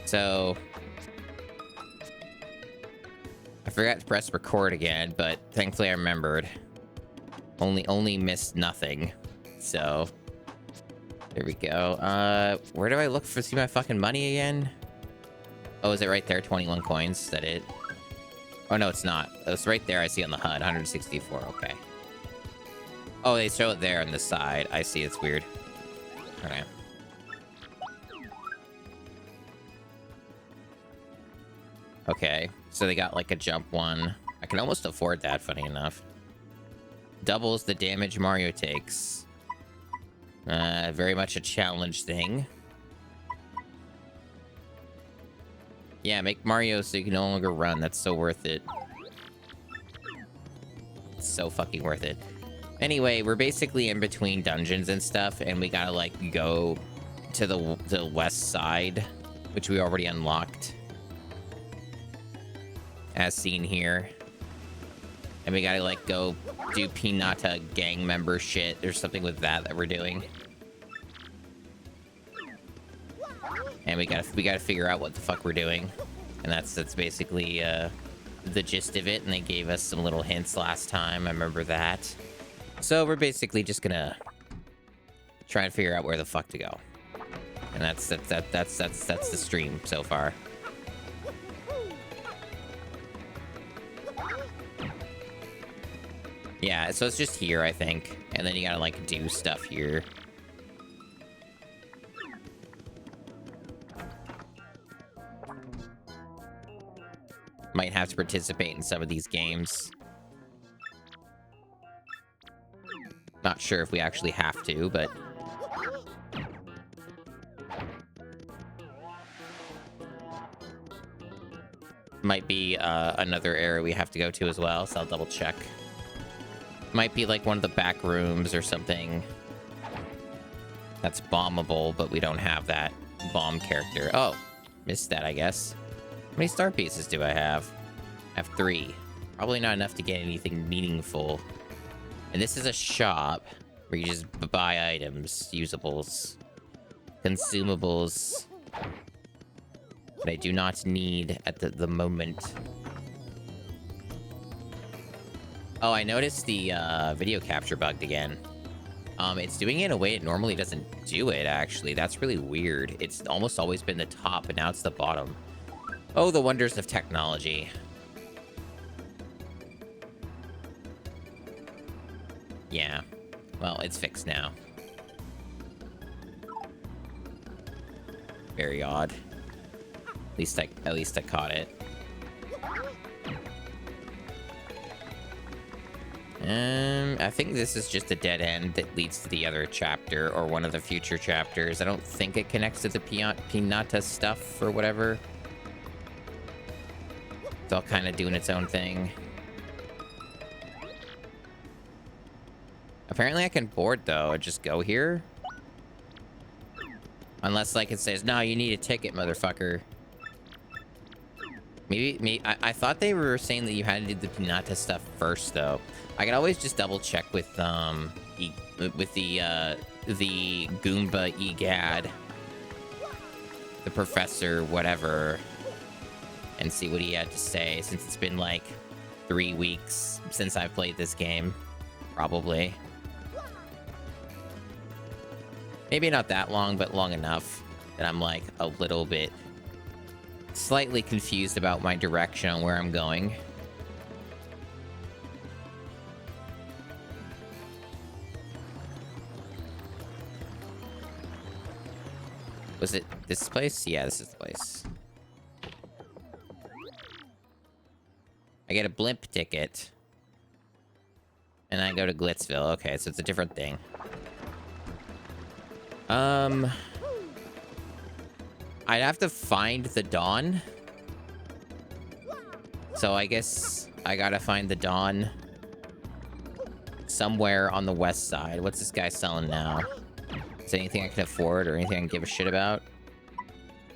So I forgot to press record again, but thankfully I remembered. Only missed nothing. So there we go. Where do I look for see my fucking money again? Oh, is it right there? 21 coins. Is that it? Oh no, it's not. It's right there. I see on the HUD. 164. Okay. Oh, they show it there on the side. I see. It's weird. Okay. Okay, so they got like a jump one. I can almost afford that, funny enough. Doubles the damage Mario takes. Very much a challenge thing. Yeah, make Mario so you can no longer run. That's so worth it. It's so fucking worth it. Anyway, we're basically in between dungeons and stuff, and we gotta like go to the west side, which we already unlocked. As seen here. And we gotta like go do Pinata gang member shit. There's something with that we're doing. And we gotta figure out what the fuck we're doing. And that's basically the gist of it. And they gave us some little hints last time. I remember that. So we're basically just gonna try and figure out where the fuck to go. And that's the stream so far. Yeah, so it's just here, I think. And then you gotta, like, do stuff here. Might have to participate in some of these games. Not sure if we actually have to, but... Might be another area we have to go to as well, so I'll double check. Might be like one of the back rooms or something that's bombable, but we don't have that bomb character. Oh, missed that, I guess. How many star pieces do I have? I have 3. Probably not enough to get anything meaningful. And this is a shop where you just buy items, usables, consumables that I do not need at the moment. Oh, I noticed the video capture bugged again. It's doing it in a way it normally doesn't do it, actually. That's really weird. It's almost always been the top, and now it's the bottom. Oh, the wonders of technology. Yeah. Well, it's fixed now. Very odd. At least I caught it. I think this is just a dead end that leads to the other chapter or one of the future chapters. I don't think it connects to the Pinata stuff or whatever. It's all kind of doing its own thing. Apparently I can board though and just go here. Unless like it says, no, you need a ticket, motherfucker. Maybe I thought they were saying that you had to do the Pinata stuff first, though. I can always just double check with the Goomba Egad, the professor, whatever, and see what he had to say. Since it's been like 3 weeks since I played this game, probably. Maybe not that long, but long enough that I'm like a little bit slightly confused about my direction on where I'm going. Was it this place? Yeah, this is the place. I get a blimp ticket. And I go to Glitzville. Okay, so it's a different thing. I'd have to find the Dawn. So I guess I gotta find the Dawn somewhere on the west side. What's this guy selling now? Is there anything I can afford or anything I can give a shit about?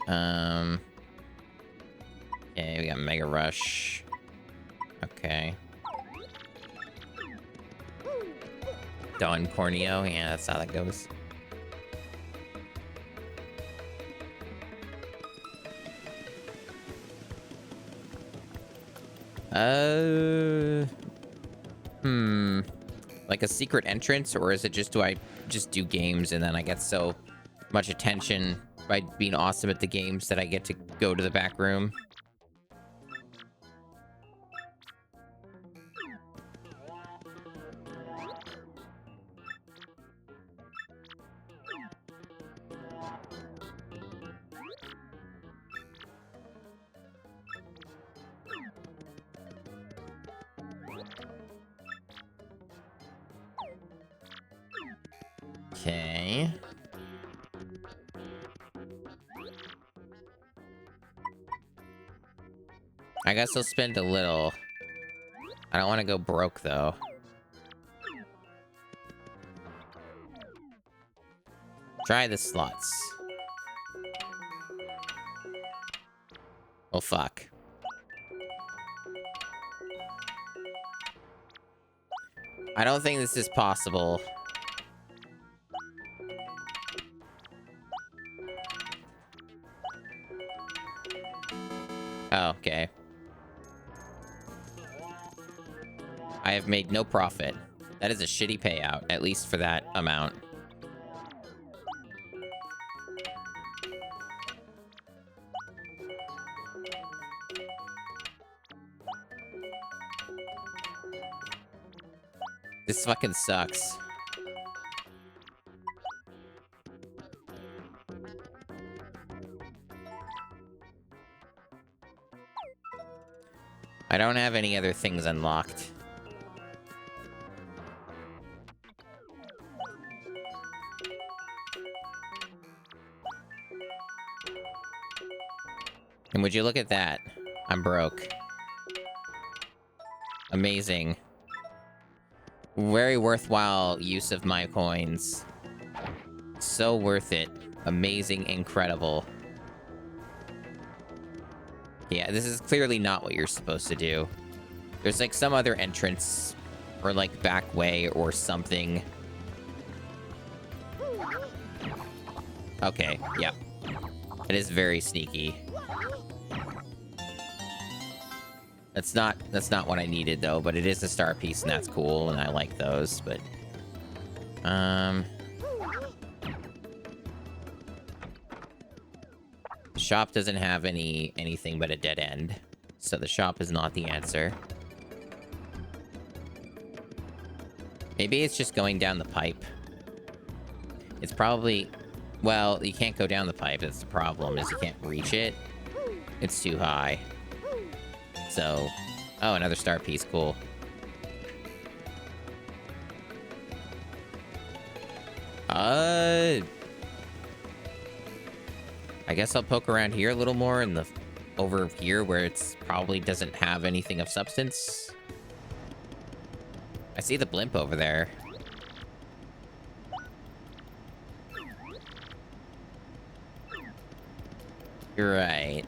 Okay, we got Mega Rush. Okay. Don Corneo. Yeah, that's how that goes. Like a secret entrance, or is it just, do I just do games and then I get so much attention by being awesome at the games that I get to go to the back room? Okay. I guess I'll spend a little. I don't want to go broke, though. Try the slots. Oh, fuck. I don't think this is possible. Oh, okay. I have made no profit. That is a shitty payout, at least for that amount. This fucking sucks. I don't have any other things unlocked. And would you look at that? I'm broke. Amazing. Very worthwhile use of my coins. So worth it. Amazing, incredible. Yeah, this is clearly not what you're supposed to do. There's like some other entrance or like back way or something. Okay, yeah. It is very sneaky. That's not what I needed though, but it is a star piece and that's cool and I like those, but the shop doesn't have anything but a dead end. So the shop is not the answer. Maybe it's just going down the pipe. It's probably, well, you can't go down the pipe. That's the problem, is you can't reach it. It's too high. So, oh, another star piece, cool. I guess I'll poke around here a little more in the, over here where it's probably doesn't have anything of substance. I see the blimp over there. You're right.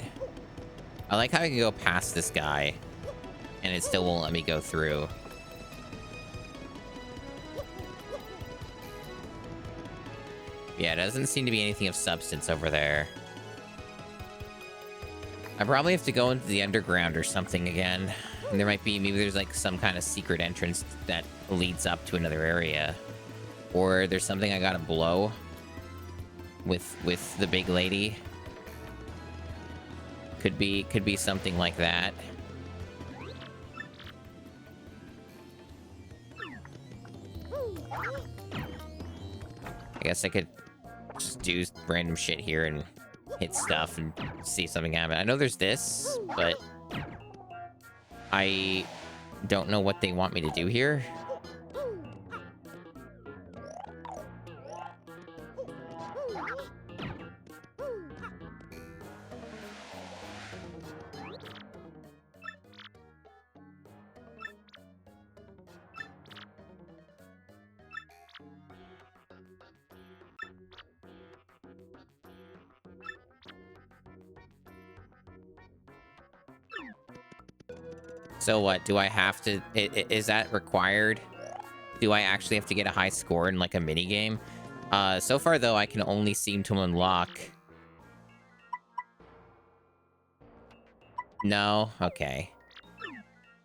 I like how I can go past this guy, and it still won't let me go through. Yeah, it doesn't seem to be anything of substance over there. I probably have to go into the underground or something again. And there might be, maybe there's like some kind of secret entrance that leads up to another area. Or there's something I gotta blow with the big lady. Could be something like that. I guess I could just do random shit here and hit stuff and see something happen. I know there's this, but I don't know what they want me to do here. So what, do I have to, is that required? Do I actually have to get a high score in like a mini game? So far though, I can only seem to unlock. No? Okay.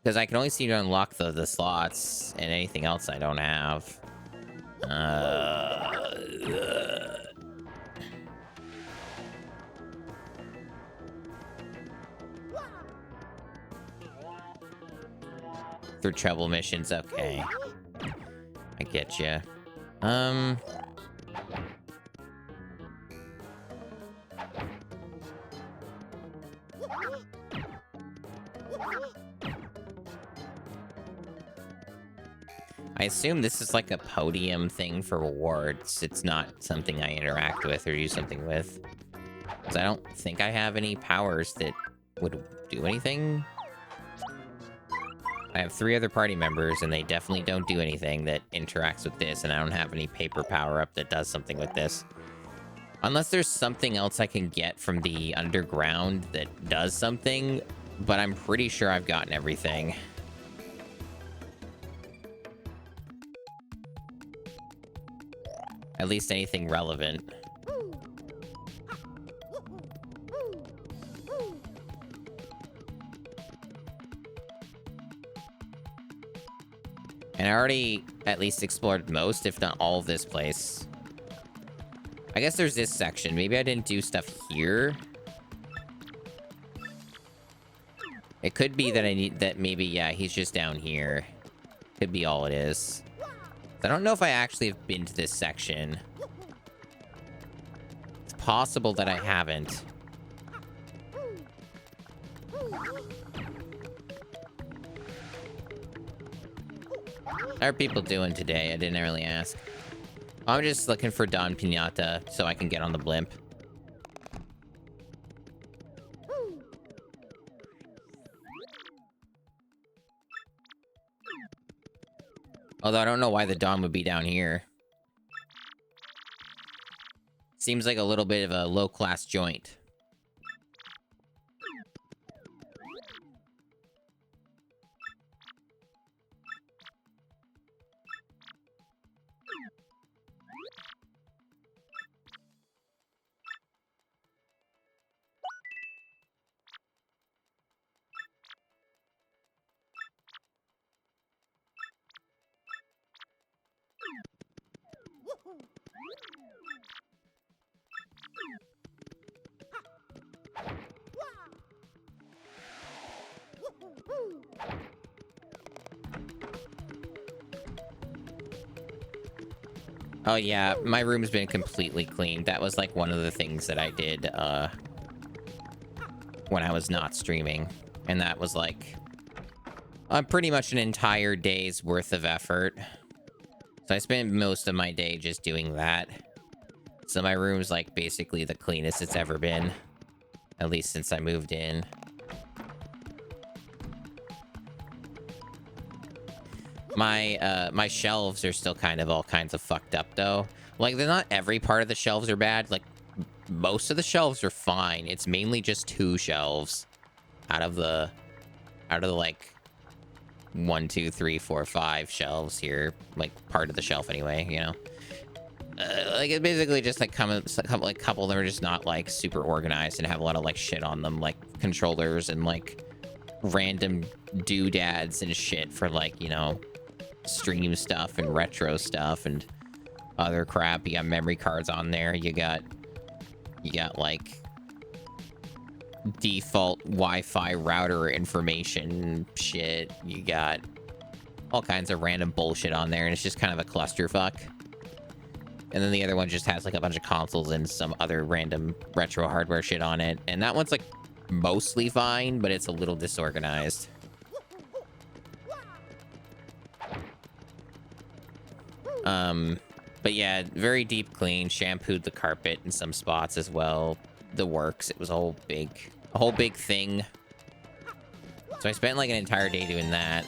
Because I can only seem to unlock the slots, and anything else I don't have. Through trouble missions, okay. I get you. I assume this is like a podium thing for rewards. It's not something I interact with or do something with. Because I don't think I have any powers that would do anything. I have 3 other party members, and they definitely don't do anything that interacts with this, and I don't have any paper power-up that does something with this. Unless there's something else I can get from the underground that does something, but I'm pretty sure I've gotten everything. At least anything relevant. And I already at least explored most, if not all of this place. I guess there's this section. Maybe I didn't do stuff here. It could be that I need that maybe, yeah, he's just down here. Could be all it is. I don't know if I actually have been to this section. It's possible that I haven't. How are people doing today? I didn't really ask. I'm just looking for Don Pinata so I can get on the blimp. Although I don't know why the Don would be down here. Seems like a little bit of a low-class joint. Oh yeah, my room's been completely cleaned. That was like one of the things that I did when I was not streaming. And that was like pretty much an entire day's worth of effort. So I spent most of my day just doing that. So my room's like basically the cleanest it's ever been. At least since I moved in. My shelves are still kind of all kinds of fucked up though. Like, they're not every part of the shelves are bad. Like, most of the shelves are fine. It's mainly just 2 shelves out of the like 1, 2, 3, 4, 5 shelves here. Like, part of the shelf anyway, you know. Like, it's basically just like like a couple of them are just not like super organized and have a lot of like shit on them, like controllers and like random doodads and shit for like, you know, stream stuff and retro stuff and other crap. You got memory cards on there. You got like default Wi-Fi router information shit. You got all kinds of random bullshit on there, and it's just kind of a clusterfuck. And then the other one just has like a bunch of consoles and some other random retro hardware shit on it. And that one's like mostly fine, but it's a little disorganized. But yeah, very deep clean. Shampooed the carpet in some spots as well. The works. It was a whole big thing. So I spent like an entire day doing that.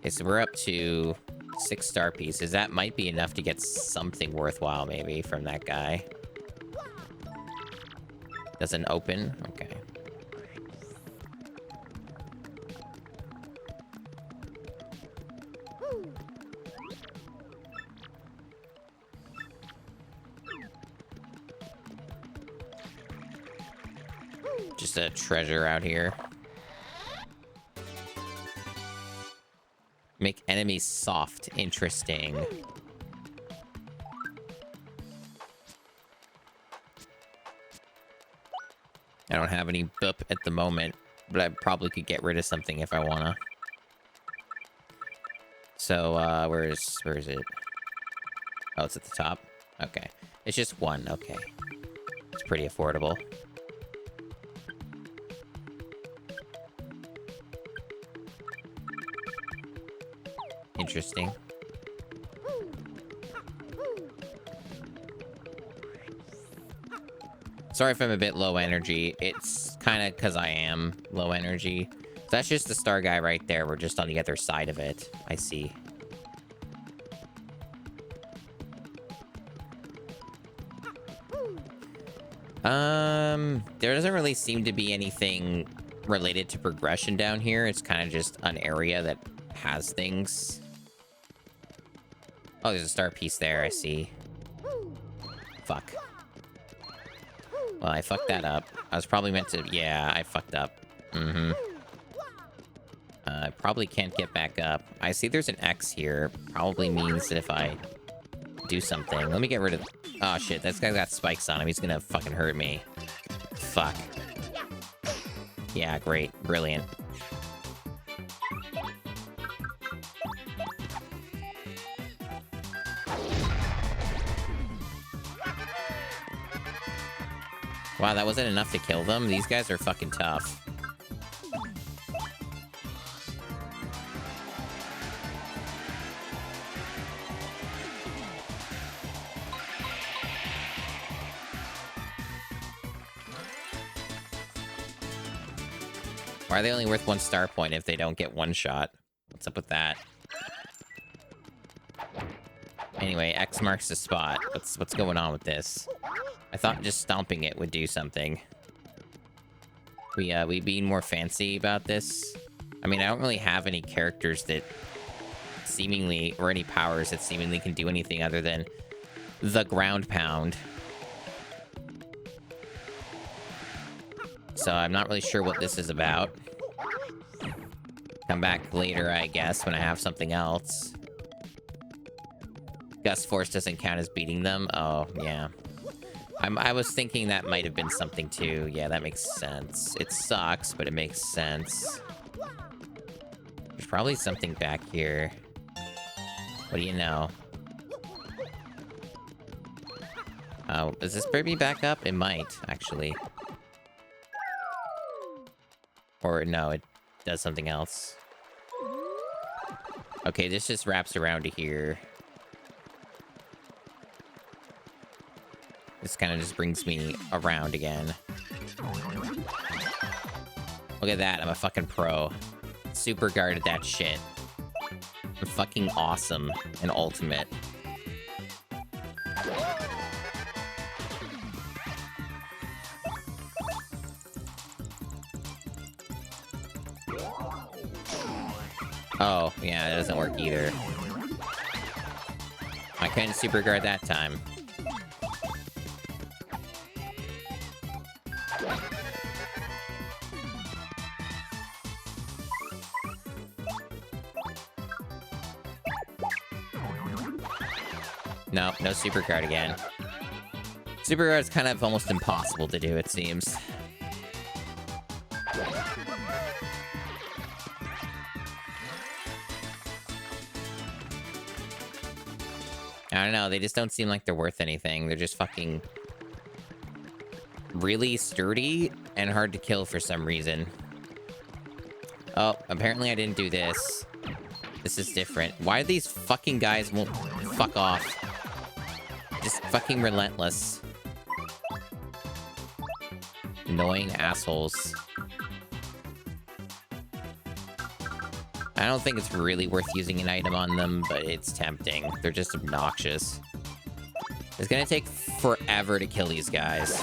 Okay, so we're up to 6 star pieces. That might be enough to get something worthwhile maybe from that guy. Doesn't open? Okay. Just a treasure out here. Make enemies soft. Interesting. I don't have any boop at the moment, but I probably could get rid of something if I wanna. So, where is it? Oh, it's at the top? Okay. It's just one, okay. It's pretty affordable. Interesting. Sorry if I'm a bit low energy. It's kind of because I am low energy. So that's just the star guy right there. We're just on the other side of it. I see. There doesn't really seem to be anything related to progression down here. It's kind of just an area that has things. Oh, there's a star piece there, I see. Fuck. Well, I fucked that up. I was probably meant to... Yeah, I fucked up. Mm-hmm. I probably can't get back up. I see there's an X here. Probably means that if I do something... Let me get rid of... Oh, shit. This guy's got spikes on him. He's gonna fucking hurt me. Fuck. Yeah, great. Brilliant. Wow, that wasn't enough to kill them? These guys are fucking tough. Why are they only worth 1 star point if they don't get one shot? What's up with that? Anyway, X marks the spot. What's going on with this? I thought just stomping it would do something. We being more fancy about this. I mean, I don't really have any characters that seemingly, or any powers that seemingly can do anything other than the ground pound. So I'm not really sure what this is about. Come back later, I guess, when I have something else. Gust Force doesn't count as beating them? Oh, yeah. I was thinking that might have been something too. Yeah, that makes sense. It sucks, but it makes sense. There's probably something back here. What do you know? Oh, does this bring me back up? It might, actually. Or no, it does something else. Okay, this just wraps around to here. This kind of just brings me around again. Look at that, I'm a fucking pro. Super guarded that shit. I'm fucking awesome and ultimate. Oh, yeah, it doesn't work either. I couldn't super guard that time. No, no super guard again. Super guard is kind of almost impossible to do, it seems. I don't know, they just don't seem like they're worth anything. They're just fucking really sturdy and hard to kill for some reason. Oh, apparently I didn't do this. This is different. Why these fucking guys won't fuck off? Just fucking relentless. Annoying assholes. I don't think it's really worth using an item on them, but it's tempting. They're just obnoxious. It's gonna take forever to kill these guys.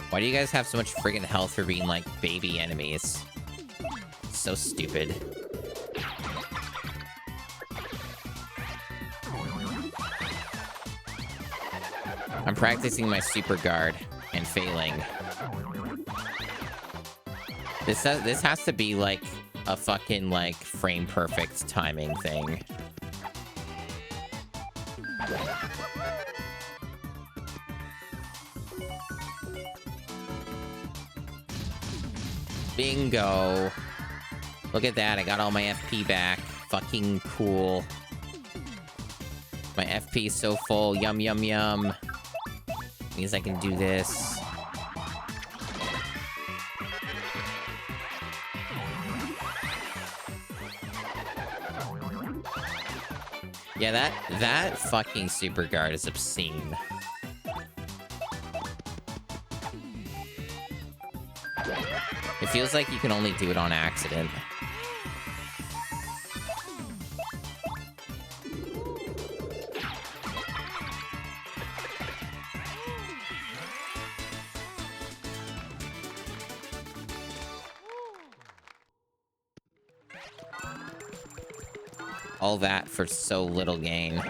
Why do you guys have so much friggin' health for being, like, baby enemies? So stupid. I'm practicing my super guard, and failing. This has to be like a fucking like frame perfect timing thing. Bingo. Look at that, I got all my FP back. Fucking cool. My FP is so full. Yum, yum, yum. Means I can do this. Yeah, that fucking super guard is obscene. It feels like you can only do it on accident. All that for so little gain.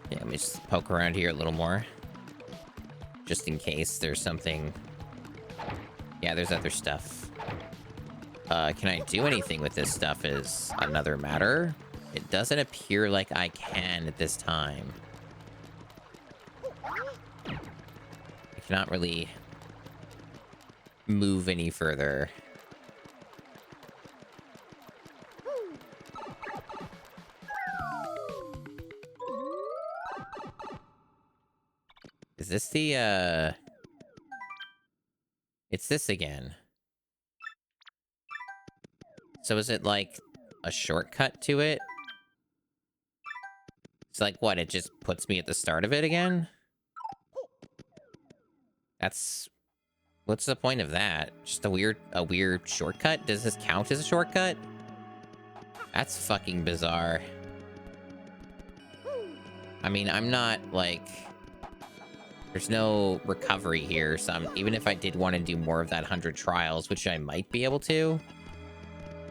Yeah, let me just poke around here a little more. Just in case there's something... Yeah, there's other stuff. Can I do anything with this stuff is another matter. It doesn't appear like I can at this time. I cannot really move any further. Is this the, It's this again. So is it like a shortcut to it? It's like, what, it just puts me at the start of it again? That's... What's the point of that? Just a weird shortcut? Does this count as a shortcut? That's fucking bizarre. I mean, I'm not, like... There's no recovery here, so even if I did want to do more of that 100 trials, which I might be able to...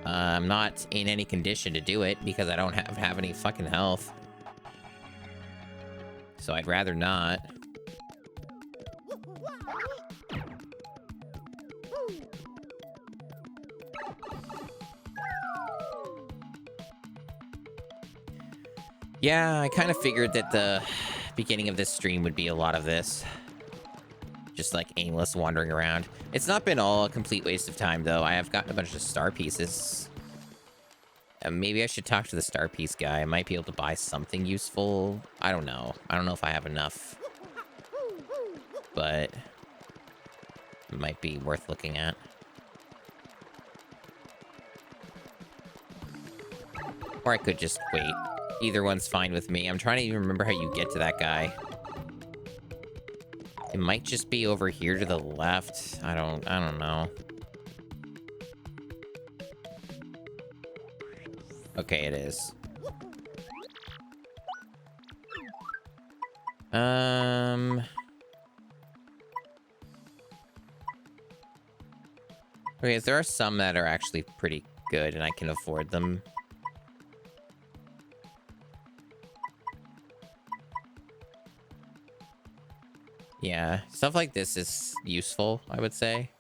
I'm not in any condition to do it because I don't have any fucking health. So I'd rather not. Yeah, I kind of figured that the beginning of this stream would be a lot of this. Just like aimless wandering around. It's not been all a complete waste of time, though. I have gotten a bunch of star pieces. Maybe I should talk to the star piece guy. I might be able to buy something useful. I don't know. I don't know if I have enough. But it might be worth looking at. Or I could just wait. Either one's fine with me. I'm trying to even remember how you get to that guy. It might just be over here to the left. I don't know. Okay, it is. Okay, there are some that are actually pretty good and I can afford them. Yeah, stuff like this is useful, I would say.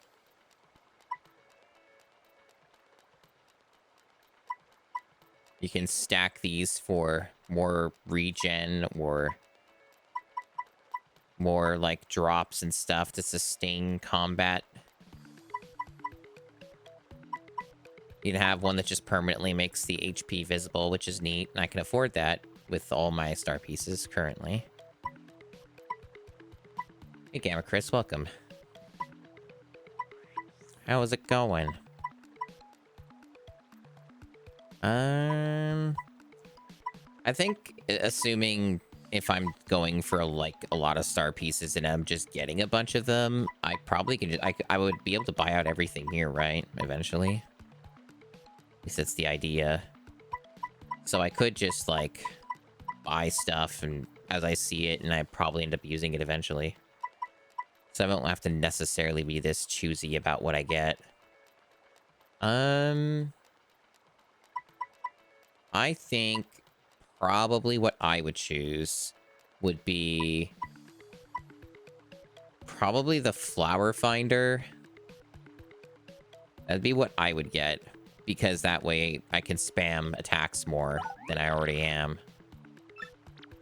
You can stack these for more regen or more, like, drops and stuff to sustain combat. You can have one that just permanently makes the HP visible, which is neat, and I can afford that with all my star pieces currently. Hey, Gamma Chris, welcome. How is it going? I think, assuming if I'm going for, like, a lot of star pieces and I'm just getting a bunch of them, I probably can just, I would be able to buy out everything here, right? Eventually. At least that's the idea. So I could just, like, buy stuff and as I see it, and I probably end up using it eventually. So I don't have to necessarily be this choosy about what I get. I think probably what I would choose would be probably the flower finder. That'd be what I would get, because that way I can spam attacks more than I already am.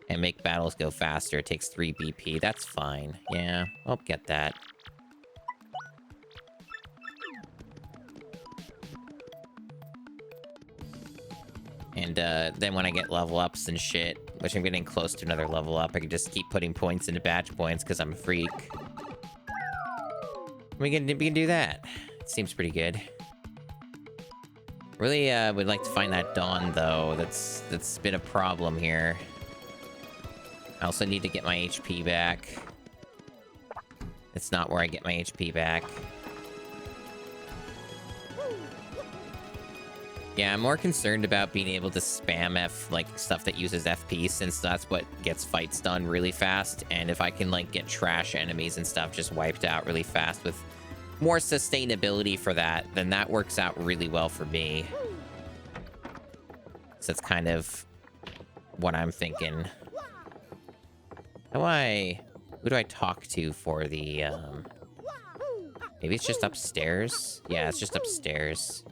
And make battles go faster. It takes 3 BP. That's fine. Yeah, I'll get that. And then when I get level ups and shit, which I'm getting close to another level up, I can just keep putting points into badge points because I'm a freak. We can do that. It seems pretty good. Really would like to find that Dawn, though. That's been a problem here. I also need to get my HP back. It's not where I get my HP back. Yeah, I'm more concerned about being able to spam stuff that uses FP, since that's what gets fights done really fast. And if I can, like, get trash enemies and stuff just wiped out really fast with more sustainability for that, then that works out really well for me. So that's kind of what I'm thinking. Who do I talk to for the, maybe it's just upstairs? Yeah, it's just upstairs.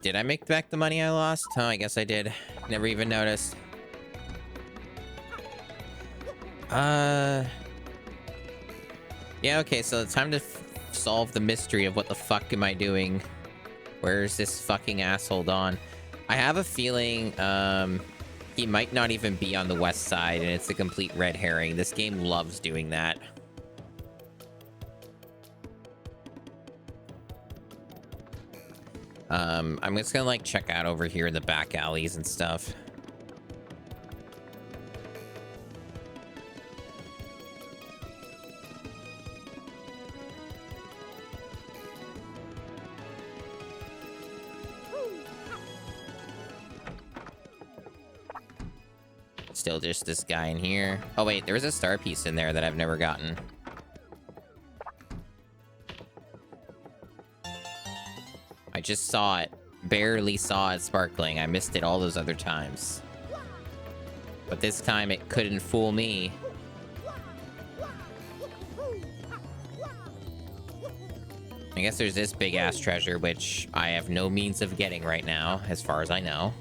Did I make back the money I lost? Oh, I guess I did. Never even noticed. Yeah, okay, so it's time to solve the mystery of what the fuck am I doing? Where's this fucking asshole Dawn? I have a feeling, he might not even be on the west side, and it's a complete red herring. This game loves doing that. I'm just gonna, like, check out over here in the back alleys and stuff. Still just this guy in here. Oh, wait, there was a star piece in there that I've never gotten. I just saw it. Barely saw it sparkling. I missed it all those other times. But this time it couldn't fool me. I guess there's this big-ass treasure, which I have no means of getting right now, as far as I know.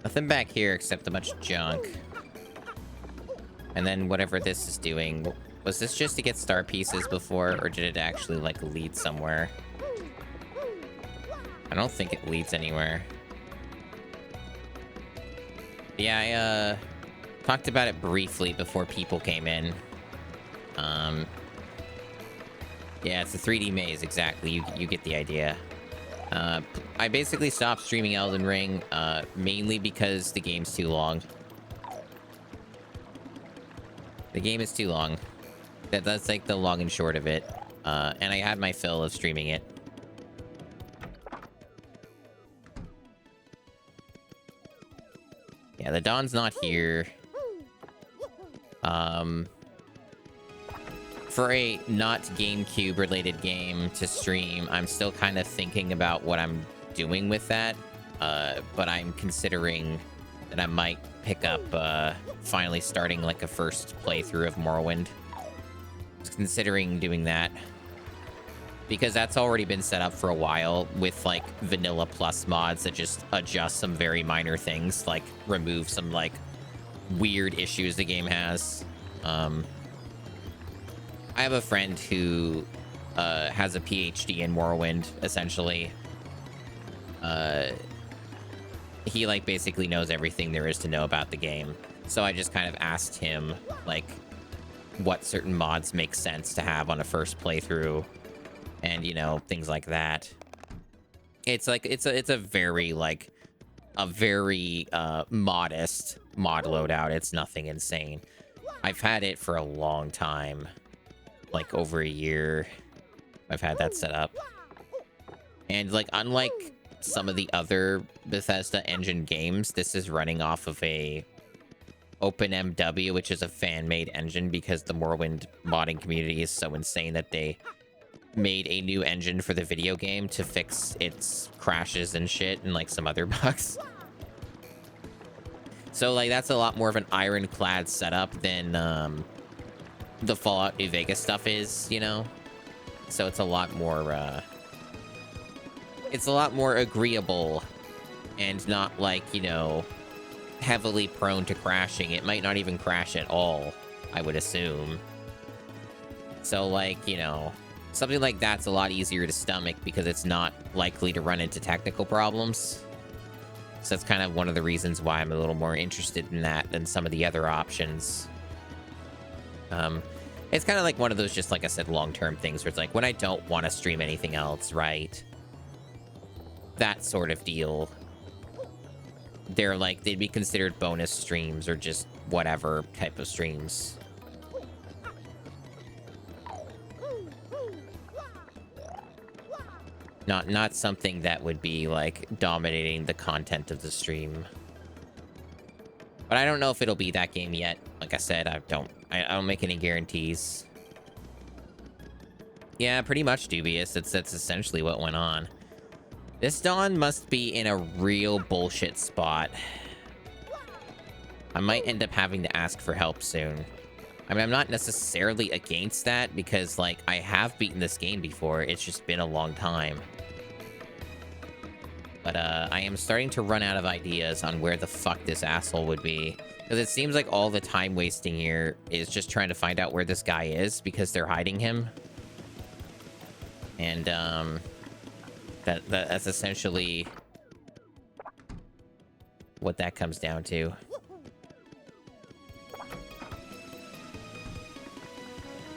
Nothing back here except a bunch of junk. And then whatever this is doing. Was this just to get star pieces before, or did it actually, like, lead somewhere? I don't think it leads anywhere. Yeah, I talked about it briefly before people came in. Yeah, it's a 3D maze, exactly. You get the idea. I basically stopped streaming Elden Ring, mainly because the game's too long. The game is too long. That's like the long and short of it. And I had my fill of streaming it. Yeah, the Dawn's not here. For a not GameCube related game to stream, I'm still kind of thinking about what I'm doing with that. But I'm considering that I might pick up, finally starting like a first playthrough of Morrowind. Just considering doing that. Because that's already been set up for a while with like vanilla plus mods that just adjust some very minor things, like remove some like weird issues the game has. I have a friend who has a PhD in Morrowind, essentially. he like basically knows everything there is to know about the game. So I just kind of asked him like what certain mods make sense to have on a first playthrough, and you know, things like that. It's like it's a very like a very modest mod loadout. It's nothing insane. I've had it for a long time, like over a year. I've had that set up, and like unlike some of the other Bethesda engine games, this is running off of a OpenMW, which is a fan-made engine, because the Morrowind modding community is so insane that they made a new engine for the video game to fix its crashes and shit and like some other bugs. So like that's a lot more of an ironclad setup than the Fallout New Vegas stuff is, you know? So it's a lot more agreeable and not like, you know, heavily prone to crashing. It might not even crash at all, I would assume. So like, you know, something like that's a lot easier to stomach because it's not likely to run into technical problems. So that's kind of one of the reasons why I'm a little more interested in that than some of the other options. It's kind of like one of those, just like I said, long-term things where it's like when I don't want to stream anything else, right? That sort of deal. They're like, they'd be considered bonus streams or just whatever type of streams. Not something that would be like dominating the content of the stream. But I don't know if it'll be that game yet. Like I said, I don't make any guarantees. Yeah, pretty much dubious. That's essentially what went on. This Dawn must be in a real bullshit spot. I might end up having to ask for help soon. I mean, I'm not necessarily against that because, like, I have beaten this game before. It's just been a long time. But, I am starting to run out of ideas on where the fuck this asshole would be. Because it seems like all the time wasting here is just trying to find out where this guy is because they're hiding him. And, that's essentially what that comes down to.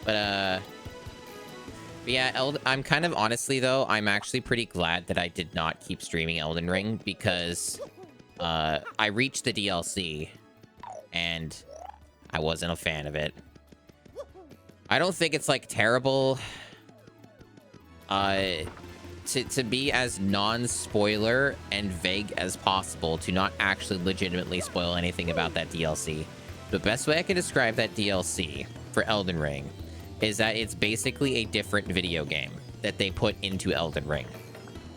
But yeah, I'm kind of, honestly though, I'm actually pretty glad that I did not keep streaming Elden Ring because I reached the DLC and I wasn't a fan of it. I don't think it's like terrible. To be as non-spoiler and vague as possible, to not actually legitimately spoil anything about that DLC. The best way I can describe that DLC for Elden Ring is that it's basically a different video game that they put into Elden Ring.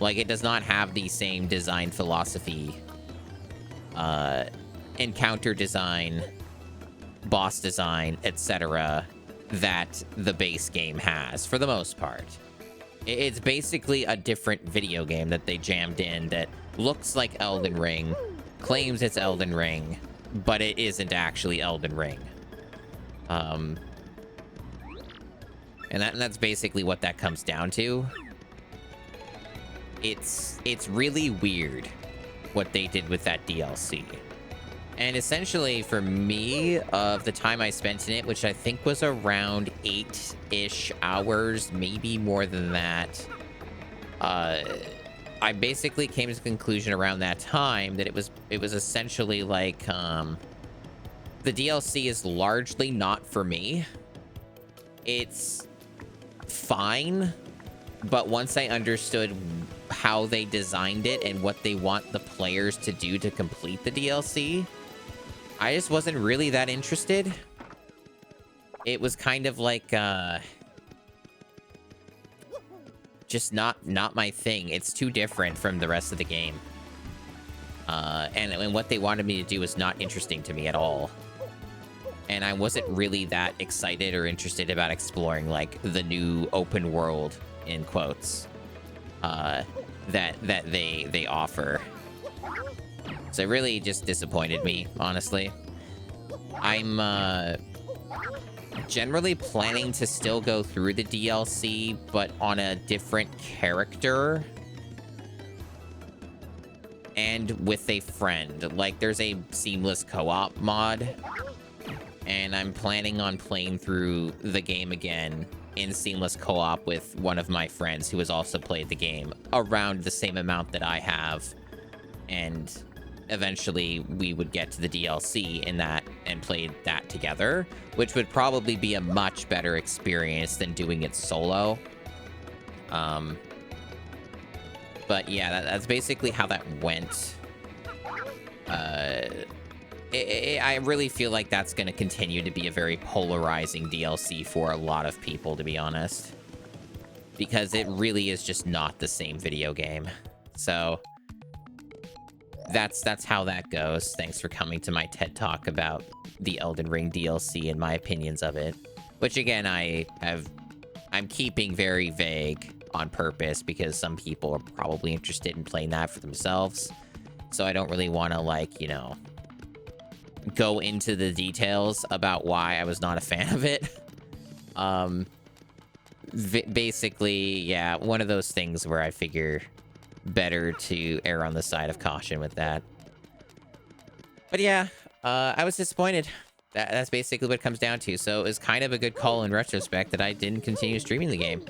Like, it does not have the same design philosophy, encounter design, boss design, etc. that the base game has, for the most part. It's basically a different video game that they jammed in that looks like Elden Ring, claims it's Elden Ring, but it isn't actually Elden Ring. And that's basically what that comes down to. It's really weird what they did with that DLC. And essentially, for me, of the time I spent in it, which I think was around 8-ish hours, maybe more than that, I basically came to the conclusion around that time that it was essentially like, the DLC is largely not for me. It's fine, but once I understood how they designed it and what they want the players to do to complete the DLC, I just wasn't really that interested. It was kind of like, just not my thing. It's too different from the rest of the game. And what they wanted me to do was not interesting to me at all. And I wasn't really that excited or interested about exploring, like, the new open world, in quotes, that they offer. So it really just disappointed me, honestly. I'm generally planning to still go through the DLC, but on a different character. and with a friend. Like, there's a seamless co-op mod, and I'm planning on playing through the game again in seamless co-op with one of my friends who has also played the game around the same amount that I have, and eventually we would get to the DLC in that and play that together, which would probably be a much better experience than doing it solo. But yeah, that's basically how that went. I really feel like that's going to continue to be a very polarizing DLC for a lot of people, to be honest, because it really is just not the same video game. So that's how that goes. Thanks for coming to my TED Talk about the Elden Ring DLC and my opinions of it, which again, I'm keeping very vague on purpose because some people are probably interested in playing that for themselves. So I don't really want to, like, you know, go into the details about why I was not a fan of it. Basically, yeah, one of those things where I figure better to err on the side of caution with that. But yeah, I was disappointed. That's basically what it comes down to. So it was kind of a good call in retrospect that I didn't continue streaming the game,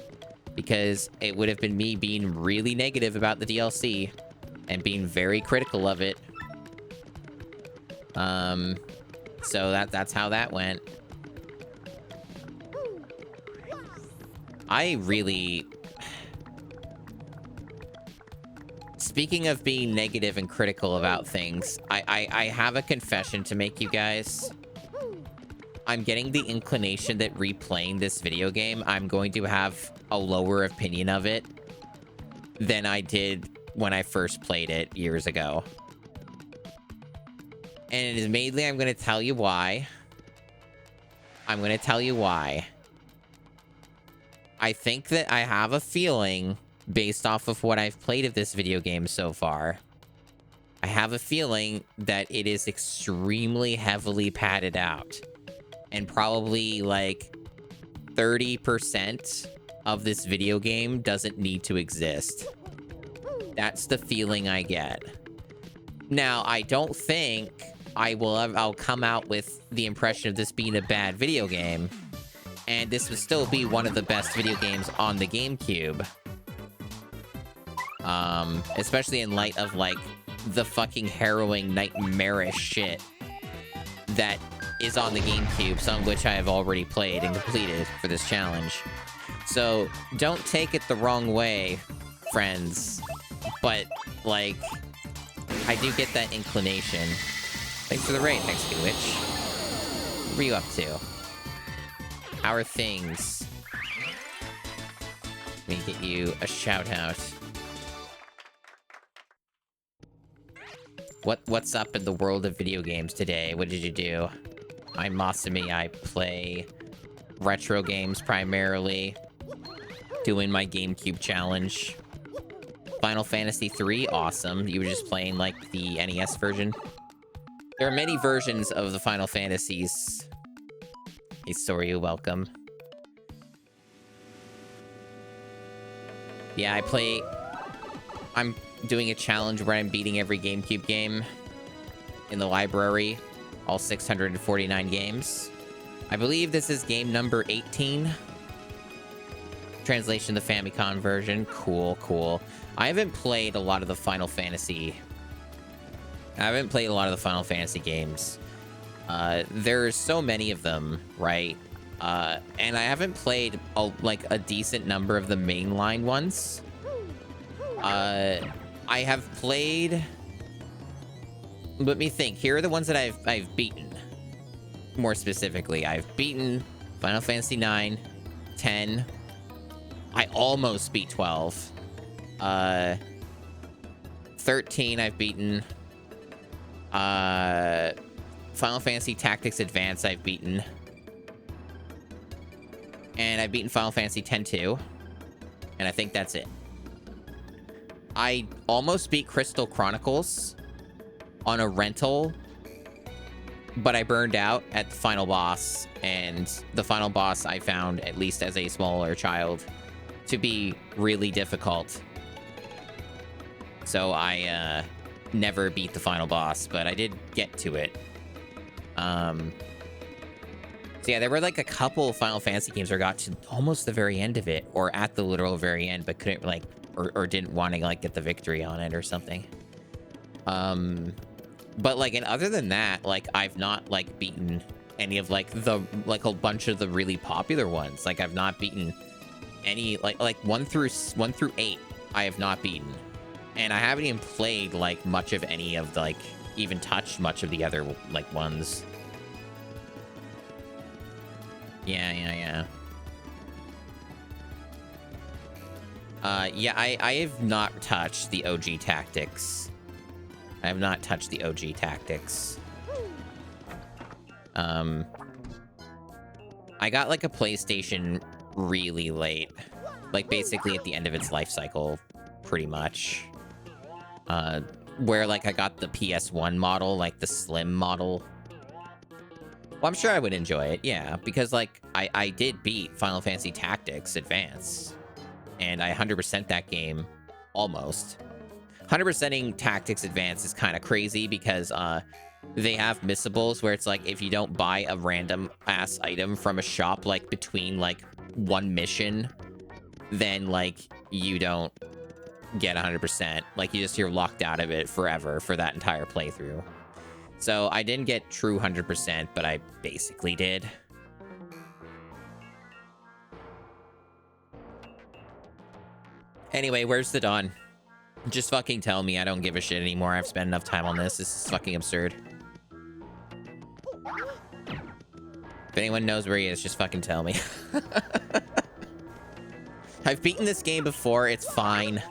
because it would have been me being really negative about the DLC and being very critical of it. So that's how that went. I really... Speaking of being negative and critical about things, I have a confession to make, you guys. I'm getting the inclination that replaying this video game, I'm going to have a lower opinion of it than I did when I first played it years ago. And it is mainly, I'm going to tell you why. I'm going to tell you why. I think that I have a feeling, based off of what I've played of this video game so far, I have a feeling that it is extremely heavily padded out. And probably like 30% of this video game doesn't need to exist. That's the feeling I get. Now, I don't think I'll come out with the impression of this being a bad video game, and this would still be one of the best video games on the GameCube. Especially in light of, like, the fucking harrowing, nightmarish shit that is on the GameCube, some of which I have already played and completed for this challenge. So, don't take it the wrong way, friends. But, like, I do get that inclination. Thanks for the raid, Mexican Witch. What are you up to? How are things? Let me get you a shout-out. What's up in the world of video games today? What did you do? I'm Masumi. I play retro games primarily. Doing my GameCube challenge. Final Fantasy 3, awesome. You were just playing, like, the NES version? There are many versions of the Final Fantasies. Hey, sorry, you're welcome. Yeah, I'm doing a challenge where I'm beating every GameCube game in the library. All 649 games. I believe this is game number 18. Translation, the Famicom version. Cool, cool. I haven't played a lot of the Final Fantasy games. There's so many of them, right? And I haven't played a decent number of the mainline ones. I have played... Let me think. Here are the ones that I've beaten. More specifically, I've beaten Final Fantasy 9, 10. I almost beat 12. 13 I've beaten. Final Fantasy Tactics Advance I've beaten. And I've beaten Final Fantasy 10 too. And I think that's it. I almost beat Crystal Chronicles on a rental, but I burned out at the final boss, and the final boss I found, at least as a smaller child, to be really difficult. So I never beat the final boss, but I did get to it. So yeah, there were like a couple Final Fantasy games where I got to almost the very end of it, or at the literal very end, but couldn't like, or didn't want to like get the victory on it or something. But like, and other than that, like I've not like beaten any of like the like a bunch of the really popular ones. Like I've not beaten any like 1 through 8. I have not beaten, and I haven't even played like much of any of the, like even touched much of the other like ones. Yeah. Yeah, I have not touched the OG Tactics. I have not touched the OG Tactics. I got like a PlayStation really late. Like basically at the end of its life cycle, pretty much. Where like I got the PS1 model, like the slim model. Well, I'm sure I would enjoy it, yeah, because like I did beat Final Fantasy Tactics Advance, and I 100% that game, almost. 100%ing Tactics Advance is kind of crazy because they have missables where it's like if you don't buy a random ass item from a shop like between like one mission, then like you don't get 100%. Like you're locked out of it forever for that entire playthrough. So I didn't get true 100%, but I basically did. Anyway, where's the dawn? Just fucking tell me. I don't give a shit anymore. I've spent enough time on this. This is fucking absurd. If anyone knows where he is, just fucking tell me. I've beaten this game before. It's fine.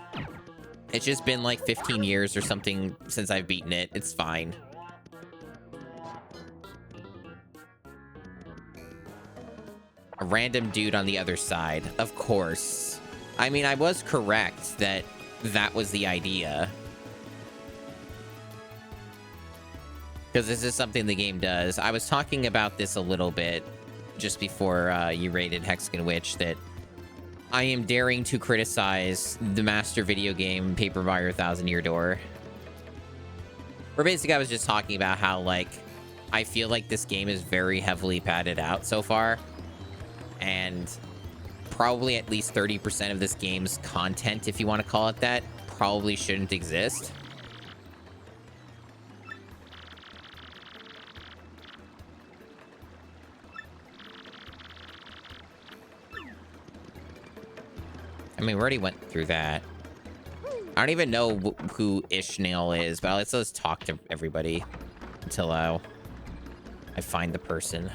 It's just been like 15 years or something since I've beaten it. It's fine. A random dude on the other side. Of course. I mean, I was correct that that was the idea. Because this is something the game does. I was talking about this a little bit just before you raided Hexagon Witch, that I am daring to criticize the master video game Paper Mario Thousand Year Door. Where basically I was just talking about how, like, I feel like this game is very heavily padded out so far. And probably at least 30% of this game's content, if you want to call it that, probably shouldn't exist. I mean, we already went through that. I don't even know who Ishnail is, but let's just talk to everybody until I find the person.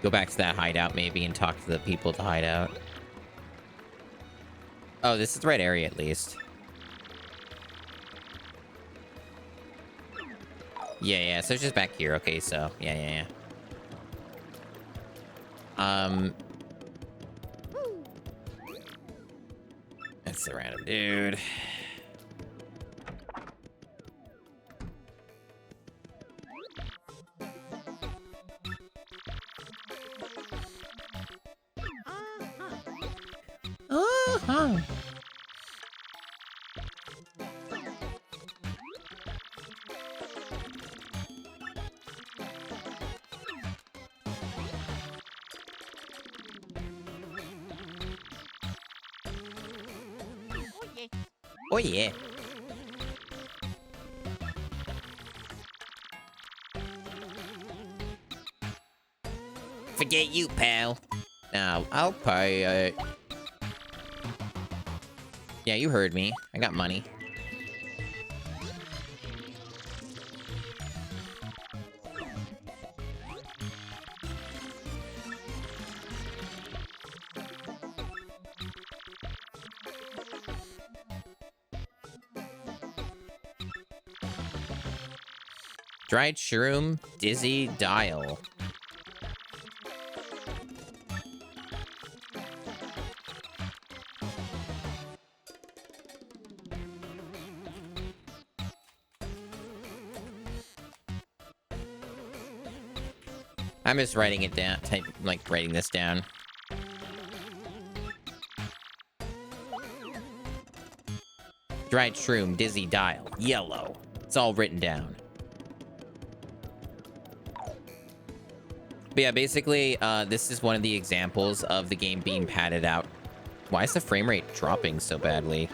Go back to that hideout maybe and talk to the people at the hideout. Oh, this is the right area at least. Yeah, so it's just back here. Okay, so, yeah. That's the random dude. Uh-huh. Oh yeah. Forget you, pal. Now, I'll pay it. Yeah, you heard me. I got money. Dried shroom, dizzy, dial. I'm just writing it down, like writing this down. Dried shroom, dizzy dial, yellow. It's all written down. But yeah, basically, this is one of the examples of the game being padded out. Why is the frame rate dropping so badly?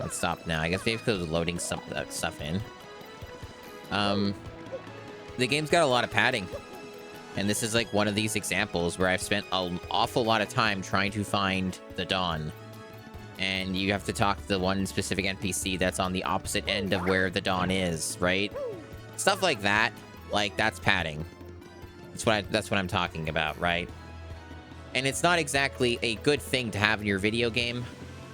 Let's stop now. I guess maybe because it's loading some stuff in. The game's got a lot of padding. And this is like one of these examples where I've spent an awful lot of time trying to find the Dawn. And you have to talk to the one specific NPC that's on the opposite end of where the Dawn is, right? Stuff like that. Like, that's padding. That's what I'm talking about, right? And it's not exactly a good thing to have in your video game,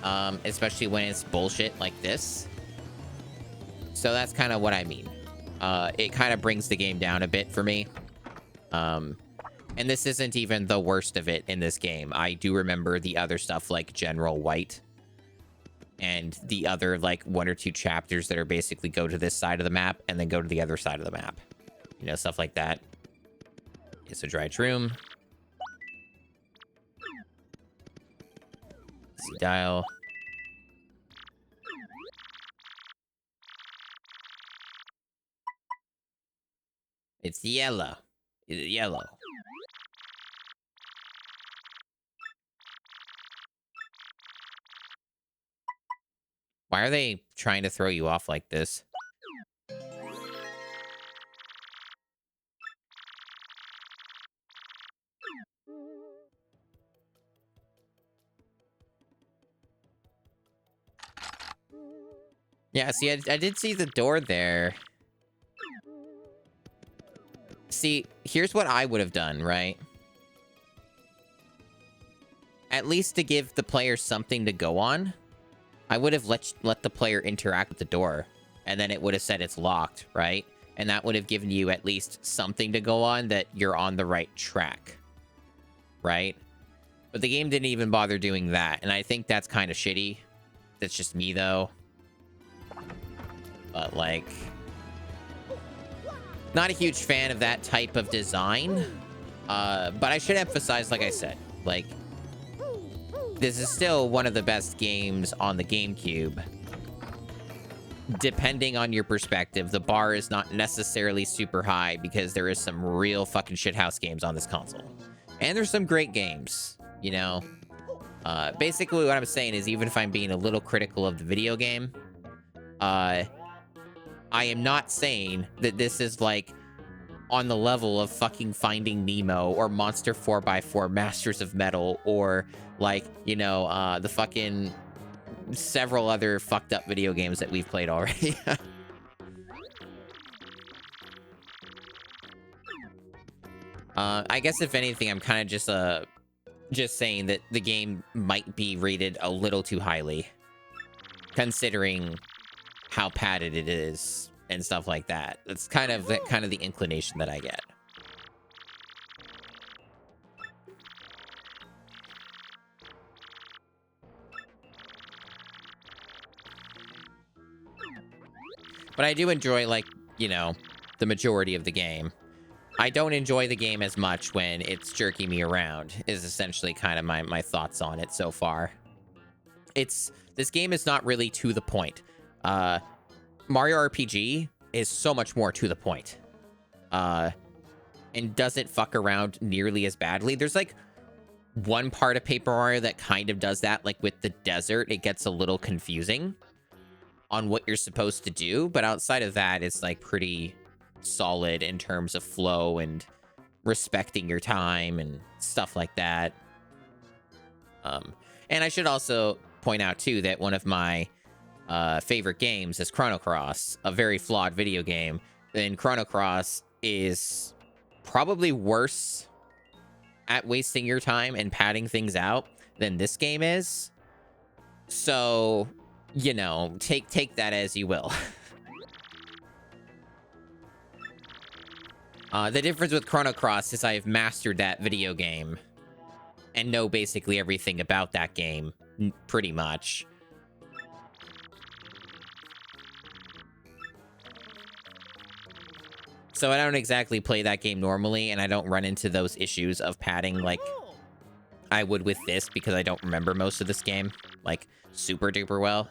especially when it's bullshit like this. So that's kind of what I mean. It kind of brings the game down a bit for me. And this isn't even the worst of it in this game. I do remember the other stuff like General White and the other like 1 or 2 chapters that are basically go to this side of the map and then go to the other side of the map. You know, stuff like that. It's a dried shroom. Dial. It's yellow. It's yellow. Why are they trying to throw you off like this? Yeah, see, I did see the door there. See, here's what I would have done, right? At least to give the player something to go on, I would have let the player interact with the door. And then it would have said it's locked, right? And that would have given you at least something to go on that you're on the right track. Right? But the game didn't even bother doing that. And I think that's kind of shitty. That's just me, though. But, like... not a huge fan of that type of design. But I should emphasize, like I said, like... this is still one of the best games on the GameCube. Depending on your perspective, the bar is not necessarily super high because there is some real fucking shithouse games on this console. And there's some great games, you know? Basically what I'm saying is even if I'm being a little critical of the video game, I am not saying that this is like on the level of fucking Finding Nemo or Monster 4x4 Masters of Metal or like, you know, the fucking several other fucked up video games that we've played already. I guess if anything, I'm kind of just saying that the game might be rated a little too highly, considering how padded it is and stuff like that. That's kind of the inclination that I get. But I do enjoy, like, you know, the majority of the game. I don't enjoy the game as much when it's jerking me around, is essentially kind of my thoughts on it so far. This game is not really to the point. Mario RPG is so much more to the point. And doesn't fuck around nearly as badly. There's, like, one part of Paper Mario that kind of does that, like with the desert. It gets a little confusing on what you're supposed to do, but outside of that, it's like pretty solid in terms of flow and respecting your time and stuff like that. And I should also point out too that one of my favorite games is Chrono Cross, a very flawed video game. And Chrono Cross is probably worse at wasting your time and padding things out than this game is. So, you know, take that as you will. The difference with Chrono Cross is I have mastered that video game and know basically everything about that game, pretty much. So I don't exactly play that game normally, and I don't run into those issues of padding like I would with this because I don't remember most of this game, like, super duper well.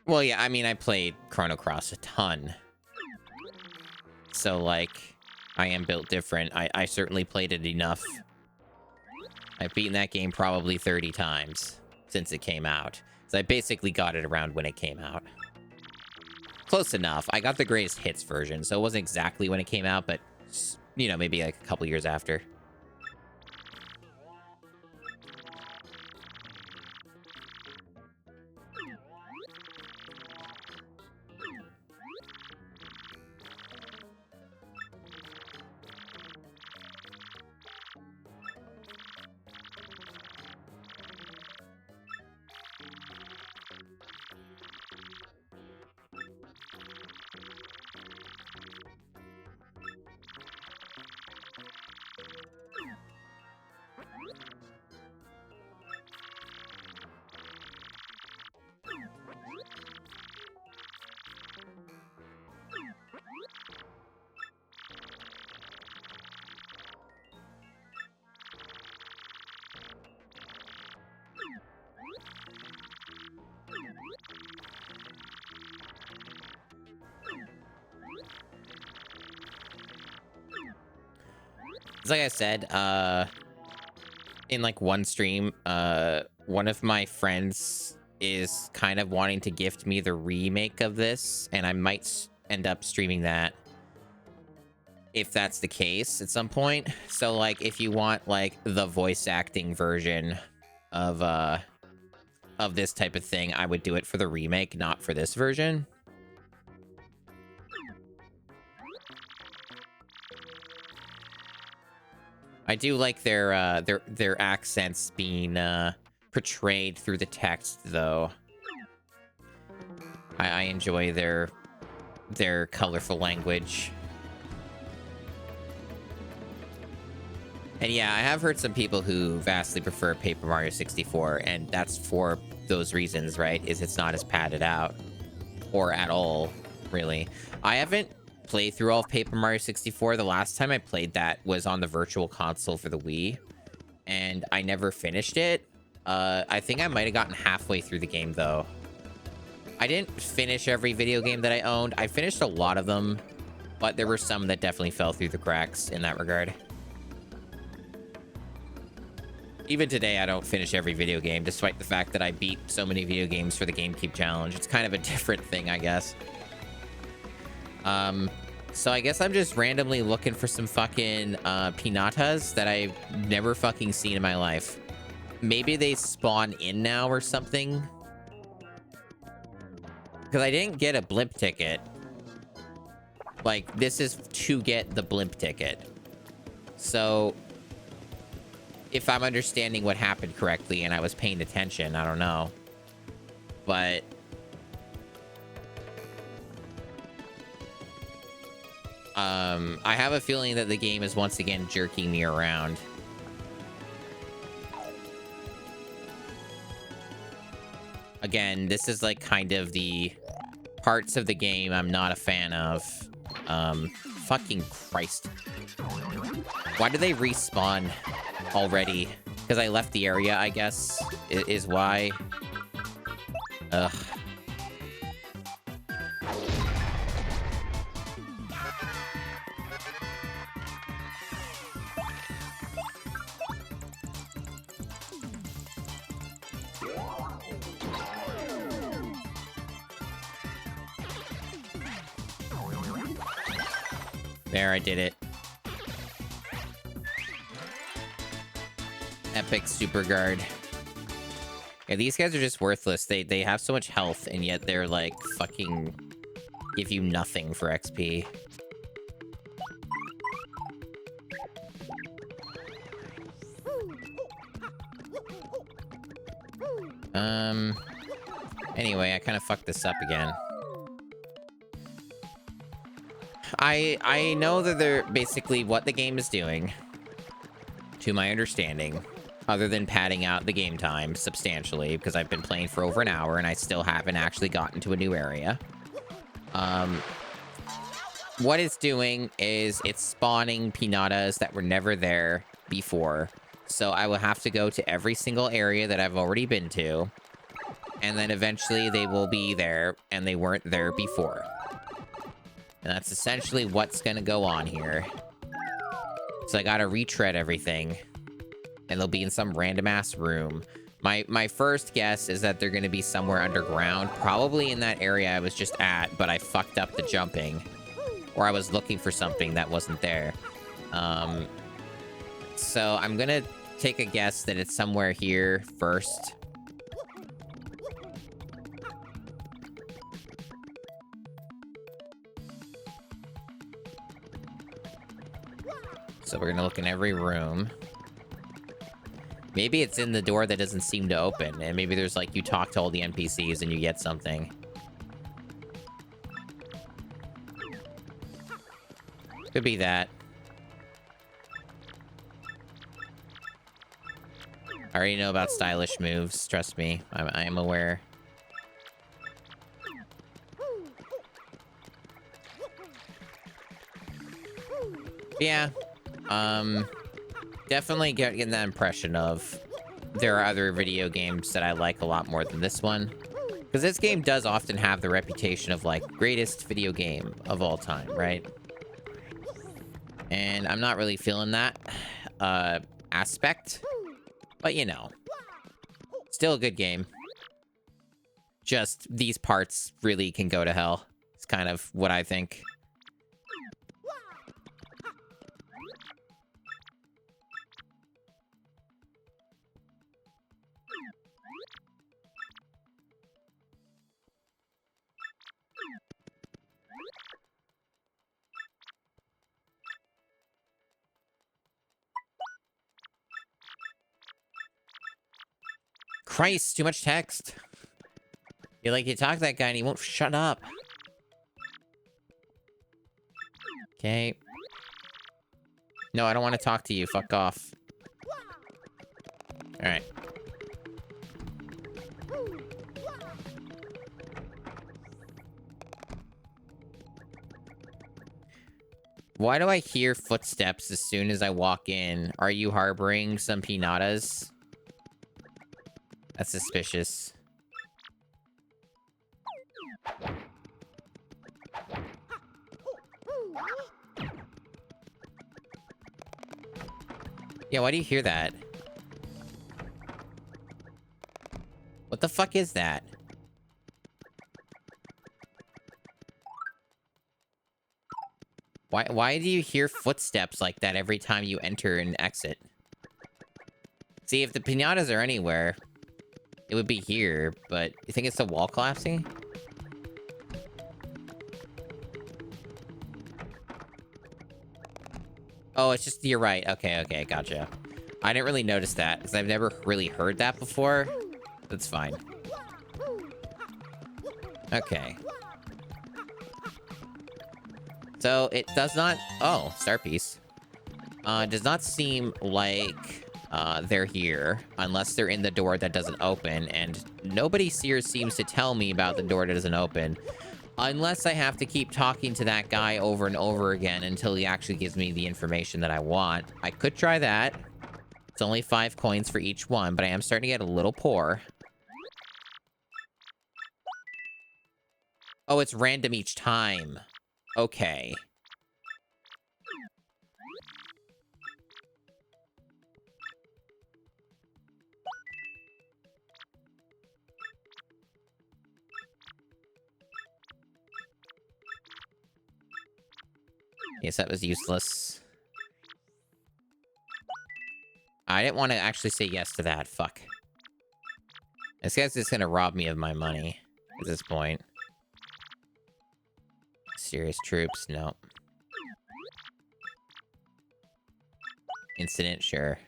Well, yeah, I mean, I played Chrono Cross a ton. So, like, I am built different. I certainly played it enough. I've beaten that game probably 30 times since it came out. So I basically got it around when it came out. Close enough. I got the greatest hits version, so it wasn't exactly when it came out, but, you know, maybe like a couple years after. Like I said, in like one stream, one of my friends is kind of wanting to gift me the remake of this, and I might end up streaming that if that's the case at some point. So like, if you want like the voice acting version of this type of thing, I would do it for the remake, not for this version. I do like their accents being portrayed through the text, though. I enjoy their colorful language. And yeah, I have heard some people who vastly prefer Paper Mario 64, and that's for those reasons, right? Is it's not as padded out, or at all, really. I haven't played through all of Paper Mario 64. The last time I played that was on the Virtual Console for the Wii, and I never finished it. I think I might have gotten halfway through the game, though. I didn't finish every video game that I owned. I finished a lot of them, but there were some that definitely fell through the cracks in that regard. Even today, I don't finish every video game, despite the fact that I beat so many video games for the GameCube challenge. It's kind of a different thing, I guess. So I guess I'm just randomly looking for some fucking pinatas that I've never fucking seen in my life. Maybe they spawn in now or something. Because I didn't get a blimp ticket. Like, this is to get the blimp ticket. So, if I'm understanding what happened correctly and I was paying attention, I don't know. But I have a feeling that the game is once again jerking me around. Again, this is like kind of the parts of the game I'm not a fan of. Fucking Christ. Why do they respawn already? Because I left the area, I guess, is why. Ugh. There, I did it. Epic super guard. Yeah, these guys are just worthless. They have so much health, and yet they're like fucking give you nothing for XP. Anyway, I kind of fucked this up again. I know that they're basically what the game is doing to my understanding, other than padding out the game time substantially, because I've been playing for over an hour and I still haven't actually gotten to a new area. What it's doing is it's spawning pinatas that were never there before. So I will have to go to every single area that I've already been to. And then eventually they will be there, and they weren't there before. And that's essentially what's going to go on here. So I got to retread everything. And they'll be in some random-ass room. My first guess is that they're going to be somewhere underground. Probably in that area I was just at, but I fucked up the jumping. Or I was looking for something that wasn't there. So I'm going to take a guess that it's somewhere here first. So we're going to look in every room. Maybe it's in the door that doesn't seem to open. And maybe there's like, you talk to all the NPCs and you get something. Could be that. I already know about stylish moves. Trust me. I am aware. Yeah. Definitely getting that impression of there are other video games that I like a lot more than this one. Because this game does often have the reputation of, like, greatest video game of all time, right? And I'm not really feeling that aspect. But, you know. Still a good game. Just these parts really can go to hell. It's kind of what I think. Christ, too much text. You talk to that guy and he won't shut up. Okay. No, I don't want to talk to you. Fuck off. Alright. Why do I hear footsteps as soon as I walk in? Are you harboring some pinatas? That's suspicious. Yeah, why do you hear that? What the fuck is that? Why do you hear footsteps like that every time you enter and exit? See, if the pinatas are anywhere, it would be here, but you think it's the wall collapsing? Oh, it's just, you're right. Okay, gotcha. I didn't really notice that, because I've never really heard that before. That's fine. Okay. So, it does not... Oh, star piece. Does not seem like they're here, unless they're in the door that doesn't open, and nobody here seems to tell me about the door that doesn't open. Unless I have to keep talking to that guy over and over again until he actually gives me the information that I want. I could try that. It's only 5 coins for each one, but I am starting to get a little poor. Oh, it's random each time. Okay. Yes, that was useless. I didn't want to actually say yes to that. Fuck. This guy's just gonna rob me of my money at this point. Serious troops? No. Incident? Sure.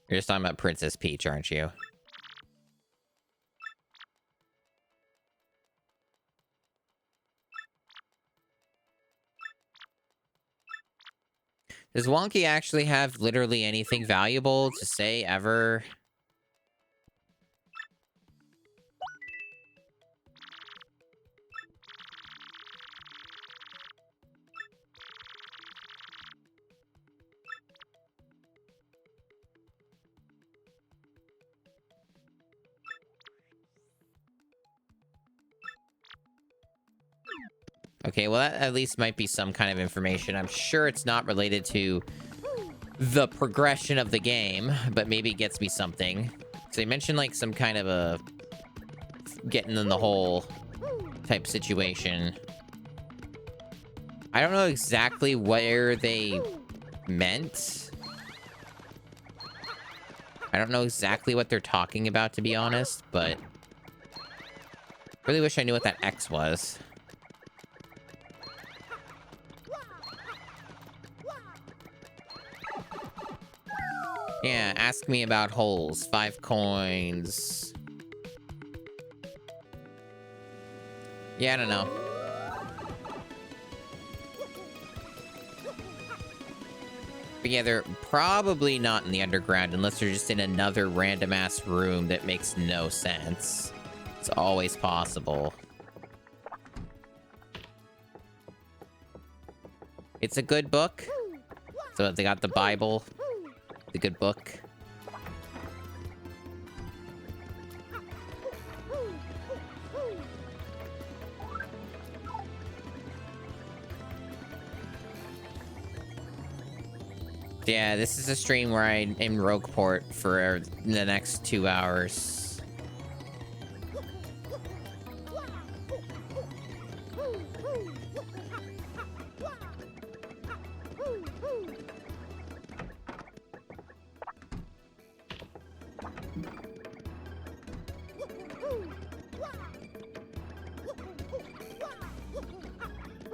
You're just talking about Princess Peach, aren't you? Does Wonky actually have literally anything valuable to say ever? Okay, well, that at least might be some kind of information. I'm sure it's not related to the progression of the game, but maybe it gets me something. So they mentioned like some kind of a getting in the hole type situation. I don't know exactly where they meant. I don't know exactly what they're talking about, to be honest, but really wish I knew what that X was. Yeah, ask me about holes. 5 coins. Yeah, I don't know. But yeah, they're probably not in the underground unless they're just in another random-ass room that makes no sense. It's always possible. It's a good book. So they got the Bible. The good book. Yeah, this is a stream where I'm in Rogueport for the next 2 hours.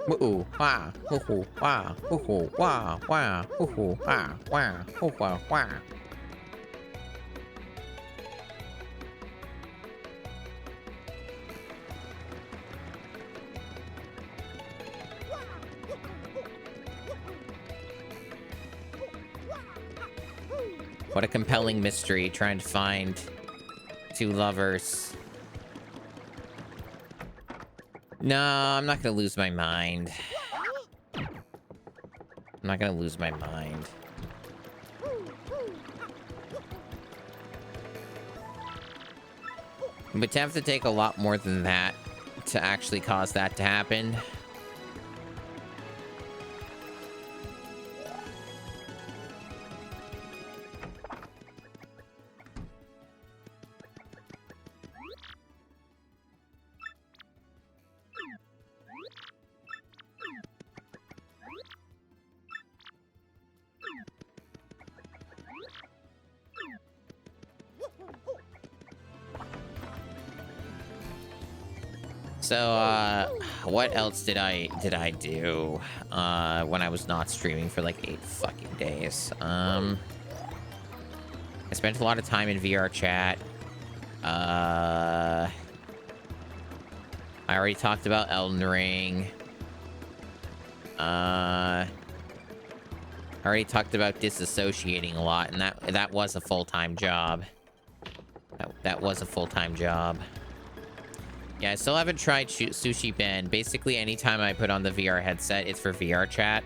Woo wah hoo wah hoo wah wah hoo wah wah hoo wah wah. What a compelling mystery, trying to find 2 lovers. No, I'm not gonna lose my mind. I'm not gonna lose my mind. But to have to take a lot more than that to actually cause that to happen. So, what else did I do, when I was not streaming for like 8 fucking days? I spent a lot of time in VR chat. I already talked about Elden Ring. I already talked about disassociating a lot, and that was a full-time job. That was a full-time job. Yeah, I still haven't tried Sushi Ben. Basically, anytime I put on the VR headset, it's for VR chat.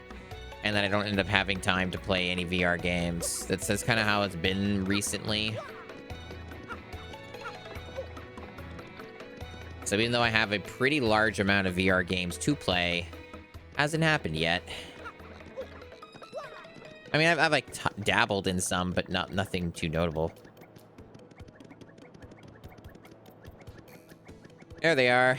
And then I don't end up having time to play any VR games. That's kind of how it's been recently. So even though I have a pretty large amount of VR games to play, hasn't happened yet. I mean, I've like dabbled in some, but nothing too notable. There they are.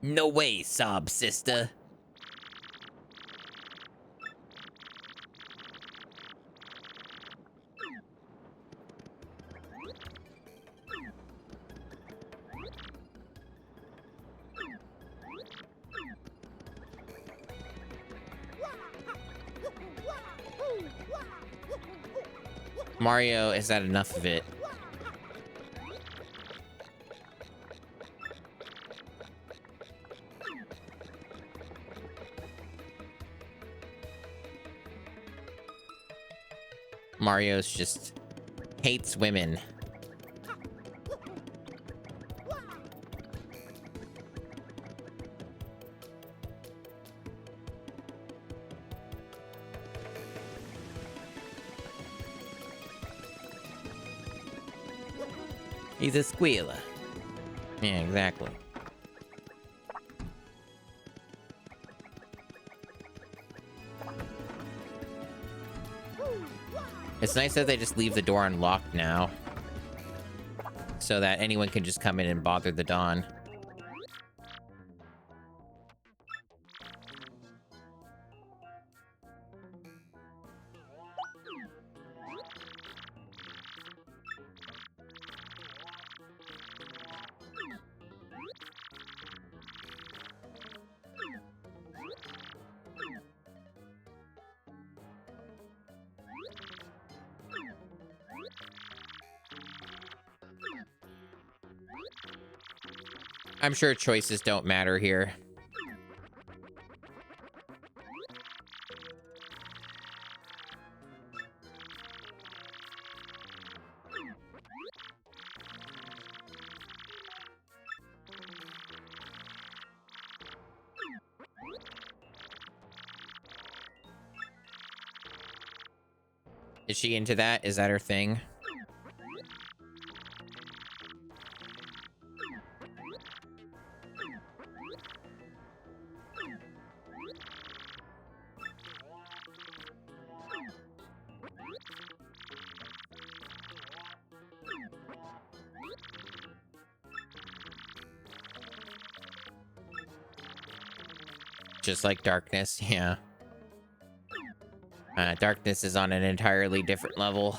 No way, sob sister. Mario has had enough of it. Mario's just hates women. He's a squealer. Yeah, exactly. It's nice that they just leave the door unlocked now, so that anyone can just come in and bother the Dawn. I'm sure choices don't matter here. Is she into that? Is that her thing? Just like Darkness, yeah. Darkness is on an entirely different level.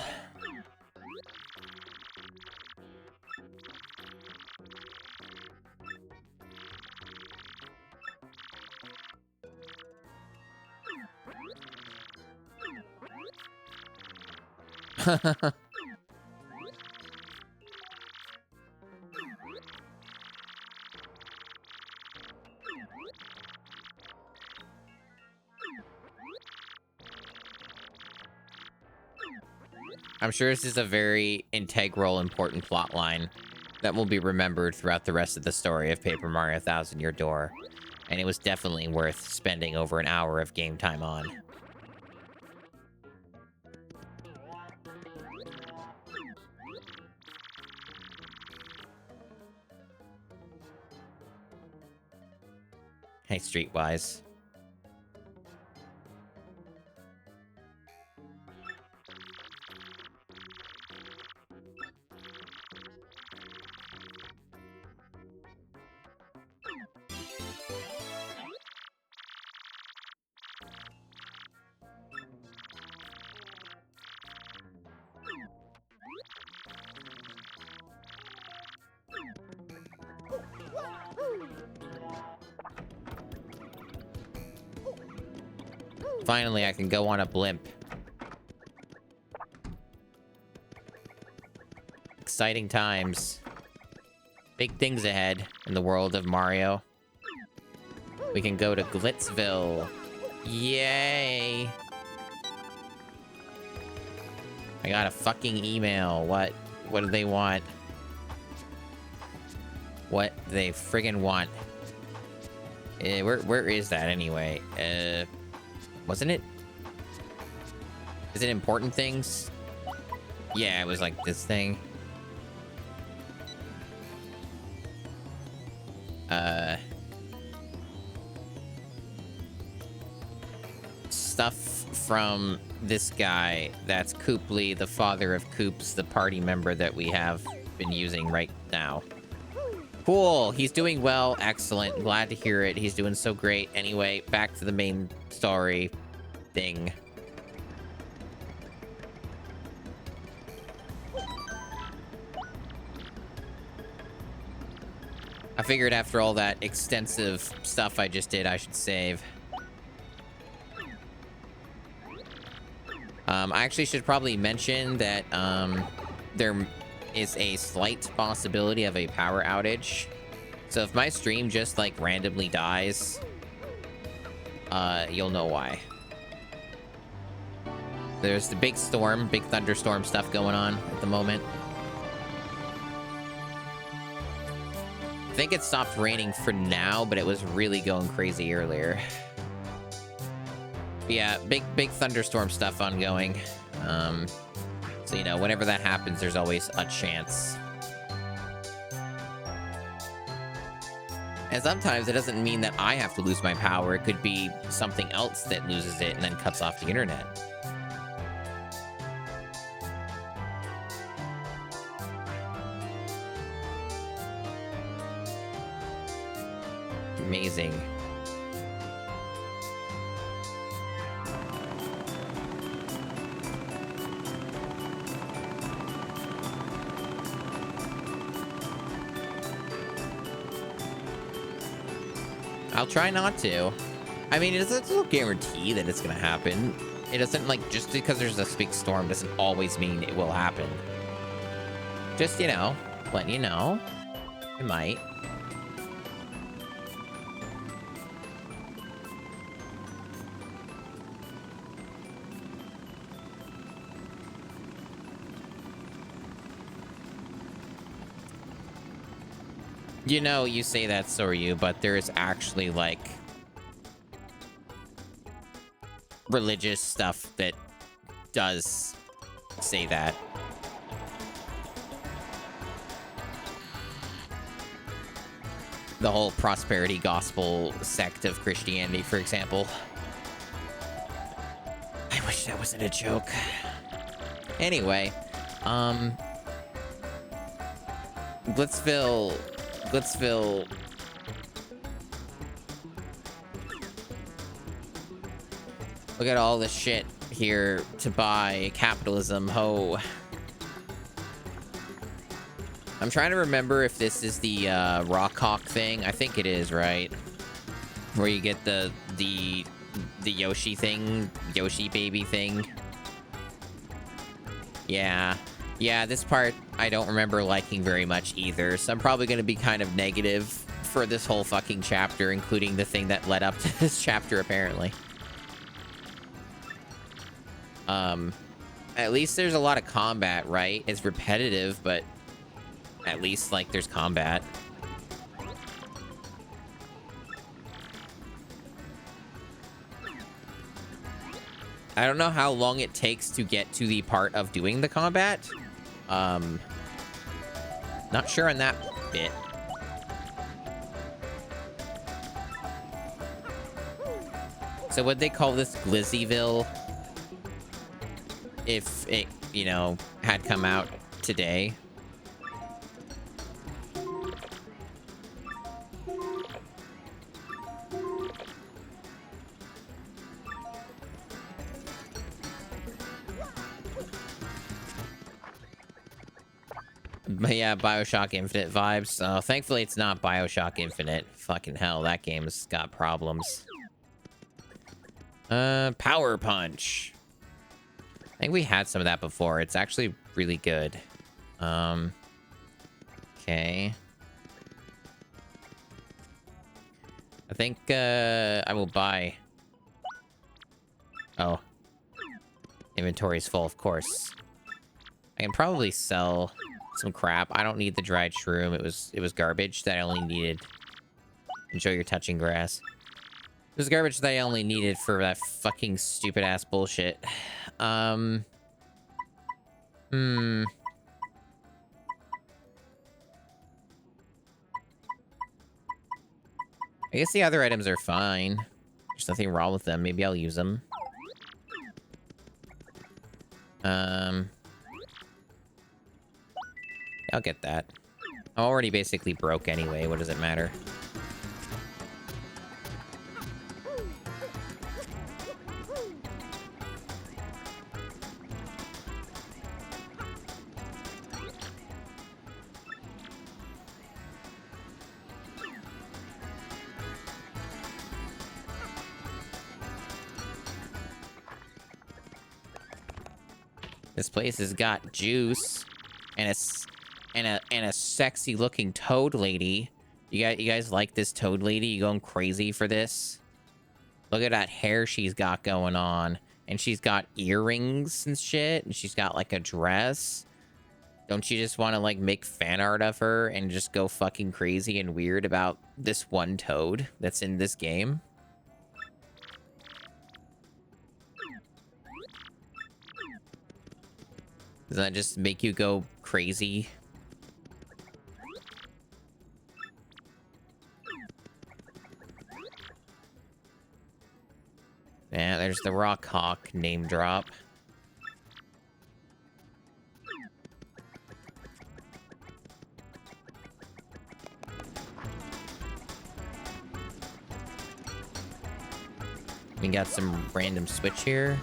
I'm sure this is a very integral, important plot line that will be remembered throughout the rest of the story of Paper Mario Thousand Year Door, and it was definitely worth spending over an hour of game time on. Hey, Streetwise. Finally, I can go on a blimp. Exciting times. Big things ahead in the world of Mario. We can go to Glitzville. Yay! I got a fucking email. What do they want? What do they friggin' want? Where is that anyway? Wasn't it? Is it important things? Yeah, it was like this thing. Stuff from this guy. That's Koopley, the father of Koops, the party member that we have been using right now. Cool. He's doing well. Excellent. Glad to hear it. He's doing so great. Anyway, back to the main story thing. I figured after all that extensive stuff I just did, I should save. I actually should probably mention that there is a slight possibility of a power outage. So if my stream just like randomly dies, you'll know why. There's the big storm, big thunderstorm stuff going on at the moment. I think it stopped raining for now, but it was really going crazy earlier. But yeah, big thunderstorm stuff ongoing. So, you know, whenever that happens, there's always a chance. And sometimes it doesn't mean that I have to lose my power. It could be something else that loses it and then cuts off the internet. Amazing. I'll try not to. I mean, it's no guarantee that it's gonna happen. It doesn't, like, just because there's a big storm doesn't always mean it will happen. Just, you know, letting you know. It might. You know, you say that, so are you, but there is actually, like, religious stuff that does say that. The whole prosperity gospel sect of Christianity, for example. I wish that wasn't a joke. Anyway, Blitzville. Look at all this shit here to buy. Capitalism, ho. I'm trying to remember if this is the Rock Hawk thing. I think it is, right? Where you get the Yoshi thing, Yoshi baby thing. Yeah. Yeah, this part I don't remember liking very much either, so I'm probably going to be kind of negative for this whole fucking chapter, including the thing that led up to this chapter, apparently. At least there's a lot of combat, right? It's repetitive, but at least, like, there's combat. I don't know how long it takes to get to the part of doing the combat. Not sure on that bit. So would they call this Glizzyville if it, you know, had come out today? But yeah, BioShock Infinite vibes. Thankfully, it's not BioShock Infinite. Fucking hell, that game's got problems. Power Punch. I think we had some of that before. It's actually really good. Okay. I think, I will buy... Oh. Inventory's full, of course. I can probably sell some crap. I don't need the dried shroom. It was garbage that I only needed. Enjoy your touching grass. It was garbage that I only needed for that fucking stupid ass bullshit. I guess the other items are fine. There's nothing wrong with them. Maybe I'll use them. I'll get that. I'm already basically broke anyway. What does it matter? This place has got juice and a sexy looking toad lady. You guys like this toad lady? You going crazy for this? Look at that hair she's got going on. And she's got earrings and shit. And she's got like a dress. Don't you just want to like make fan art of her and just go fucking crazy and weird about this one toad that's in this game? Does that just make you go crazy? Yeah, there's the Rock Hawk name drop. We got some random switch here.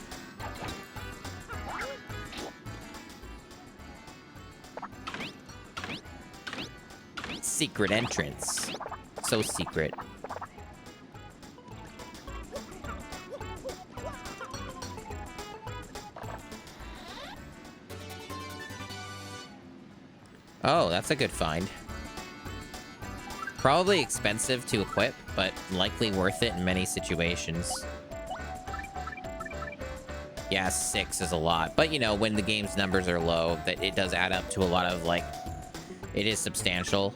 Secret entrance. So secret. Oh, that's a good find. Probably expensive to equip, but likely worth it in many situations. Yeah, 6 is a lot. But, you know, when the game's numbers are low, that it does add up to a lot of, like... It is substantial.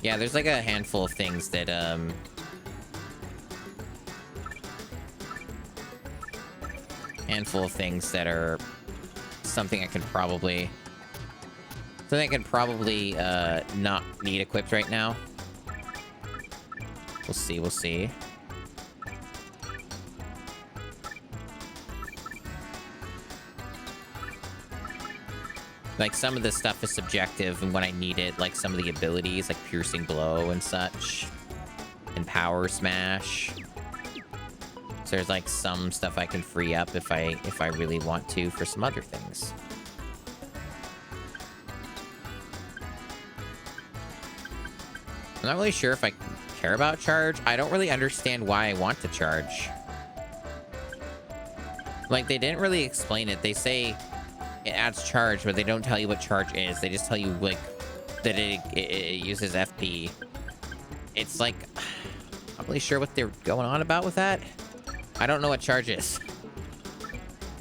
Yeah, there's like a handful of things that, are something I can probably... not need equipped right now. We'll see, we'll see. Like, some of this stuff is subjective, and when I need it, like, some of the abilities, like Piercing Blow and such, and Power Smash. So there's, like, some stuff I can free up if I really want to for some other things. I'm not really sure if I care about charge. I don't really understand why I want to charge. Like, they didn't really explain it. They say... it adds charge, but they don't tell you what charge is. They just tell you, like, that it uses FP. It's like... I'm not really sure what they're going on about with that. I don't know what charge is.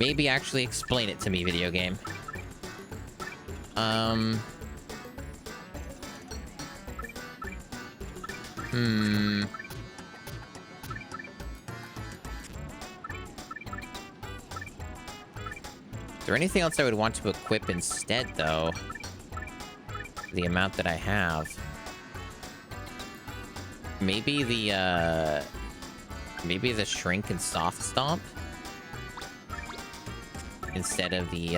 Maybe actually explain it to me, video game. Is there anything else I would want to equip instead, though? The amount that I have. Maybe the Shrink and Soft Stomp? Instead of the,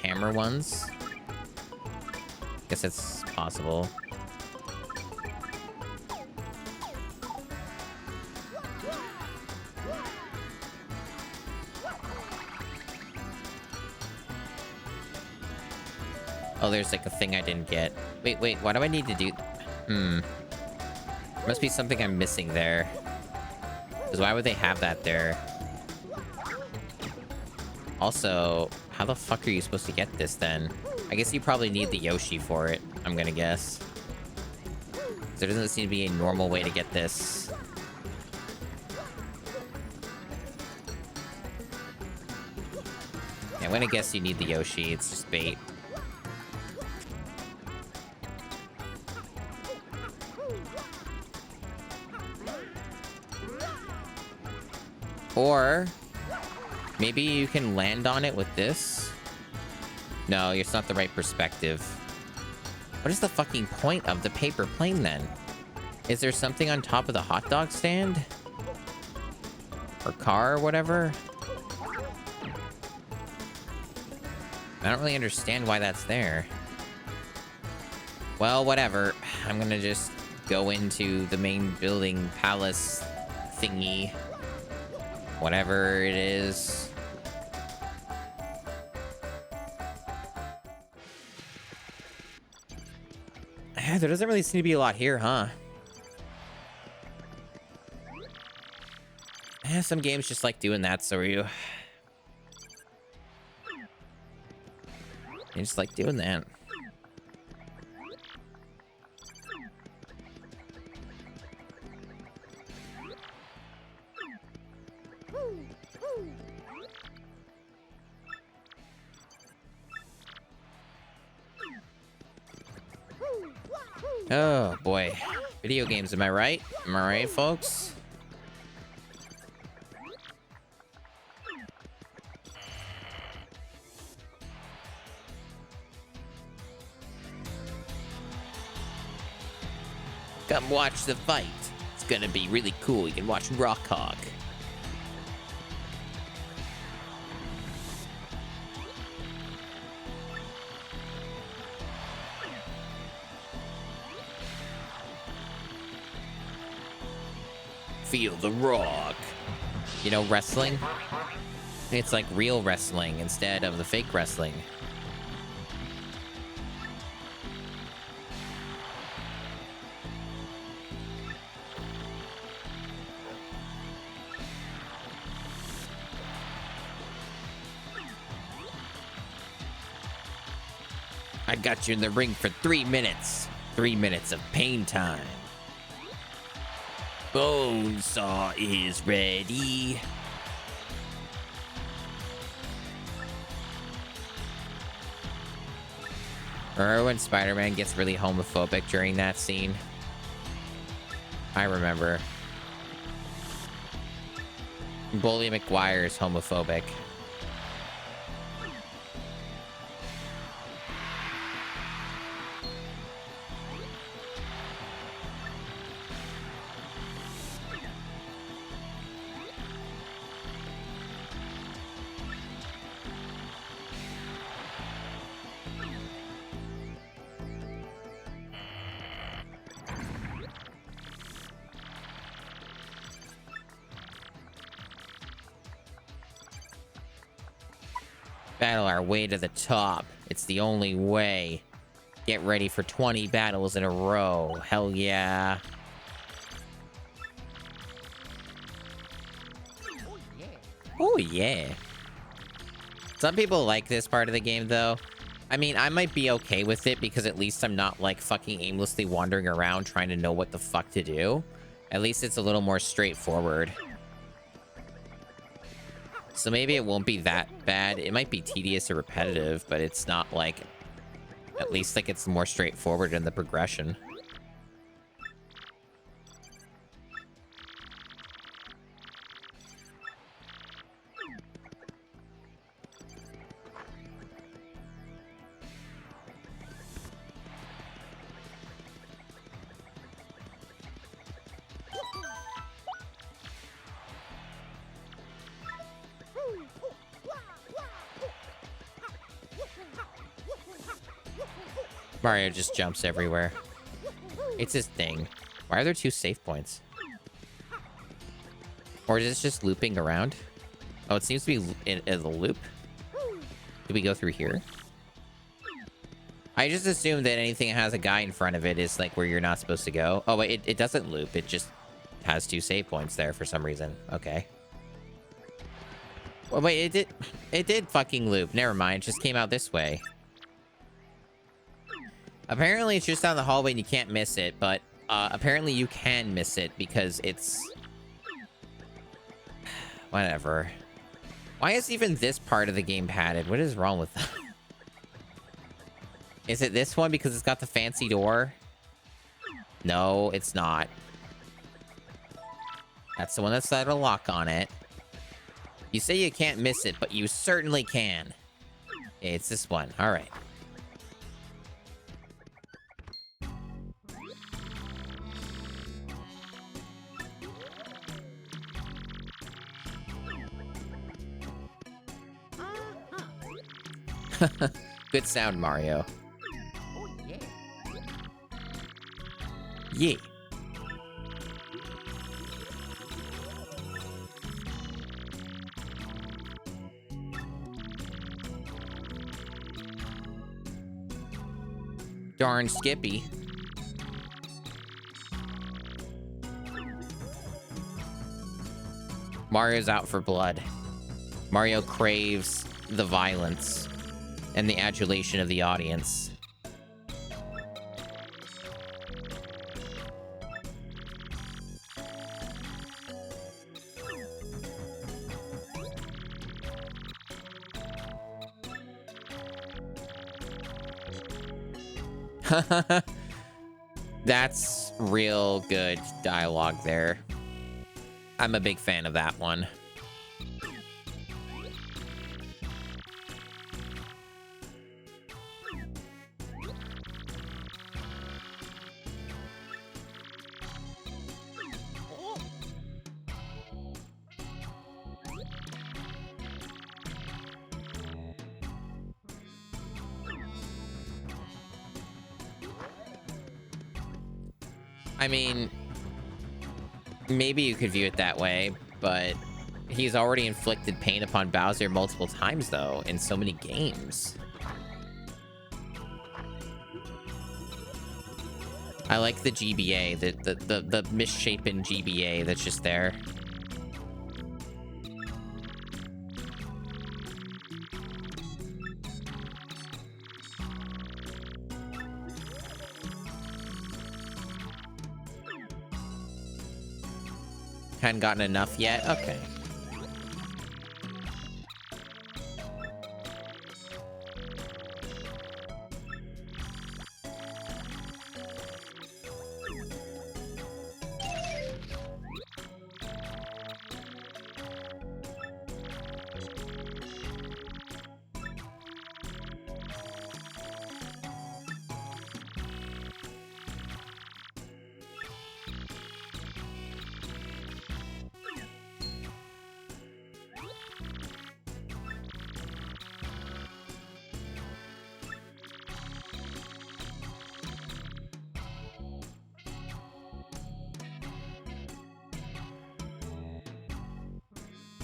Hammer ones? Guess it's possible. Oh, there's like a thing I didn't get. Wait, why do I need to do... Must be something I'm missing there. Because why would they have that there? Also, how the fuck are you supposed to get this then? I guess you probably need the Yoshi for it, I'm gonna guess. There doesn't seem to be a normal way to get this. Yeah, I'm gonna guess you need the Yoshi, it's just bait. Or maybe you can land on it with this? No, it's not the right perspective. What is the fucking point of the paper plane then? Is there something on top of the hot dog stand? Or car or whatever? I don't really understand why that's there. Well, whatever. I'm gonna just go into the main building palace thingy. Whatever it is. There doesn't really seem to be a lot here, huh? Some games just like doing that, so are you. You just like doing that. Oh, boy. Video games, am I right? Am I right, folks? Come watch the fight. It's gonna be really cool. You can watch Rockhawk. Feel the rock. You know, wrestling? It's like real wrestling instead of the fake wrestling. I got you in the ring for 3 minutes. 3 minutes of pain time. Bonesaw is ready. Remember when Spider-Man gets really homophobic during that scene? I remember. Bully McGuire is homophobic. Battle our way to the top. It's the only way. Get ready for 20 battles in a row. Hell yeah. Oh yeah. Some people like this part of the game though. I mean, I might be okay with it because at least I'm not like fucking aimlessly wandering around trying to know what the fuck to do. At least it's a little more straightforward. So maybe it won't be that bad. It might be tedious or repetitive, but it's not like... At least like it's more straightforward in the progression. Mario just jumps everywhere. It's his thing. Why are there 2 save points? Or is this just looping around? Oh, it seems to be in a loop. Do we go through here? I just assumed that anything that has a guy in front of it is like where you're not supposed to go. Oh, wait, it doesn't loop. It just has 2 save points there for some reason. Okay. Well, wait, it did fucking loop. Never mind. It just came out this way. Apparently, it's just down the hallway and you can't miss it, but apparently you can miss it because it's... Whatever. Why is even this part of the game padded? What is wrong with that? Is it this one because it's got the fancy door? No, it's not. That's the one that's got a lock on it. You say you can't miss it, but you certainly can. It's this one. All right. Good sound, Mario. Yeah. Darn Skippy. Mario's out for blood. Mario craves the violence and the adulation of the audience. That's real good dialogue there. I'm a big fan of that one. I mean, maybe you could view it that way, but he's already inflicted pain upon Bowser multiple times, though, in so many games. I like the GBA, the misshapen GBA that's just there. Hadn't gotten enough yet? Okay.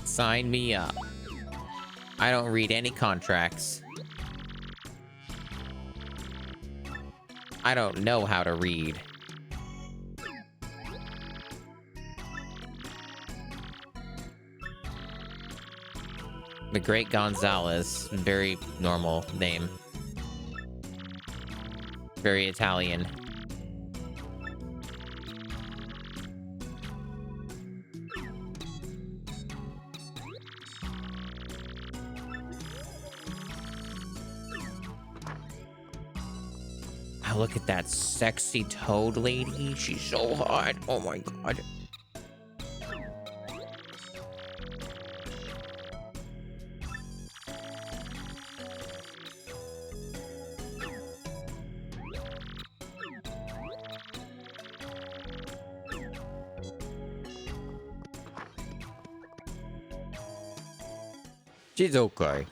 Sign me up. I don't read any contracts. I don't know how to read. The Great Gonzalez. Very normal name. Very Italian. Look at that sexy toad lady. She's so hot. Oh my god. She's okay.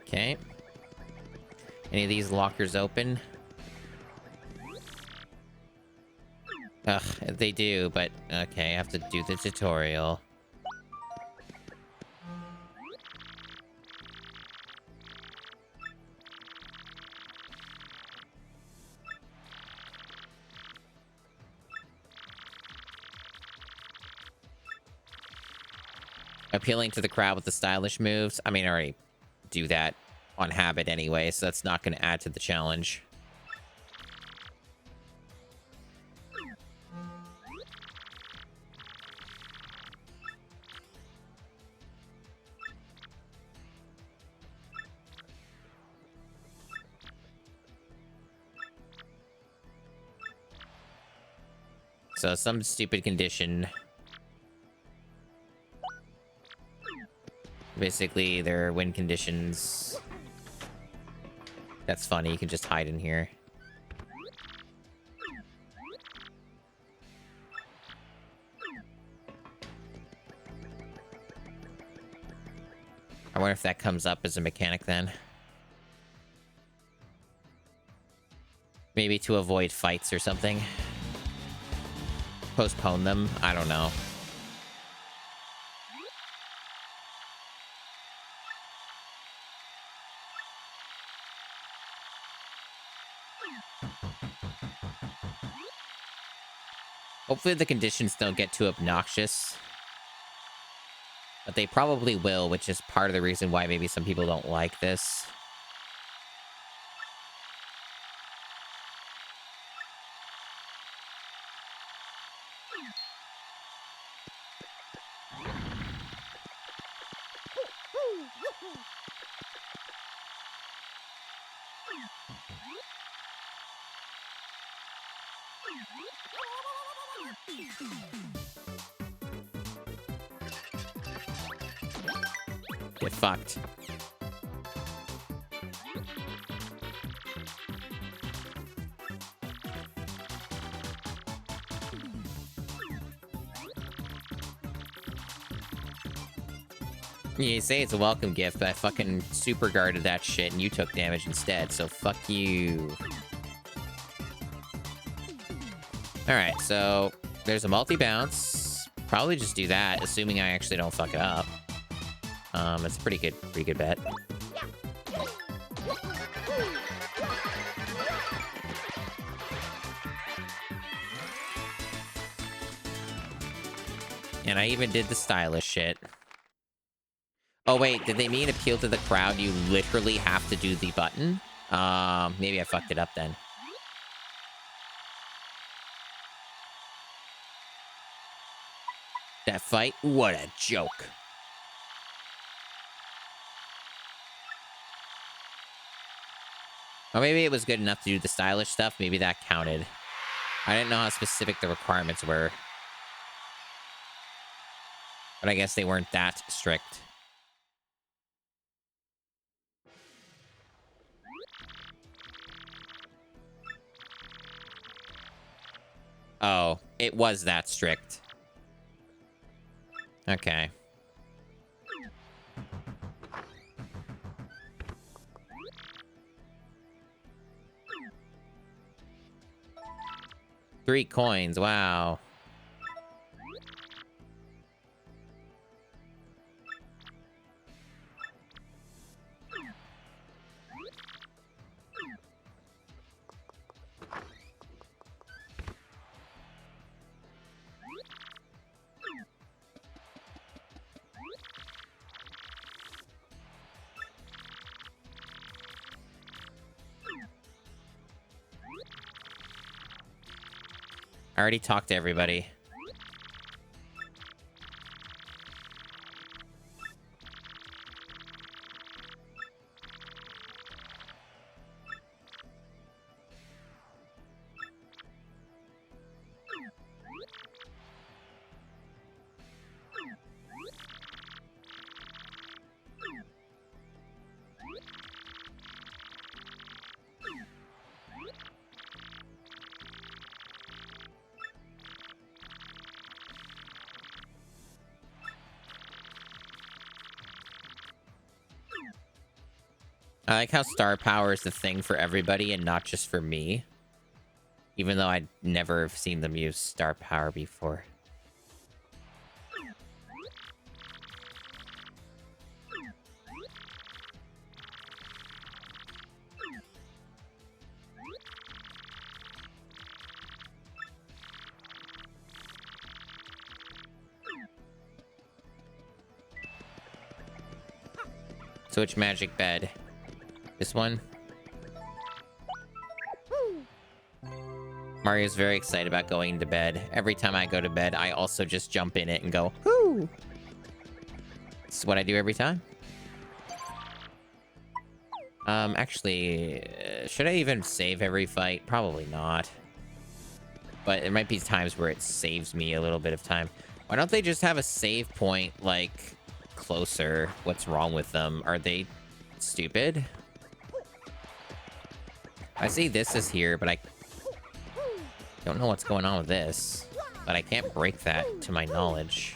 Okay. Any of these lockers open? Ugh, they do, but okay, I have to do the tutorial. Appealing to the crowd with the stylish moves. I mean, I already do that on habit anyway, so that's not going to add to the challenge. So some stupid condition. Basically, their win conditions. That's funny. You can just hide in here. I wonder if that comes up as a mechanic then. Maybe to avoid fights or something. Postpone them. I don't know. Hopefully the conditions don't get too obnoxious. But they probably will, which is part of the reason why maybe some people don't like this. Get fucked. Yeah, you say it's a welcome gift, but I fucking super guarded that shit and you took damage instead, so fuck you. Alright, so there's a multi-bounce. Probably just do that, assuming I actually don't fuck it up. It's a pretty good bet. And I even did the stylish shit. Oh wait, did they mean appeal to the crowd? You literally have to do the button? Maybe I fucked it up then. That fight? What a joke. Or maybe it was good enough to do the stylish stuff. Maybe that counted. I didn't know how specific the requirements were. But I guess they weren't that strict. Oh, it was that strict. Okay. Three coins, wow. I already talked to everybody. I like how star power is the thing for everybody and not just for me. Even though I'd never have seen them use star power before. So which magic bed? This one? Mario's very excited about going to bed. Every time I go to bed, I also just jump in it and go, whoo! This is what I do every time. Actually, should I even save every fight? Probably not. But there might be times where it saves me a little bit of time. Why don't they just have a save point, like, closer? What's wrong with them? Are they stupid? I see this is here, but I don't know what's going on with this. But I can't break that, to my knowledge.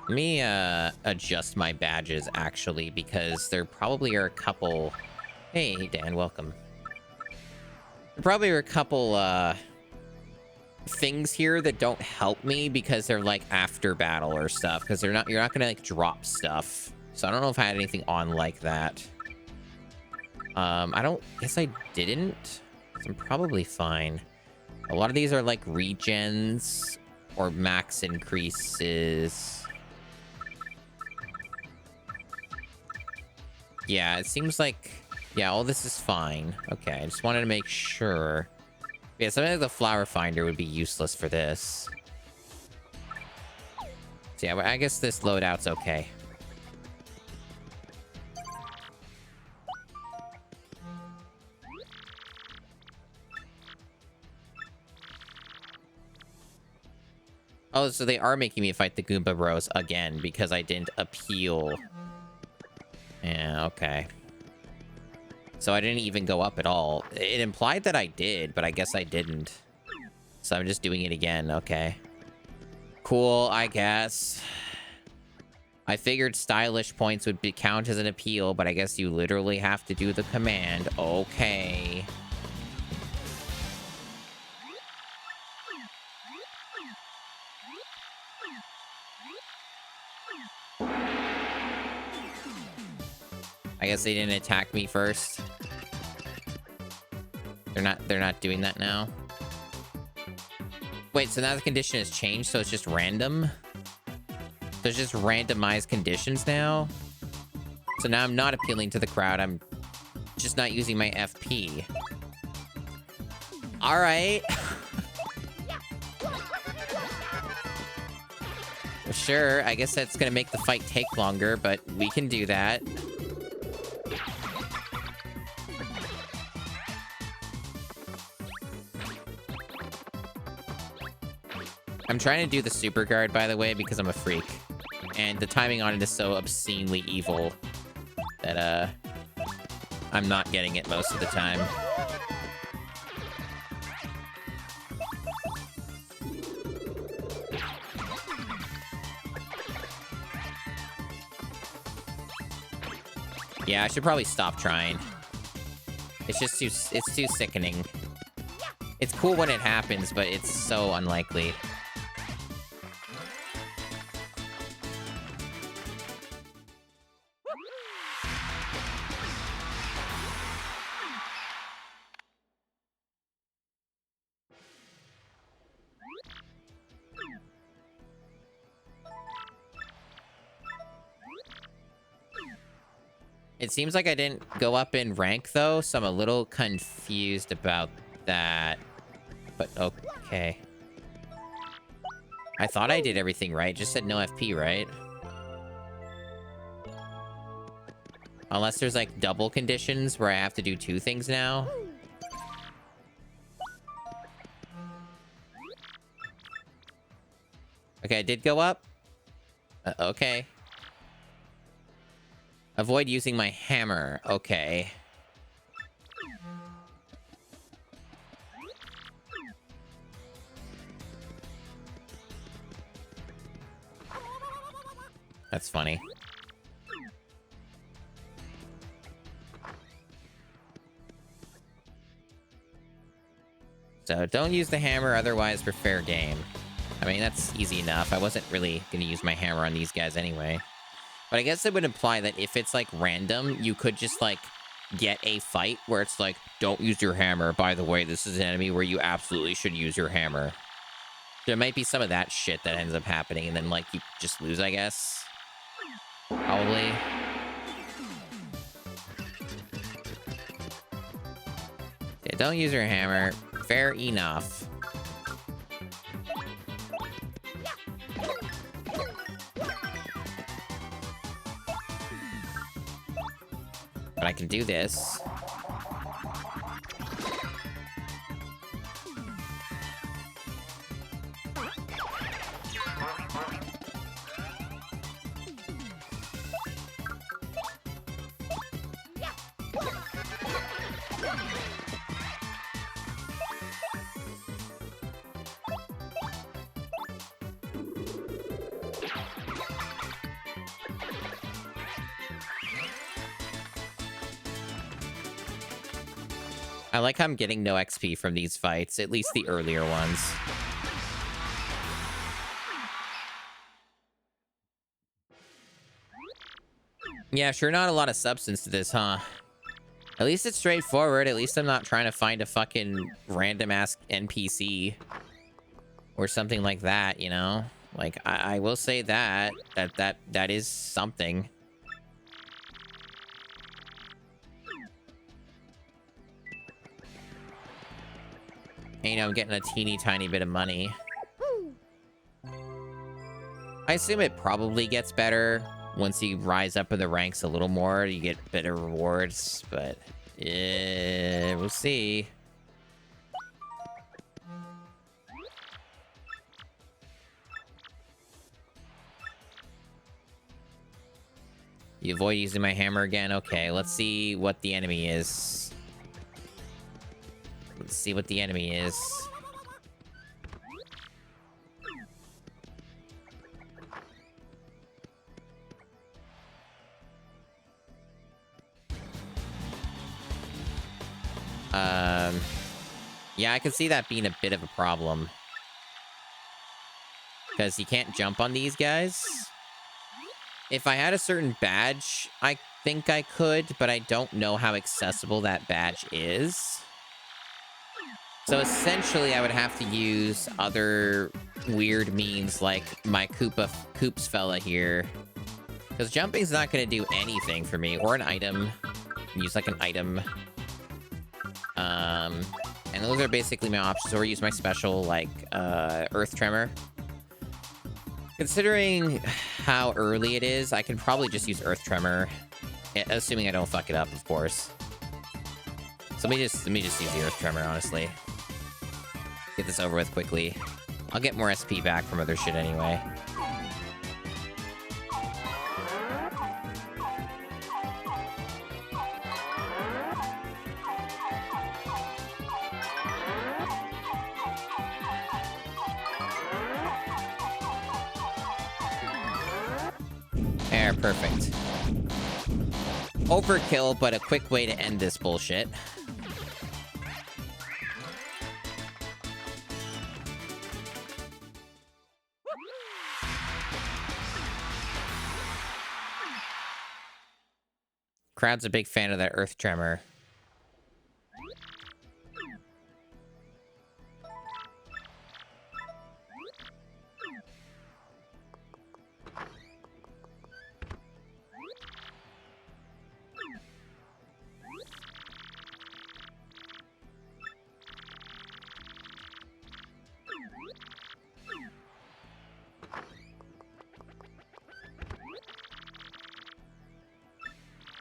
Let me adjust my badges, actually, because there probably are a couple... Hey, Dan, welcome. There probably are a couple things here that don't help me because they're like after battle or stuff, because you're not gonna like drop stuff. So I don't know if I had anything on like that. I guess I didn't. So I'm probably fine. A lot of these are like regens or max increases. Yeah, it seems like... Yeah, all this is fine. Okay, I just wanted to make sure. Yeah, something like the flower finder would be useless for this. So yeah, I guess this loadout's okay. Oh, so they are making me fight the Goomba Bros again because I didn't appeal. Yeah, okay. So I didn't even go up at all. It implied that I did, but I guess I didn't. So I'm just doing it again. Okay. Cool, I guess. I figured stylish points would count as an appeal, but I guess you literally have to do the command. Okay. I guess they didn't attack me first. They're not doing that now. Wait, so now the condition has changed, so it's just random? So it's just randomized conditions now? So now I'm not appealing to the crowd, I'm just not using my FP. Alright. Well, sure, I guess that's gonna make the fight take longer, but we can do that. I'm trying to do the super guard, by the way, because I'm a freak. And the timing on it is so obscenely evil that, I'm not getting it most of the time. Yeah, I should probably stop trying. It's just it's too sickening. It's cool when it happens, but it's so unlikely. It seems like I didn't go up in rank, though, so I'm a little confused about that. But okay. I thought I did everything right. Just said no FP, right? Unless there's, like, double conditions where I have to do two things now. Okay, I did go up. Okay. Avoid using my hammer. Okay. That's funny. So don't use the hammer, otherwise we're fair game. I mean, that's easy enough. I wasn't really going to use my hammer on these guys anyway. But I guess it would imply that if it's, like, random, you could just, like, get a fight where it's like, don't use your hammer. By the way, this is an enemy where you absolutely should use your hammer. There might be some of that shit that ends up happening, and then, like, you just lose, I guess. Probably. Yeah, don't use your hammer. Fair enough. But I can do this. I like how I'm getting no XP from these fights, at least the earlier ones. Yeah, sure, not a lot of substance to this, huh? At least it's straightforward. At least I'm not trying to find a fucking random-ass NPC. Or something like that, you know? Like, I will say that is something. And, you know, I'm getting a teeny tiny bit of money. I assume it probably gets better once you rise up in the ranks a little more. You get better rewards, but we'll see. You avoid using my hammer again? Okay, let's see what the enemy is. Let's see what the enemy is. Yeah, I can see that being a bit of a problem. Because you can't jump on these guys. If I had a certain badge, I think I could, but I don't know how accessible that badge is. So essentially, I would have to use other weird means like my Koops fella here. Because jumping's not going to do anything for me. Or an item. Use like an item. And those are basically my options. Or use my special, like, Earth Tremor. Considering how early it is, I can probably just use Earth Tremor. Assuming I don't fuck it up, of course. So let me just use the Earth Tremor, honestly. Get this over with quickly. I'll get more SP back from other shit anyway. There, perfect. Overkill, but a quick way to end this bullshit. Crowd's a big fan of that Earth Tremor.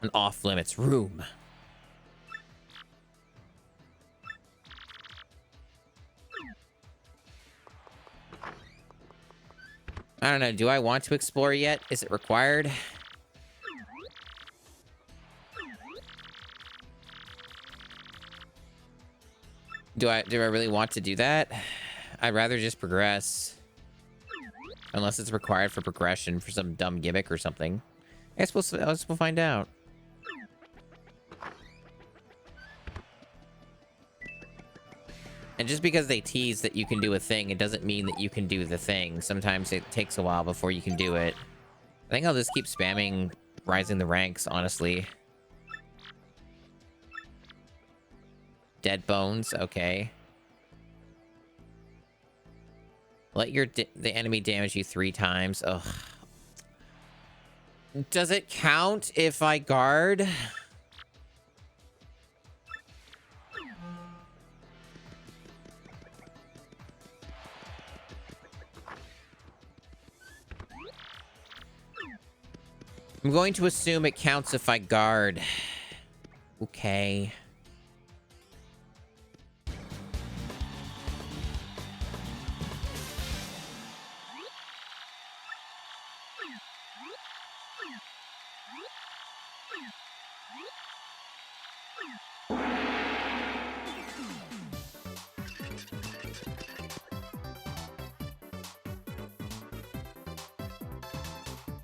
An off-limits room. I don't know. Do I want to explore yet? Is it required? Do I really want to do that? I'd rather just progress. Unless it's required for progression for some dumb gimmick or something. I guess we'll find out. And just because they tease that you can do a thing, it doesn't mean that you can do the thing. Sometimes it takes a while before you can do it. I think I'll just keep spamming rising the ranks, honestly. Dead bones, okay. Let the enemy damage you 3 times. Ugh. Does it count if I guard? I'm going to assume it counts if I guard. Okay.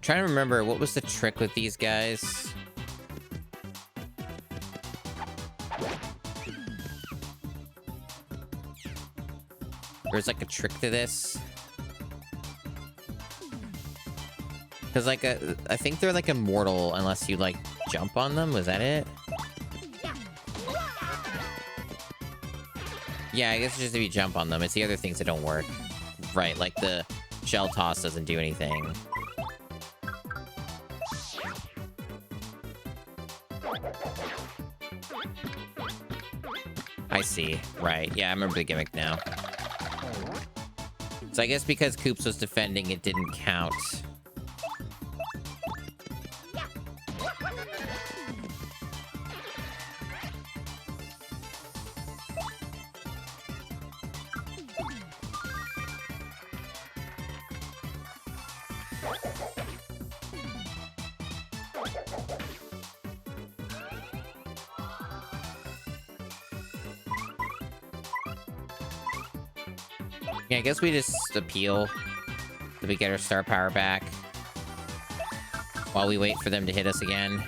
Trying to remember, what was the trick with these guys? There's like a trick to this. Because like I think they're like immortal unless you like jump on them. Was that it? Yeah, I guess it's just if you jump on them. It's the other things that don't work. Right, like the shell toss doesn't do anything. I see. Right. Yeah, I remember the gimmick now. So I guess because Koops was defending, it didn't count. Yeah, I guess we just appeal till we get our star power back while we wait for them to hit us again.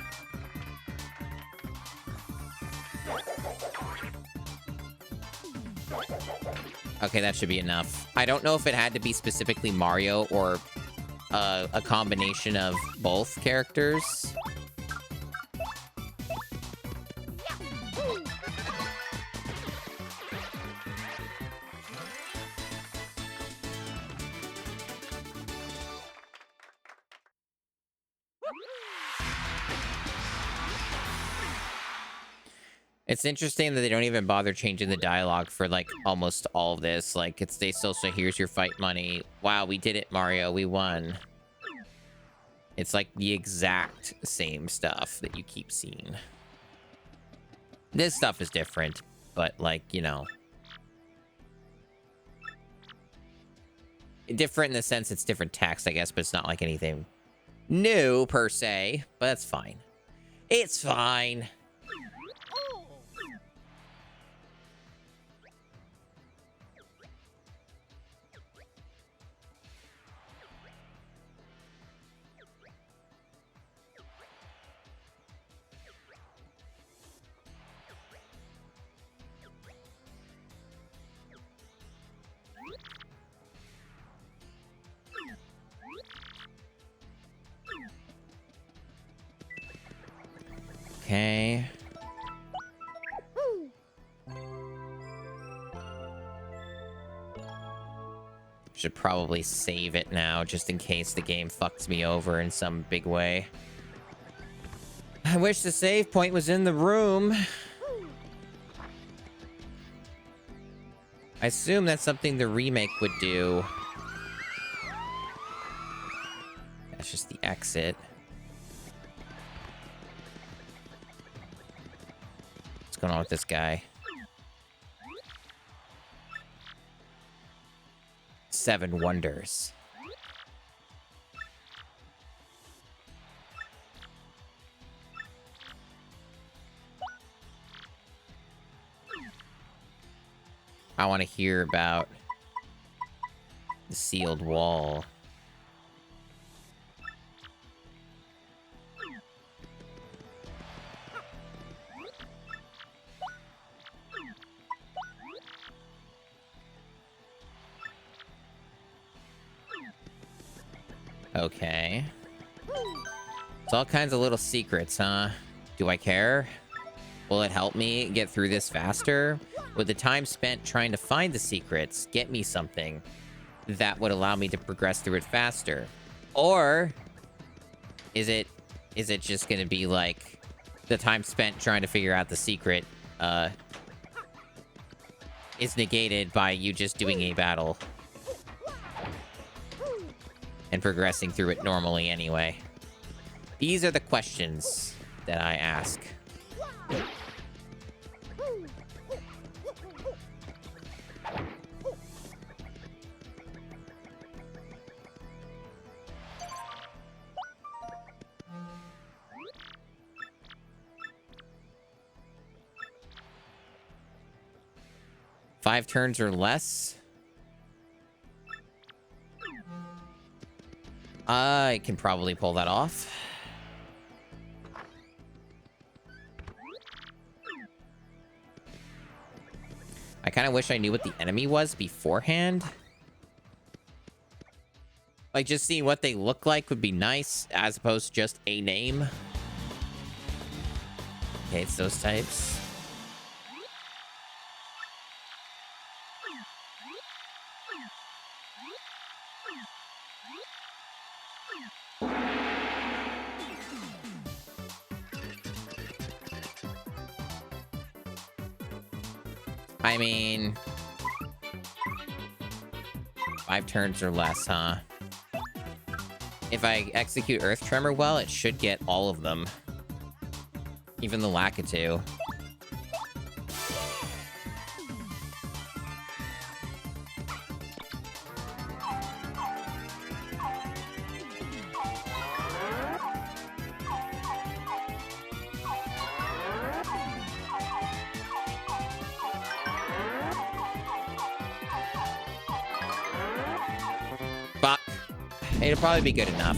Okay, that should be enough. I don't know if it had to be specifically Mario or a combination of both characters. It's interesting that they don't even bother changing the dialogue for, like, almost all of this. Like, they still say, here's your fight money. Wow, we did it, Mario. We won. It's, like, the exact same stuff that you keep seeing. This stuff is different, but, like, you know. Different in the sense it's different text, I guess, but it's not, like, anything new, per se. But that's fine. It's fine. Okay. Should probably save it now, just in case the game fucks me over in some big way. I wish the save point was in the room. I assume that's something the remake would do. That's just the exit. What's going on with this guy? 7 wonders. I want to hear about the sealed wall. Okay. It's all kinds of little secrets, huh? Do I care? Will it help me get through this faster? Would the time spent trying to find the secrets get me something? that would allow me to progress through it faster? Or is it just gonna be like the time spent trying to figure out the secret is negated by you just doing a battle and progressing through it normally anyway? These are the questions that I ask. Five turns or less? I can probably pull that off. I kind of wish I knew what the enemy was beforehand. Like, just seeing what they look like would be nice, as opposed to just a name. Okay, it's those types. I mean, 5 turns or less, huh? If I execute Earth Tremor well, it should get all of them. Even the Lakitu. It'll probably be good enough.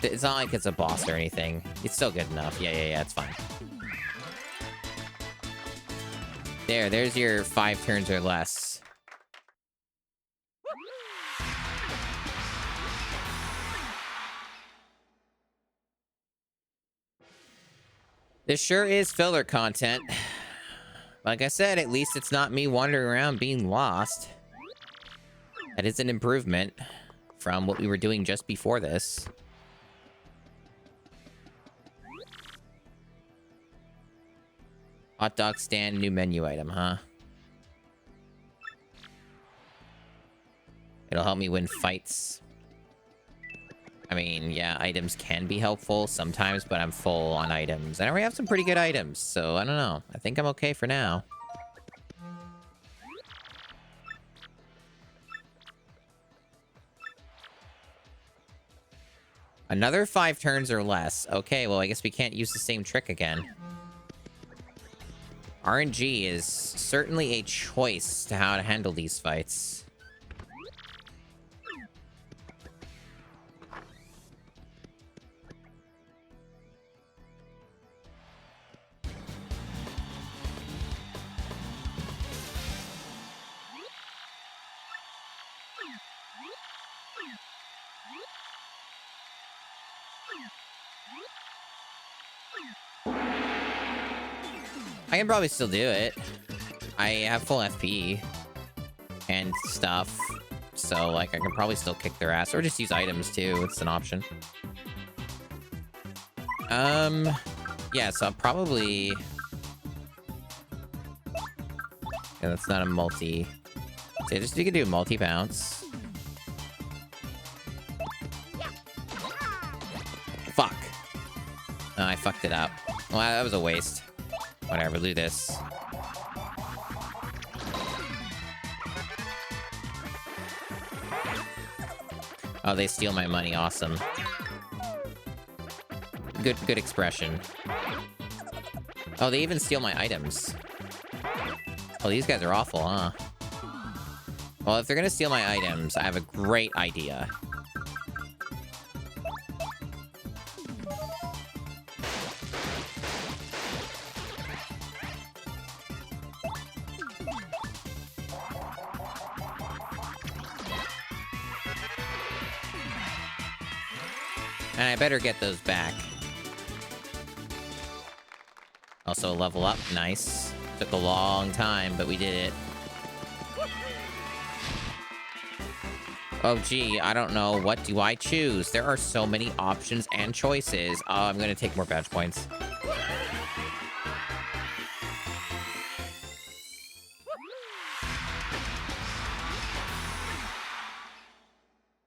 It's not like it's a boss or anything. It's still good enough. Yeah, it's fine. There's your 5 turns or less. This sure is filler content. Like I said, at least it's not me wandering around being lost. That is an improvement from what we were doing just before this. Hot dog stand, new menu item, huh? It'll help me win fights. I mean, yeah, items can be helpful sometimes, but I'm full on items. And I already have some pretty good items, so I don't know. I think I'm okay for now. Another 5 turns or less. Okay, well, I guess we can't use the same trick again. RNG is certainly a choice to how to handle these fights. I can probably still do it. I have full FP and stuff, so like I can probably still kick their ass, or just use items too. It's an option. Yeah, so I'll probably. Yeah, that's not a multi. So just you can do multi bounce. Fuck. Oh, I fucked it up. Well, that was a waste. Whatever, do this. Oh, they steal my money. Awesome. Good expression. Oh, they even steal my items. Oh, these guys are awful, huh? Well, if they're gonna steal my items, I have a great idea. And I better get those back. Also, level up. Nice. Took a long time, but we did it. Oh, gee, I don't know. What do I choose? There are so many options and choices. Oh, I'm going to take more badge points.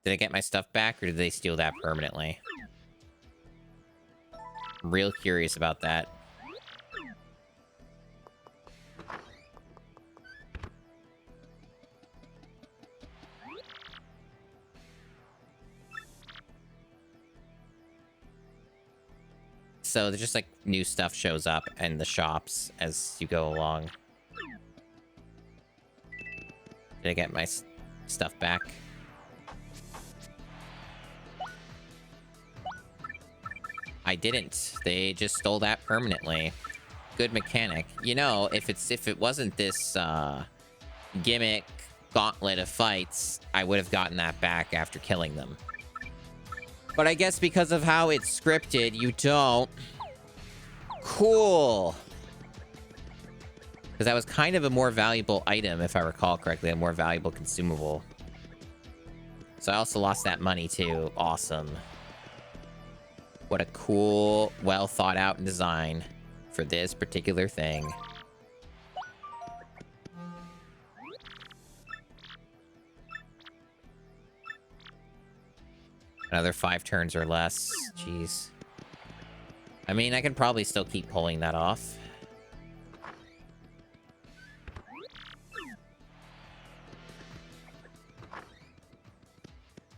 Did I get my stuff back, or did they steal that permanently? I'm real curious about that. So there's just like new stuff shows up in the shops as you go along. Did I get my stuff back? I didn't. They just stole that permanently. Good mechanic. You know, if it wasn't this gimmick gauntlet of fights, I would have gotten that back after killing them. But I guess because of how it's scripted, you don't. Cool. Because that was kind of a more valuable item, if I recall correctly, a more valuable consumable. So I also lost that money too. Awesome. What a cool, well thought out design for this particular thing. Another 5 turns or less. Jeez. I mean, I can probably still keep pulling that off.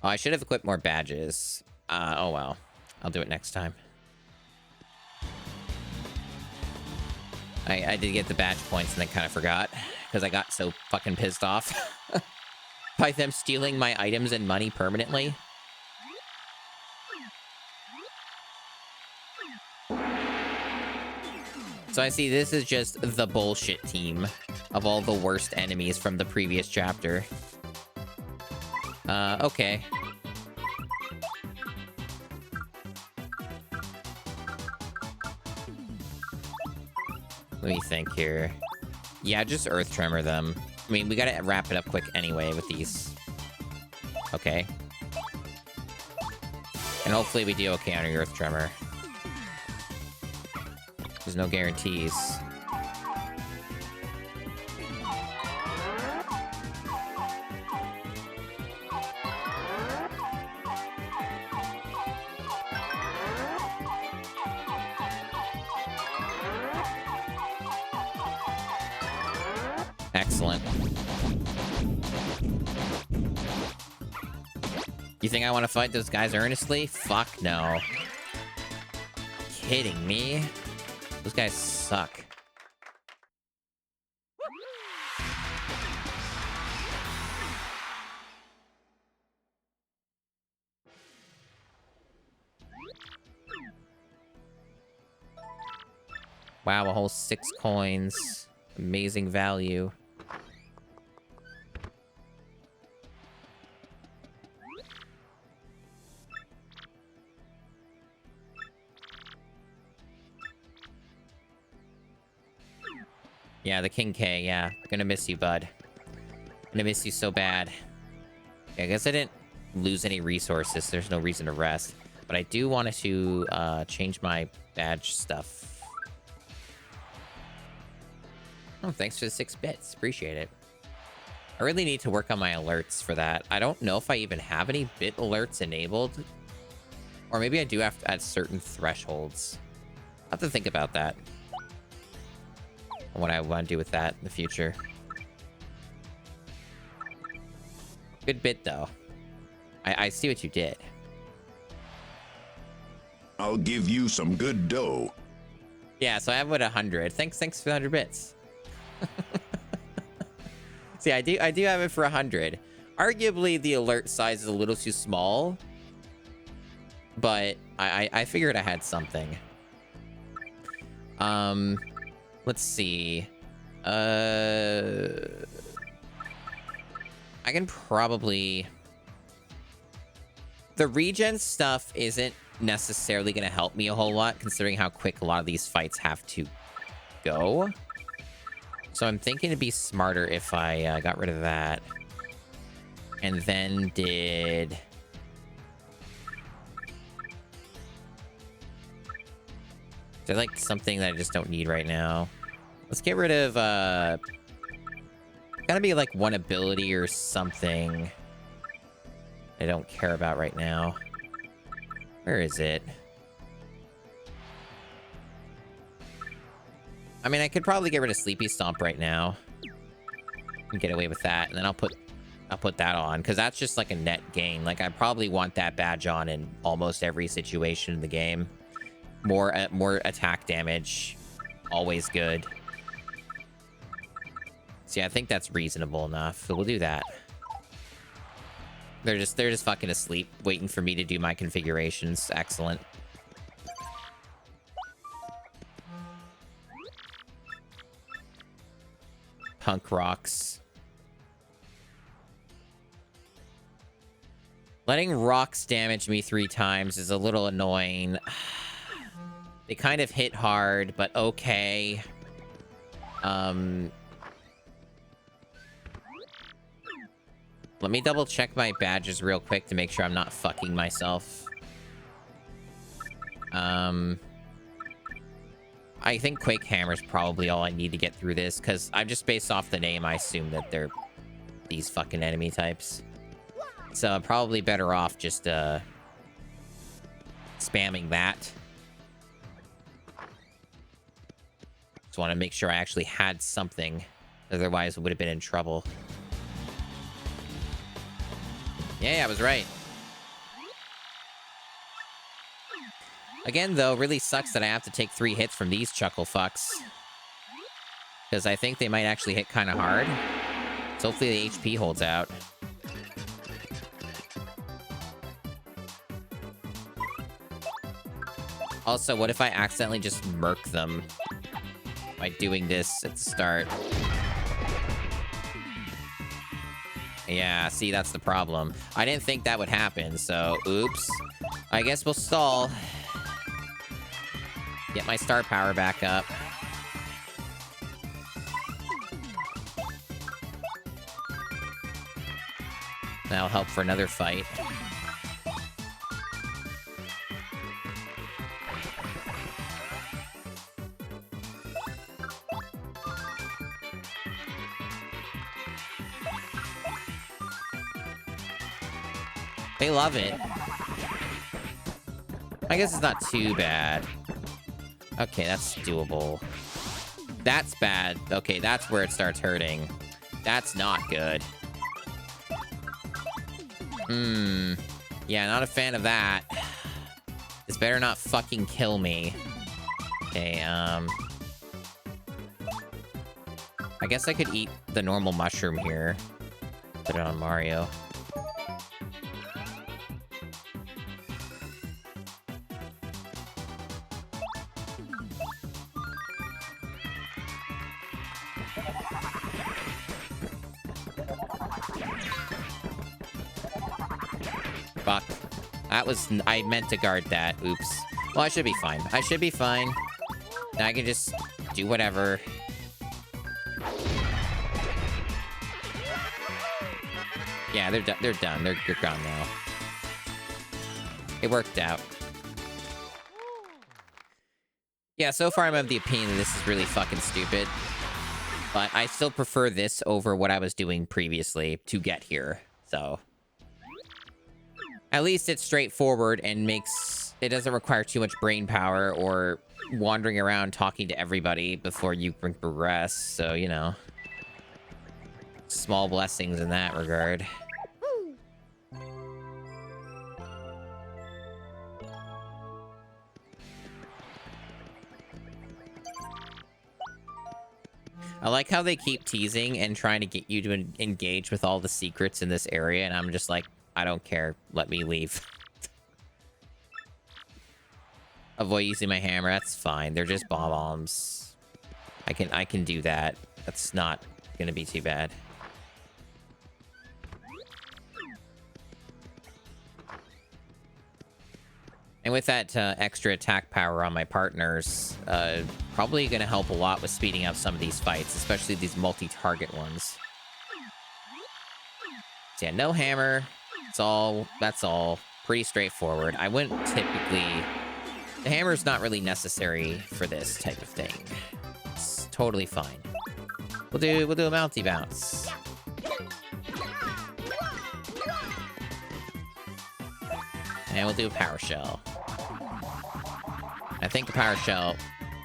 Oh, I should have equipped more badges. Oh well. I'll do it next time. I did get the badge points and then kind of forgot. Because I got so fucking pissed off. By them stealing my items and money permanently. So I see this is just the bullshit team of all the worst enemies from the previous chapter. Okay. Let me think here. Yeah, just Earth Tremor them. I mean, we gotta wrap it up quick anyway with these. Okay. And hopefully we do okay on the Earth Tremor. There's no guarantees. Excellent. You think I want to fight those guys earnestly? Fuck no. Kidding me? Those guys suck. Wow, a whole 6 coins. Amazing value. Yeah, the King K, yeah. Gonna miss you, bud. Gonna miss you so bad. Yeah, I guess I didn't lose any resources. There's no reason to rest. But I do want to change my badge stuff. Oh, thanks for the 6 bits. Appreciate it. I really need to work on my alerts for that. I don't know if I even have any bit alerts enabled. Or maybe I do have to add certain thresholds. I'll have to think about that. What I want to do with that in the future. Good bit, though. I see what you did. I'll give you some good dough. Yeah, so I have 100. Thanks for the 100 bits. See, I do have it for 100. Arguably, the alert size is a little too small. But I figured I had something. Let's see. I can probably... The regen stuff isn't necessarily going to help me a whole lot, considering how quick a lot of these fights have to go. So I'm thinking it'd be smarter if I got rid of that. And then did... Is there like something that I just don't need right now? Let's get rid of, gotta be like one ability or something I don't care about right now. Where is it? I mean, I could probably get rid of Sleepy Stomp right now and get away with that, and then I'll put that on, because that's just like a net gain. Like, I probably want that badge on in almost every situation in the game. More attack damage, always good. So yeah, I think that's reasonable enough. So we'll do that. They're just fucking asleep, waiting for me to do my configurations. Excellent. Punk rocks. Letting rocks damage me 3 times is a little annoying. They kind of hit hard, but okay. Let me double check my badges real quick to make sure I'm not fucking myself. I think Quake Hammer is probably all I need to get through this, because I'm just based off the name, I assume that they're these fucking enemy types. So I'm probably better off just spamming that. Just want to make sure I actually had something. Otherwise, I would have been in trouble. Yeah, I was right. Again, though, really sucks that I have to take 3 hits from these chuckle fucks. Because I think they might actually hit kind of hard. So hopefully the HP holds out. Also, what if I accidentally just murk them by doing this at the start? Yeah, see, that's the problem. I didn't think that would happen, so oops. I guess we'll stall. Get my star power back up. That'll help for another fight. They love it. I guess it's not too bad. Okay, that's doable. That's bad. Okay, that's where it starts hurting. That's not good. Yeah, not a fan of that. This better not fucking kill me. Okay, I guess I could eat the normal mushroom here. Put it on Mario. Fuck. That was... I meant to guard that. Oops. Well, I should be fine. I should be fine. Now I can just do whatever. Yeah, they're done. They're done. They're gone now. It worked out. Yeah, so far I'm of the opinion that this is really fucking stupid. But I still prefer this over what I was doing previously to get here. So... at least it's straightforward and makes... it doesn't require too much brain power or wandering around talking to everybody before you progress. So, you know. Small blessings in that regard. I like how they keep teasing and trying to get you to engage with all the secrets in this area, and I'm just like, I don't care. Let me leave. Avoid using my hammer. That's fine. They're just bombs. I can do that. That's not gonna be too bad. And with that extra attack power on my partners, probably gonna help a lot with speeding up some of these fights, especially these multi-target ones. So yeah, no hammer. That's all. Pretty straightforward. I wouldn't typically... The hammer's not really necessary for this type of thing. It's totally fine. We'll do a Mounty Bounce. And we'll do a Power Shell. I think the Power Shell...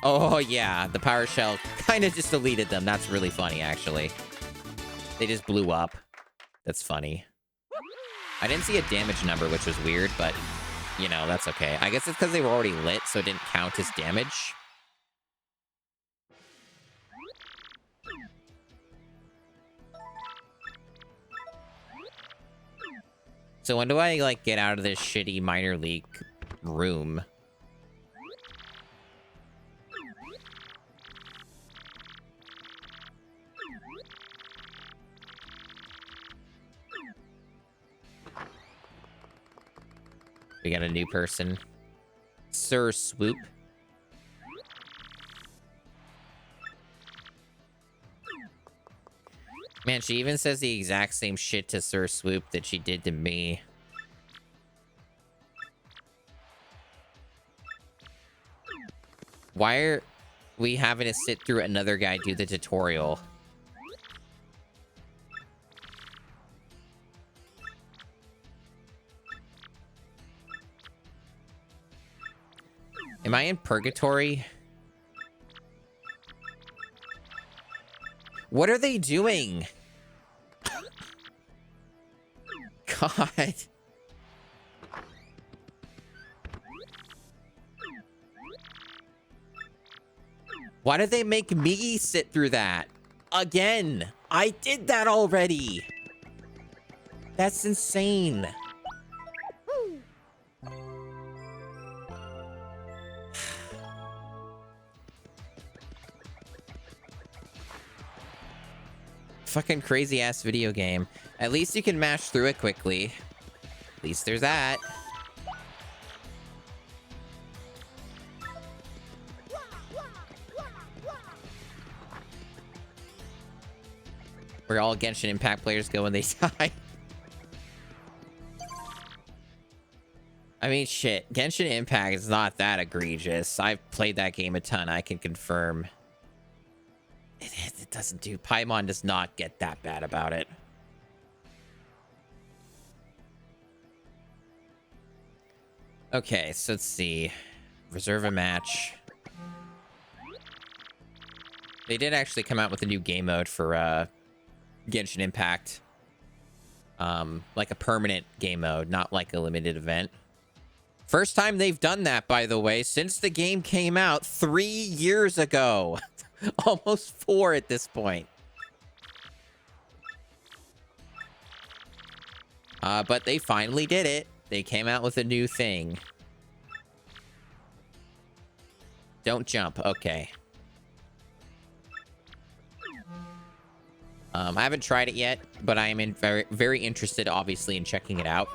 Oh, yeah. The Power Shell kind of just deleted them. That's really funny, actually. They just blew up. That's funny. I didn't see a damage number, which was weird, but, you know, that's okay. I guess it's because they were already lit, so it didn't count as damage. So when do I, like, get out of this shitty minor league room? We got a new person. Sir Swoop. Man, she even says the exact same shit to Sir Swoop that she did to me. Why are we having to sit through another guy do the tutorial? Am I in purgatory? What are they doing? God. Why did they make me sit through that? Again. I did that already. That's insane. Fucking crazy ass video game. At least you can mash through it quickly. At least there's that. Where all Genshin Impact players go when they die. I mean, shit. Genshin Impact is not that egregious. I've played that game a ton. I can confirm. It doesn't do... Paimon does not get that bad about it. Okay, so let's see. Reserve a match. They did actually come out with a new game mode for Genshin Impact. Like a permanent game mode, not like a limited event. First time they've done that, by the way, since the game came out 3 years ago. Almost 4 at this point. But they finally did it. They came out with a new thing. Don't jump. Okay. I haven't tried it yet, but I am very, very interested, obviously, in checking it out.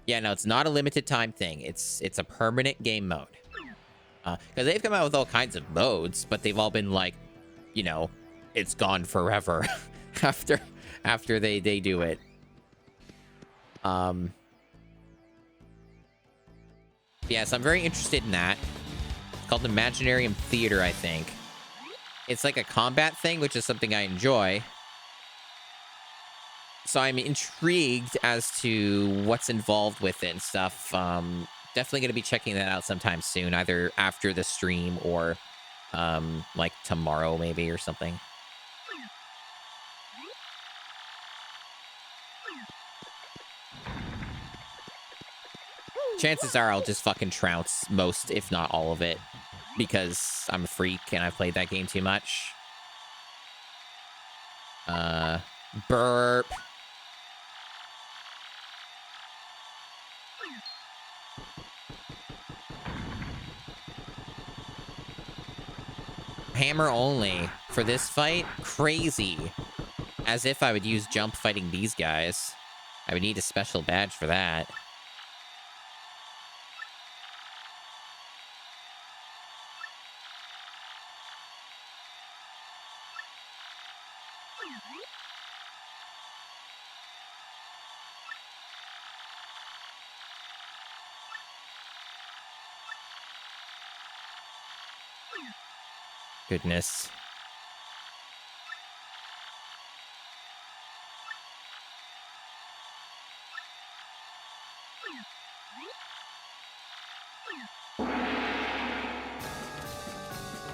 Yeah, no, it's not a limited time thing. It's a permanent game mode. Because they've come out with all kinds of modes, but they've all been like, you know, it's gone forever after they do it. Yeah, so I'm very interested in that. It's called Imaginarium Theater, I think. It's like a combat thing, which is something I enjoy. So I'm intrigued as to what's involved with it and stuff. Definitely going to be checking that out sometime soon, either after the stream or like tomorrow maybe or something. Chances are I'll just fucking trounce most, if not all of it, because I'm a freak and I've played that game too much. Burp. Hammer only for this fight? Crazy. As if I would use jump fighting these guys. I would need a special badge for that. Goodness.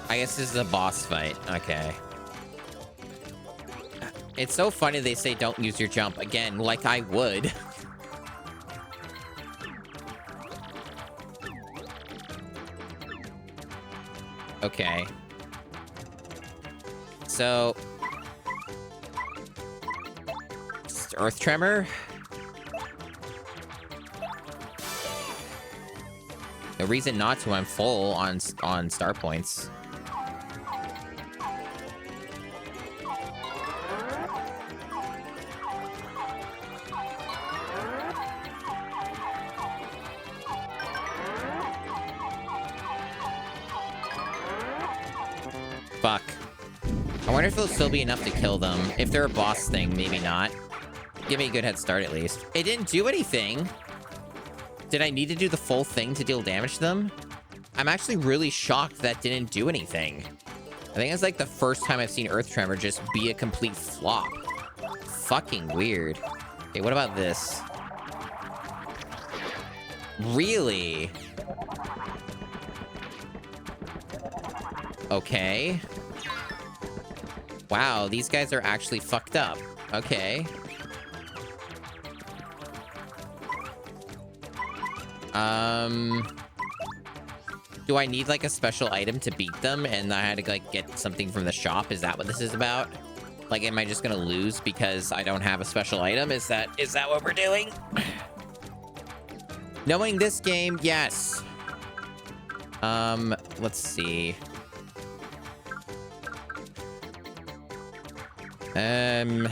I guess this is a boss fight. Okay. It's so funny they say don't use your jump. Again, like I would. Okay. So... Earth Tremor? No reason not to. I'm full on star points. Fuck. I wonder if it'll still be enough to kill them. If they're a boss thing, maybe not. Give me a good head start at least. It didn't do anything. Did I need to do the full thing to deal damage to them? I'm actually really shocked that didn't do anything. I think it's like the first time I've seen Earth Tremor just be a complete flop. Fucking weird. Okay, what about this? Really? Okay. Wow, these guys are actually fucked up. Okay. Do I need, like, a special item to beat them, and I had to, like, get something from the shop? Is that what this is about? Like, am I just gonna lose because I don't have a special item? Is that what we're doing? Knowing this game, yes. Let's see. I mean,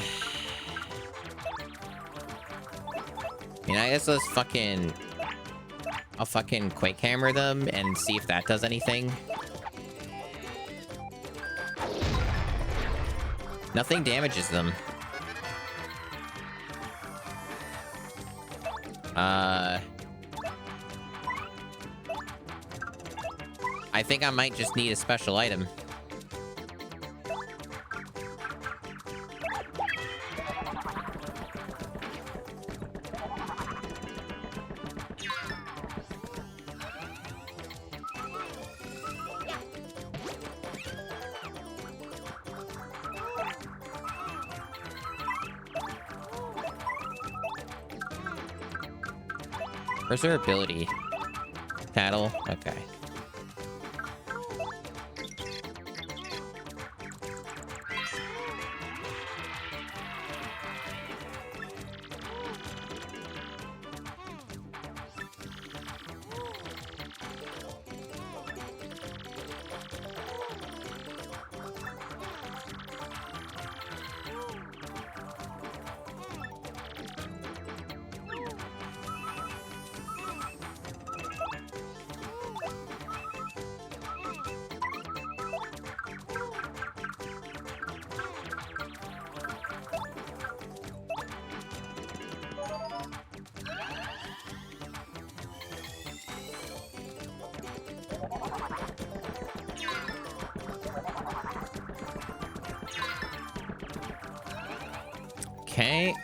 I guess let's fucking... I'll fucking Quake Hammer them and see if that does anything. Nothing damages them. I think I might just need a special item. Where's her ability? Tattle? Okay. Okay.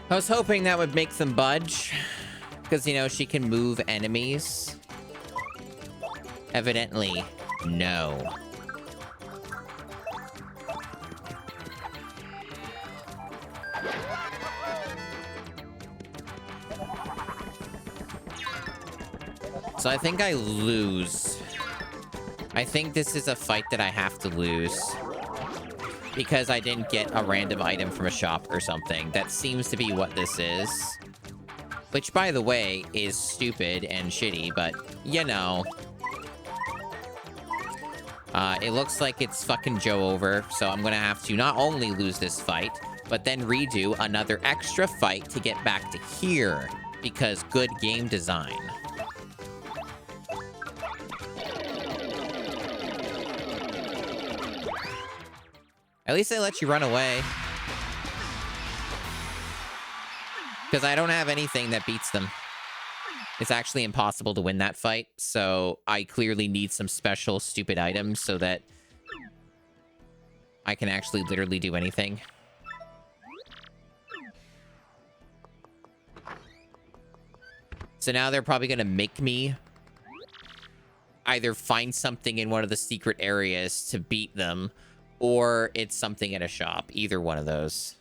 I was hoping that would make them budge. Because, you know, she can move enemies. Evidently, no. So I think I lose. I think this is a fight that I have to lose. Because I didn't get a random item from a shop or something. That seems to be what this is. Which, by the way, is stupid and shitty, but, you know. It looks like it's fucking Joe over, so I'm gonna have to not only lose this fight, but then redo another extra fight to get back to here. Because good game design. At least they let you run away. Because I don't have anything that beats them. It's actually impossible to win that fight, so I clearly need some special stupid items so that I can actually literally do anything. So now they're probably going to make me either find something in one of the secret areas to beat them, or it's something in a shop. Either one of those.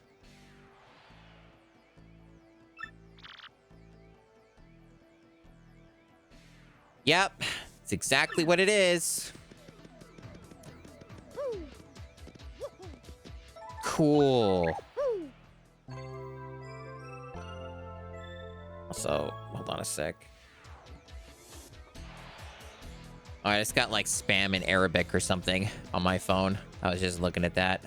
Yep. It's exactly what it is. Cool. Also, hold on a sec. Oh, I just got like spam in Arabic or something on my phone. I was just looking at that.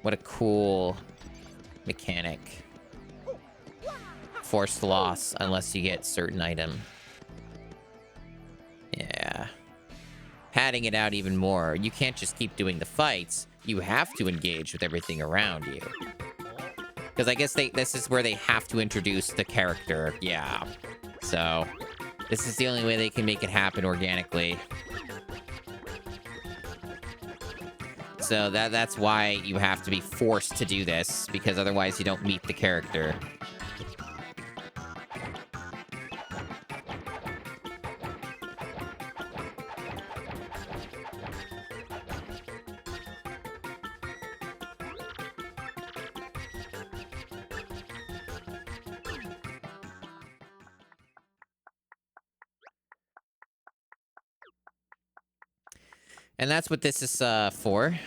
What a cool mechanic. Forced loss unless you get certain item. Yeah. Padding it out even more. You can't just keep doing the fights. You have to engage with everything around you. Because I guess this is where they have to introduce the character. Yeah. So, this is the only way they can make it happen organically. So that's why you have to be forced to do this, because otherwise you don't meet the character. And that's what this is for.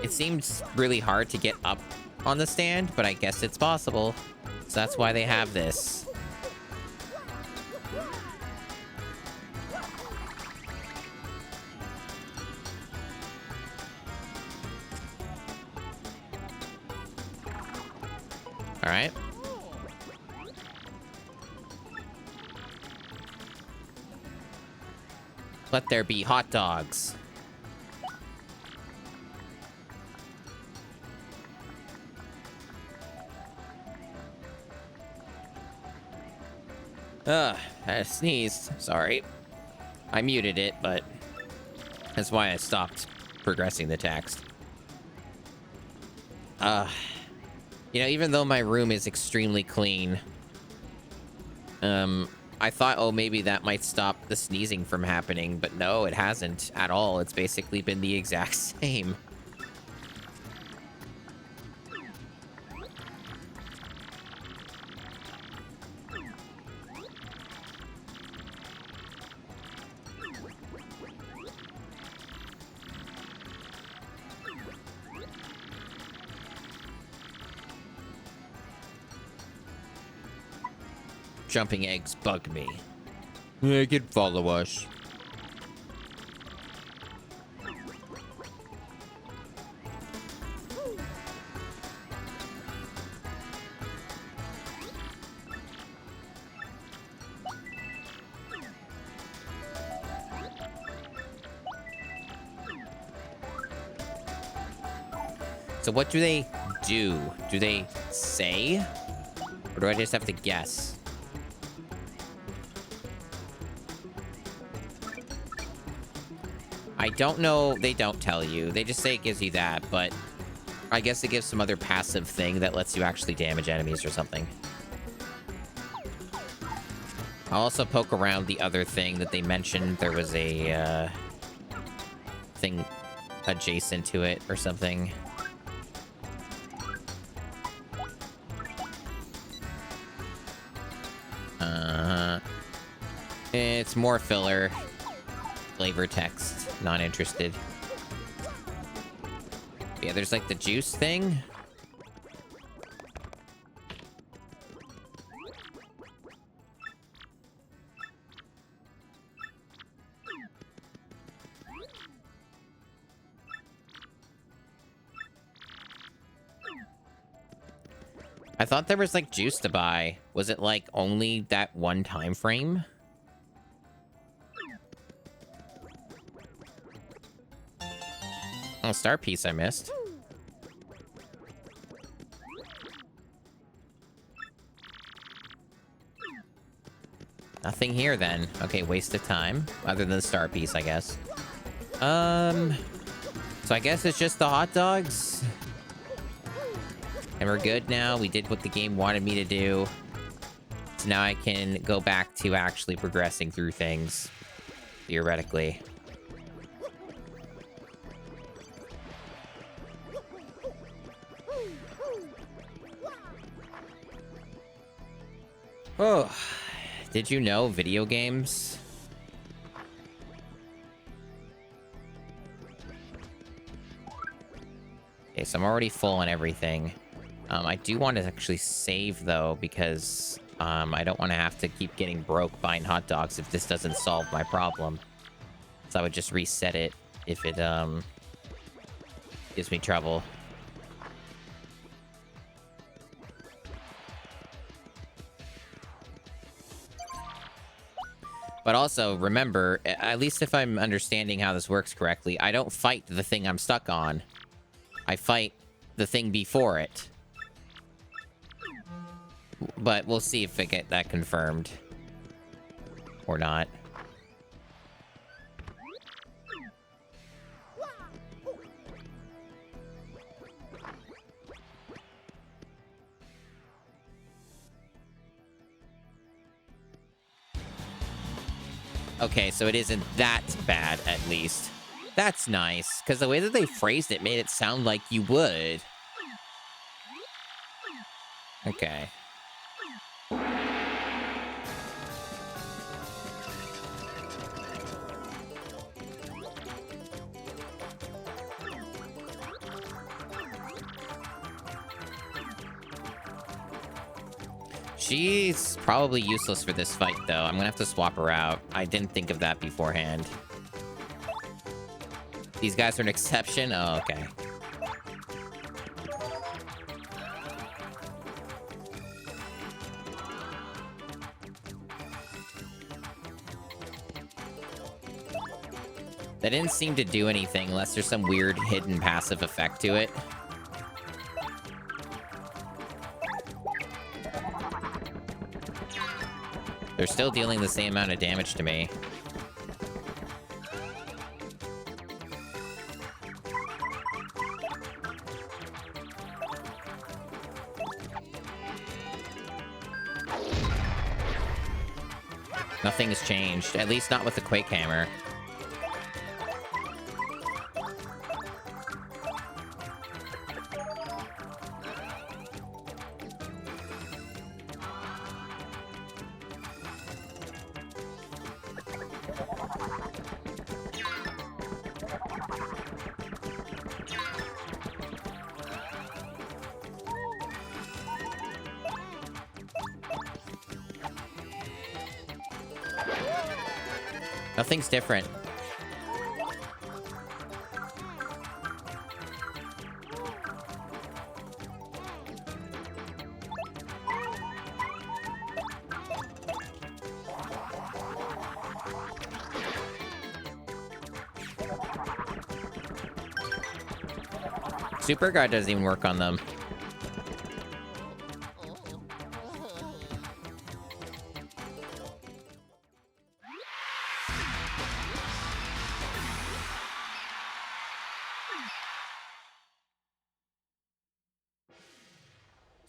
It seems really hard to get up on the stand, but I guess it's possible. So that's why they have this. All right. Let there be hot dogs. I sneezed. Sorry. I muted it, but that's why I stopped progressing the text. You know, even though my room is extremely clean, I thought, oh, maybe that might stop the sneezing from happening, but no, it hasn't at all. It's basically been the exact same. Jumping eggs bug me. They could follow us. So what do they do? Do they say? Or do I just have to guess? I don't know. They don't tell you. They just say it gives you that, but I guess it gives some other passive thing that lets you actually damage enemies or something. I'll also poke around the other thing that they mentioned. There was a thing adjacent to it or something. It's more filler. Flavor text. Not interested. Yeah, there's like the juice thing. I thought there was like juice to buy. Was it like only that one time frame? Oh, star piece I missed. Nothing here then. Okay, waste of time. Other than the star piece, I guess. So I guess it's just the hot dogs. And we're good now. We did what the game wanted me to do. So now I can go back to actually progressing through things. Theoretically. Oh, did you know video games? Okay, so I'm already full on everything. I do want to actually save, though, because I don't want to have to keep getting broke buying hot dogs if this doesn't solve my problem. So I would just reset it if it gives me trouble. But also, remember, at least if I'm understanding how this works correctly, I don't fight the thing I'm stuck on. I fight the thing before it. But we'll see if I get that confirmed. Or not. Okay, so it isn't that bad, at least. That's nice, because the way that they phrased it made it sound like you would. Okay. She's probably useless for this fight, though. I'm gonna have to swap her out. I didn't think of that beforehand. These guys are an exception? Oh, okay. That didn't seem to do anything unless there's some weird hidden passive effect to it. They're still dealing the same amount of damage to me. Nothing has changed, at least not with the Quake Hammer. Nothing's different. Super Guard doesn't even work on them.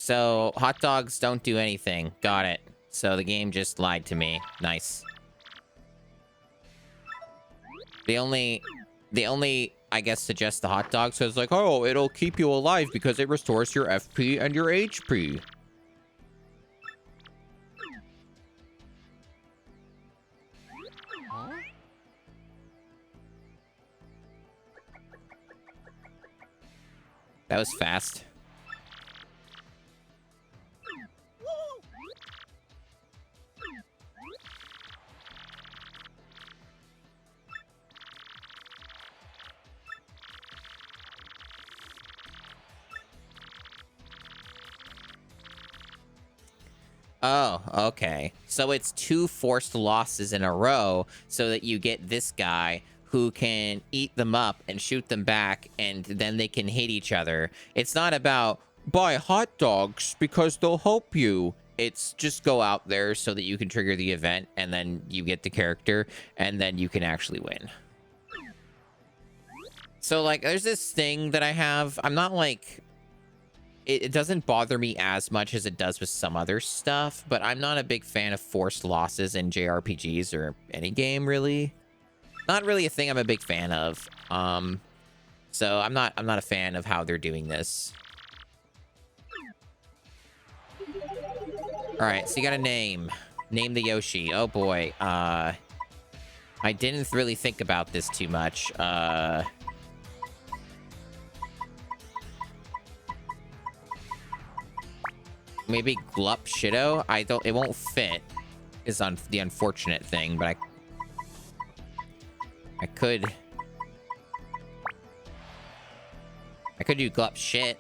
So, hot dogs don't do anything. Got it. So, the game just lied to me. Nice. The only, I guess, suggest the hot dog says, like, oh, it'll keep you alive because it restores your FP and your HP. That was fast. Oh, okay. So it's 2 forced losses in a row so that you get this guy who can eat them up and shoot them back, and then they can hit each other. It's not about buy hot dogs because they'll help you. It's just go out there so that you can trigger the event, and then you get the character, and then you can actually win. So, like, there's this thing that I have. I'm not, like... It doesn't bother me as much as it does with some other stuff, but I'm not a big fan of forced losses in JRPGs or any game, really. Not really a thing I'm a big fan of. So I'm not a fan of how they're doing this. All right, so you got a name. Name the Yoshi. Oh boy. I didn't really think about this too much. Maybe Glup Shido? It won't fit is the unfortunate thing, but I could do Glup Shit.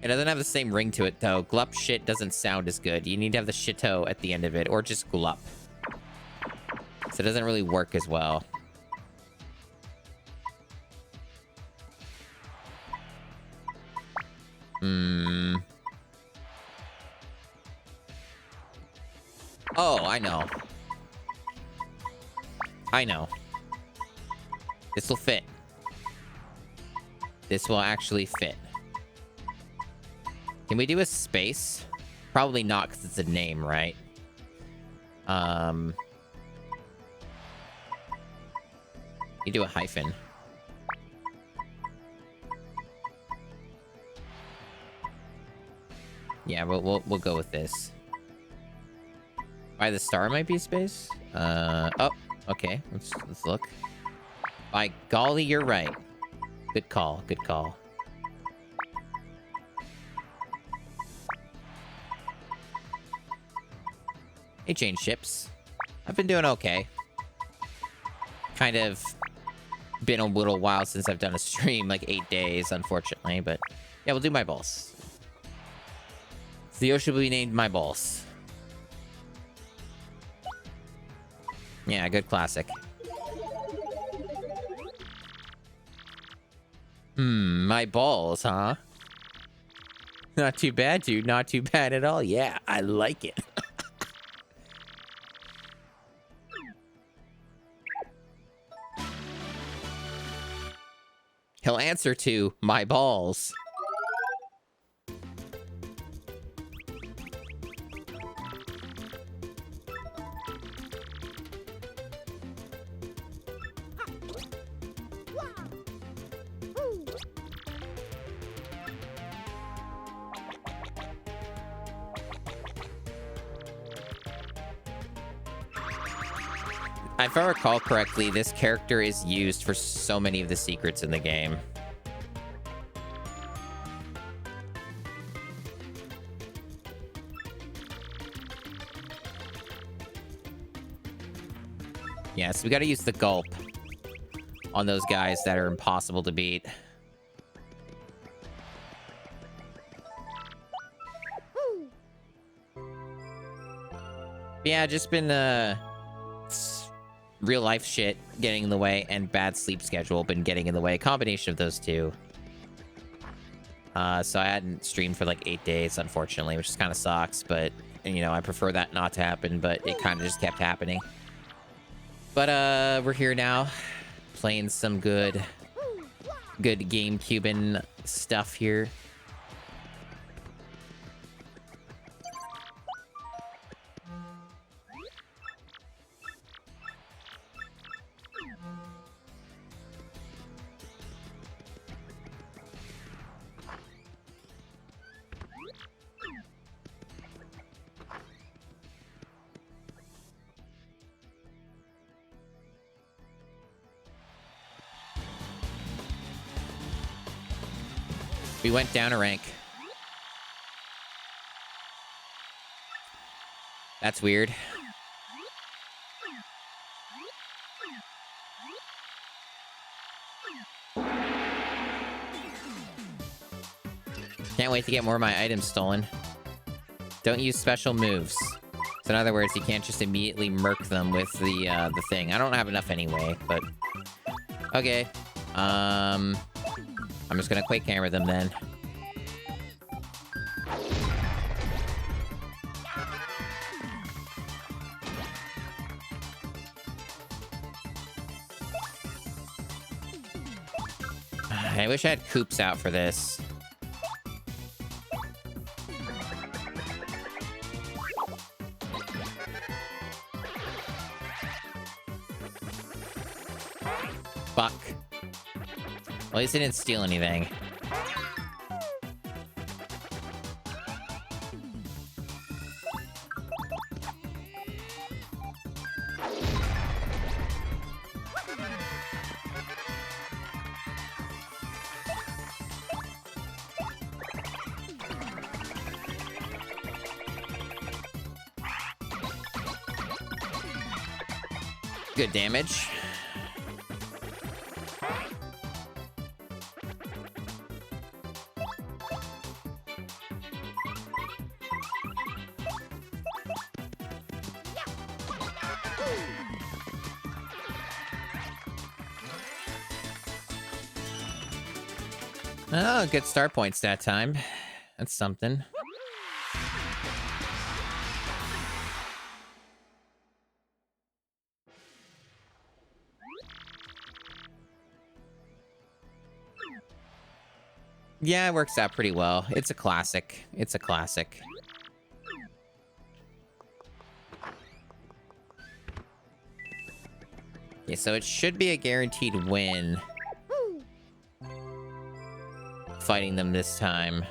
It doesn't have the same ring to it, though. Glup Shit doesn't sound as good. You need to have the shito at the end of it, or just Glup. So it doesn't really work as well. Oh, I know. I know. This will fit. This will actually fit. Can we do a space? Probably not, because it's a name, right? You do a hyphen. Yeah, we'll go with this. By the star might be a space. Oh, okay. Let's look. By golly, you're right. Good call. Good call. Hey, Jane Ships. I've been doing okay. Kind of been a little while since I've done a stream, like 8 days, unfortunately, but yeah, we'll do my balls. So the Yoshi will be named My Balls. Yeah, good classic. My balls, huh? Not too bad, dude. Not too bad at all. Yeah, I like it. He'll answer to my balls. If I recall correctly, this character is used for so many of the secrets in the game. Yeah, so we gotta use the gulp on those guys that are impossible to beat. Yeah, just been real life shit getting in the way, and bad sleep schedule been getting in the way. Combination of those two. So I hadn't streamed for like 8 days, unfortunately, which kind of sucks. But you know, I prefer that not to happen. But it kind of just kept happening. But we're here now, playing some good GameCube stuff here. We went down a rank. That's weird. Can't wait to get more of my items stolen. Don't use special moves. So in other words, you can't just immediately murk them with the thing. I don't have enough anyway, but okay. I'm just gonna quick hammer them then. I wish I had coops out for this. Fuck. At least I didn't steal anything. Good damage. Oh, good start points that time. That's something. Yeah, it works out pretty well. It's a classic. It's a classic. Yeah, so it should be a guaranteed win. Fighting them this time.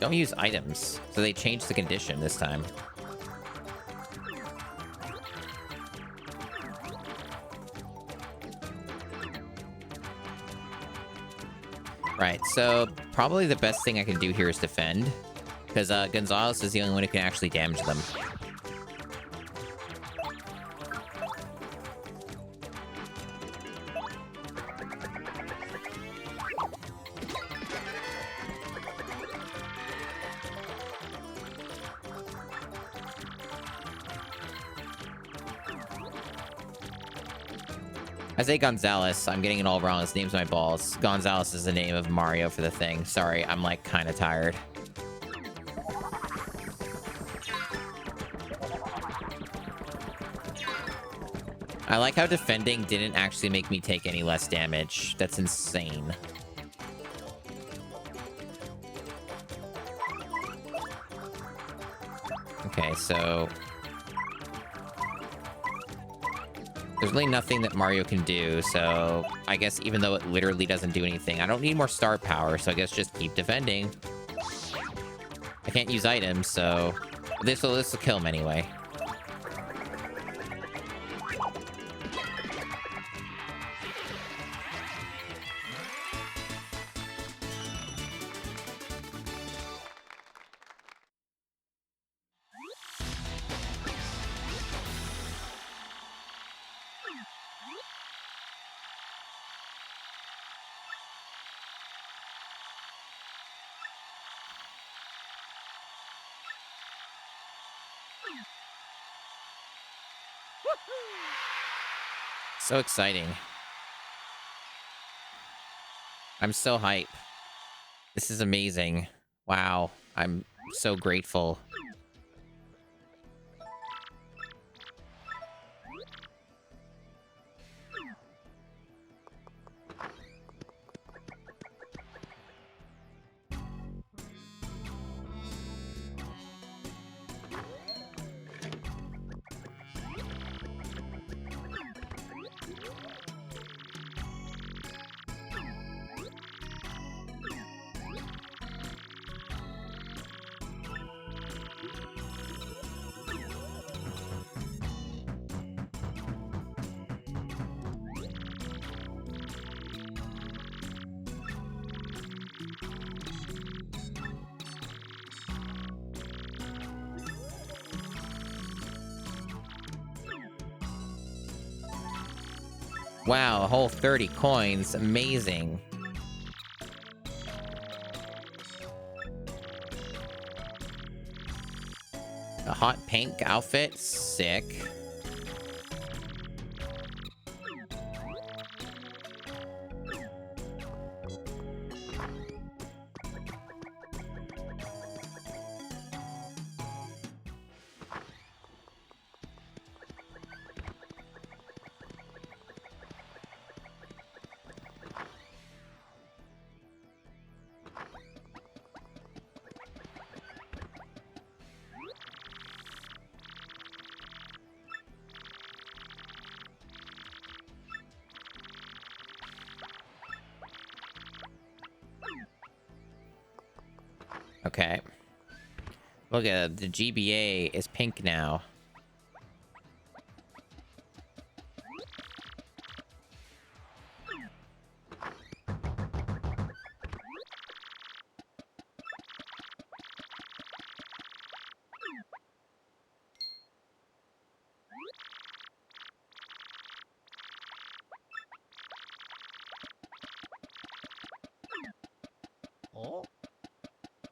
Don't use items. So they changed the condition this time. Right, so probably the best thing I can do here is defend. Because Gonzalez is the only one who can actually damage them. I say Gonzalez. I'm getting it all wrong. His name's my balls. Gonzalez is the name of Mario for the thing. Sorry, I'm like kind of tired. I like how defending didn't actually make me take any less damage. That's insane. Okay, so There's really nothing that Mario can do, so I guess even though it literally doesn't do anything, I don't need more star power, so I guess just keep defending. I can't use items, so this will kill him anyway. So exciting. I'm so hype. This is amazing. Wow. I'm so grateful. Wow, a whole 30 coins. Amazing. A hot pink outfit. Sick. Okay. Look at the GBA is pink now.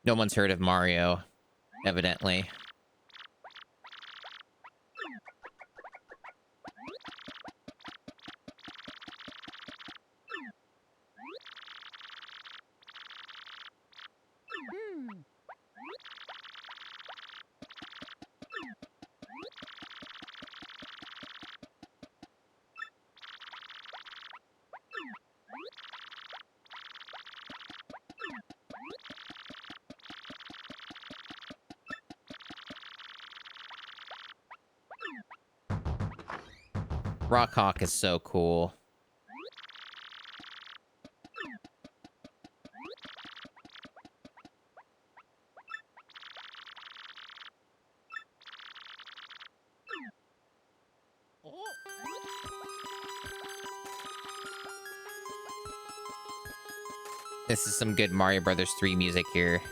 No one's heard of Mario, evidently. Rockhawk is so cool. This is some good Mario Brothers 3 music here.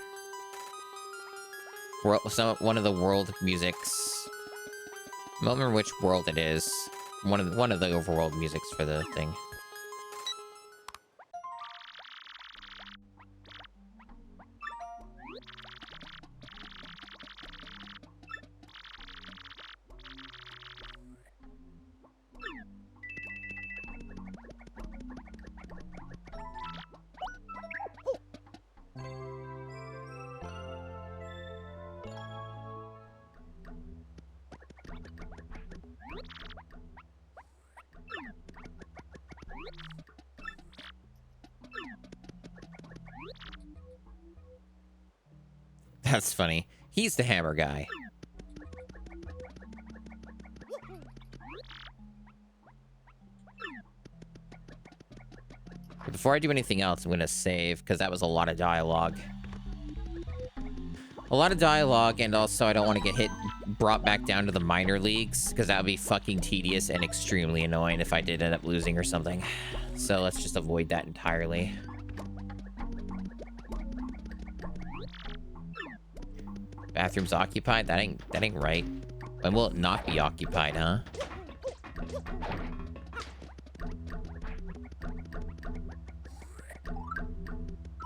One of the world musics. I don't remember which world it is. One of the overworld musics for the thing. That's funny. He's the hammer guy. Before I do anything else, I'm gonna save, because that was a lot of dialogue. A lot of dialogue, and also I don't want to get brought back down to the minor leagues, because that would be fucking tedious and extremely annoying if I did end up losing or something. So let's just avoid that entirely. Bathroom's occupied? That ain't right. When will it not be occupied, huh?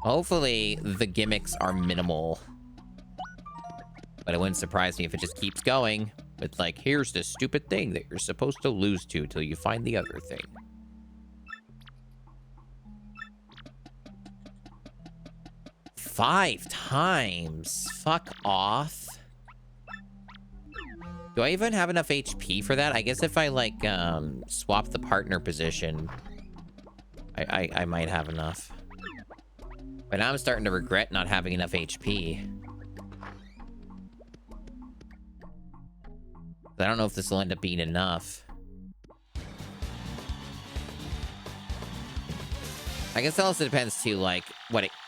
Hopefully, the gimmicks are minimal. But it wouldn't surprise me if it just keeps going. With like, here's this stupid thing that you're supposed to lose to till you find the other thing. Five times? Fuck off. Do I even have enough HP for that? I guess if I, like, swap the partner position, I might have enough. But now I'm starting to regret not having enough HP. I don't know if this will end up being enough. I guess that also depends too, like,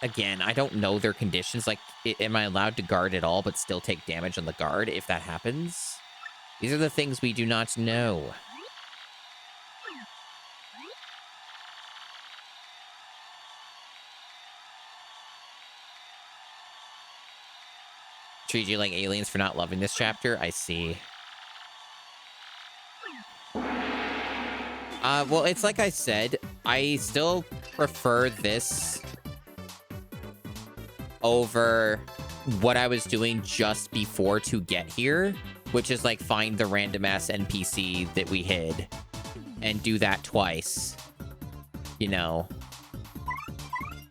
again, I don't know their conditions. Like, am I allowed to guard at all but still take damage on the guard if that happens? These are the things we do not know. Treat you like aliens for not loving this chapter? I see. Well, it's like I said, I still prefer this over what I was doing just before to get here, which is like find the random ass NPC that we hid and do that twice. You know,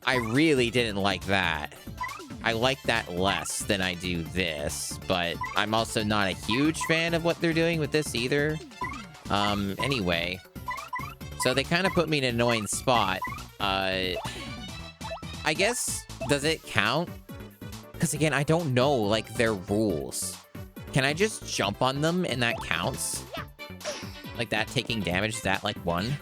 I really didn't like that. I like that less than I do this, but I'm also not a huge fan of what they're doing with this either. Anyway, so they kind of put me in an annoying spot. I guess, does it count? Because again, I don't know, like, their rules. Can I just jump on them and that counts? Like that taking damage, is that like one?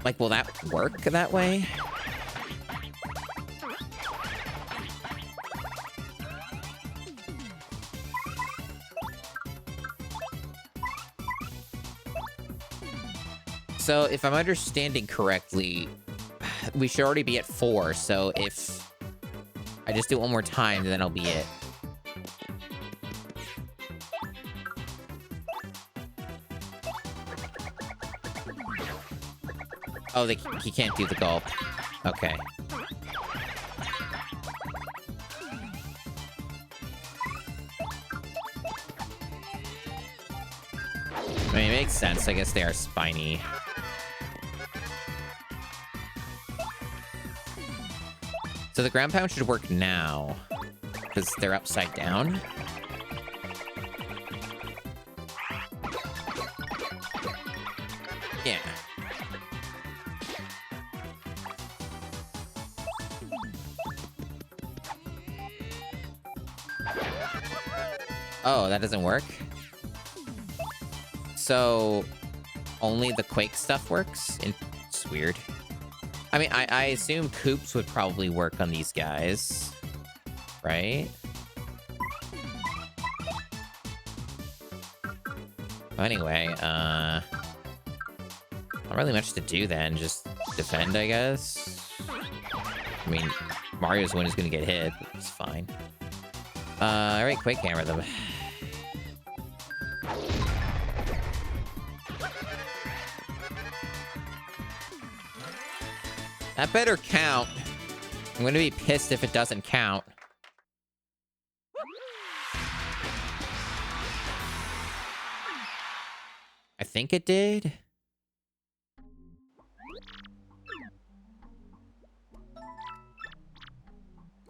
Like, will that work that way? So, if I'm understanding correctly, we should already be at 4, so if I just do it one more time, then I'll be it. Oh, he can't do the gulp. Okay. I mean, it makes sense. I guess they are spiny. So the ground pound should work now, because they're upside down. Yeah. Oh, that doesn't work? So, only the Quake stuff works? It's weird. I mean, I assume Coops would probably work on these guys, right? Well, anyway, not really much to do then. Just defend, I guess. I mean, Mario's one is gonna get hit, but it's fine. Alright, Quake Hammer them. That better count. I'm gonna be pissed if it doesn't count. I think it did.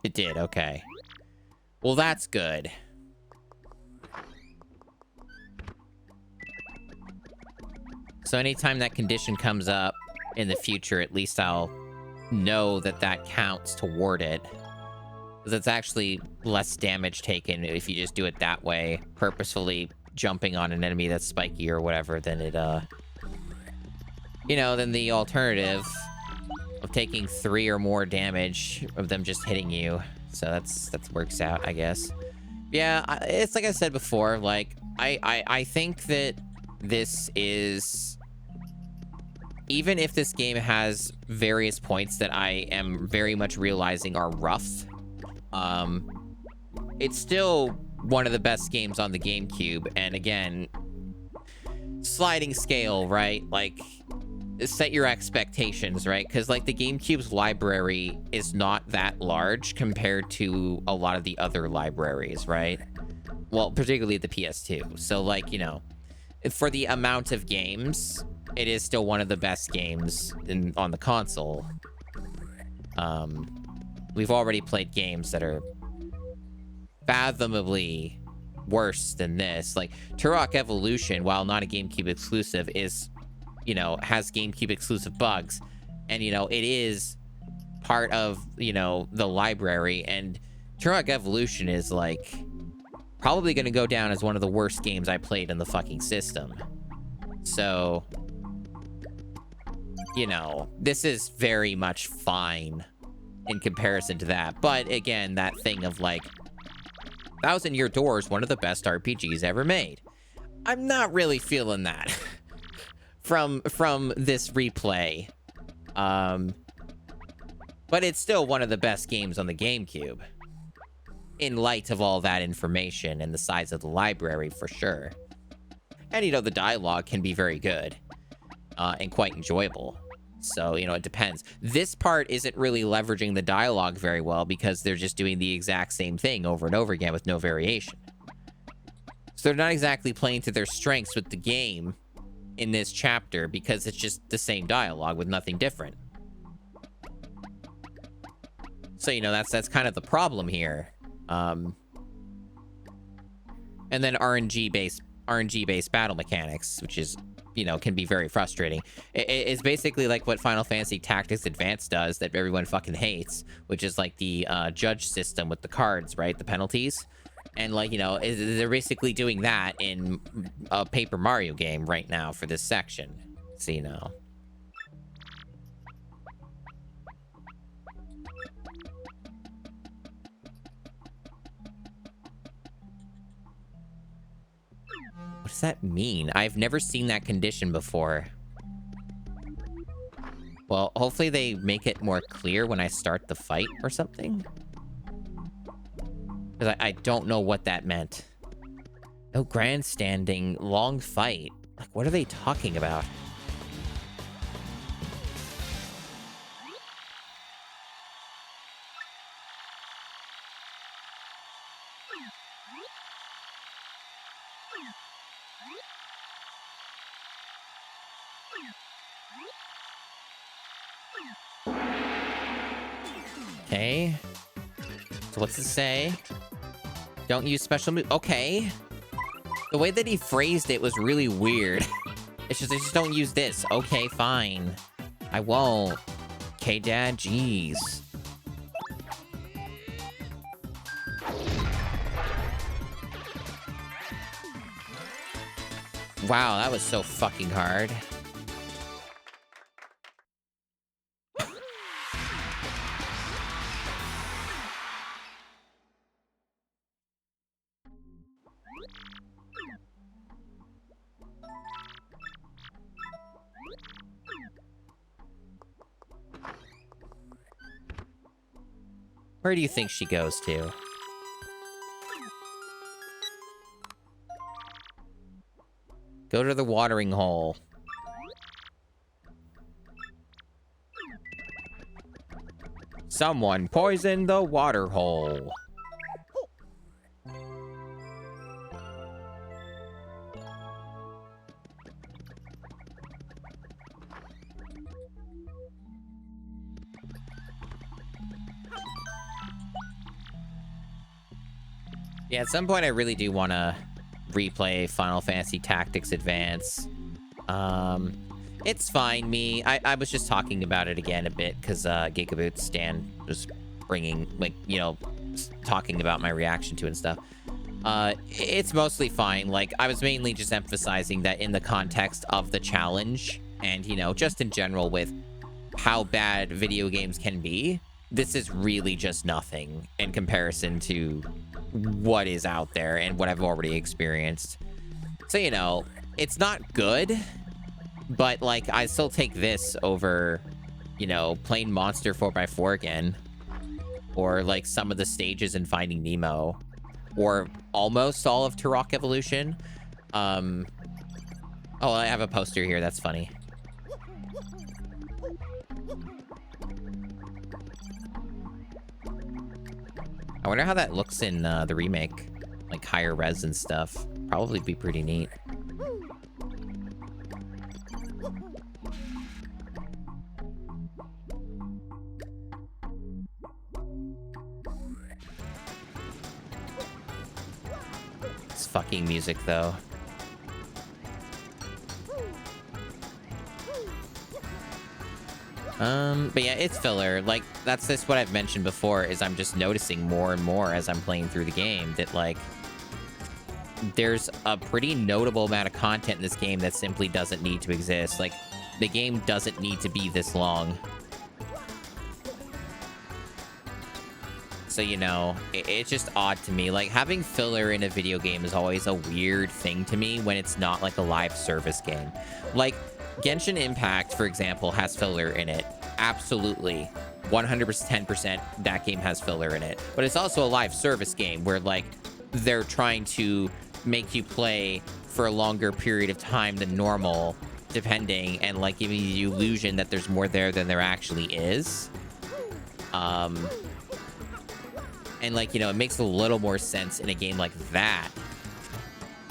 It did, okay. Well, that's good. So anytime that condition comes up in the future, at least I'll know that that counts toward it. Because it's actually less damage taken if you just do it that way, purposefully jumping on an enemy that's spiky or whatever, than it, you know, than the alternative of taking 3 or more damage of them just hitting you. So that works out, I guess. Yeah, it's like I said before, like, I think that this is... Even if this game has various points that I am very much realizing are rough, it's still one of the best games on the GameCube. And again, sliding scale, right? Like, set your expectations, right? Because, like, the GameCube's library is not that large compared to a lot of the other libraries, right? Well, particularly the PS2. So, like, you know, for the amount of games, it is still one of the best games on the console. We've already played games that are fathomably worse than this. Like, Turok Evolution, while not a GameCube exclusive, is, you know, has GameCube exclusive bugs. And, you know, it is part of, you know, the library. And Turok Evolution is, like, probably going to go down as one of the worst games I played in the fucking system. So, you know, this is very much fine in comparison to that. But again, that thing of, like, Thousand Year Door is one of the best RPGs ever made. I'm not really feeling that from this replay. But it's still one of the best games on the GameCube, in light of all that information and the size of the library, for sure. And, you know, the dialogue can be very good and quite enjoyable. So, you know, it depends. This part isn't really leveraging the dialogue very well because they're just doing the exact same thing over and over again with no variation. So they're not exactly playing to their strengths with the game in this chapter because it's just the same dialogue with nothing different. So, you know, that's kind of the problem here. And then RNG-based battle mechanics, which is, you know, can be very frustrating. It's basically like what Final Fantasy Tactics Advance does that everyone fucking hates, which is like the judge system with the cards, right? The penalties. And, like, you know, they're basically doing that in a Paper Mario game right now for this section. So, you know. What does that mean? I've never seen that condition before. Well, hopefully they make it more clear when I start the fight or something. Because I don't know what that meant. No grandstanding, long fight. Like, what are they talking about? Okay. So what's it say? Don't use special move. Okay. The way that he phrased it was really weird. It's just don't use this. Okay, fine. I won't. Okay, Dad. Jeez. Wow, that was so fucking hard. Where do you think she goes to? Go to the watering hole. Someone poisoned the water hole. Yeah, at some point I really do want to replay Final Fantasy Tactics Advance. It's fine, me. I was just talking about it again a bit because Gigaboot Stan was bringing, like, you know, talking about my reaction to it and stuff. It's mostly fine. Like, I was mainly just emphasizing that in the context of the challenge and, you know, just in general with how bad video games can be, this is really just nothing in comparison to what is out there and what I've already experienced. So, you know, it's not good, but, like, I still take this over, you know, playing Monster 4x4 again, or, like, some of the stages in Finding Nemo, or almost all of Turok Evolution. Oh, I have a poster here. That's funny. I wonder how that looks in the remake. Like, higher res and stuff. Probably be pretty neat. It's fucking music, though. But yeah, it's filler. Like, that's just what I've mentioned before, is I'm just noticing more and more as I'm playing through the game that, like, there's a pretty notable amount of content in this game that simply doesn't need to exist. Like, the game doesn't need to be this long. So, you know, it's just odd to me. Like, having filler in a video game is always a weird thing to me when it's not like a live service game. Like, Genshin Impact, for example, has filler in it. Absolutely. 110% that game has filler in it. But it's also a live service game where, like, they're trying to make you play for a longer period of time than normal, depending, and, like, giving you the illusion that there's more there than there actually is. And, like, you know, it makes a little more sense in a game like that.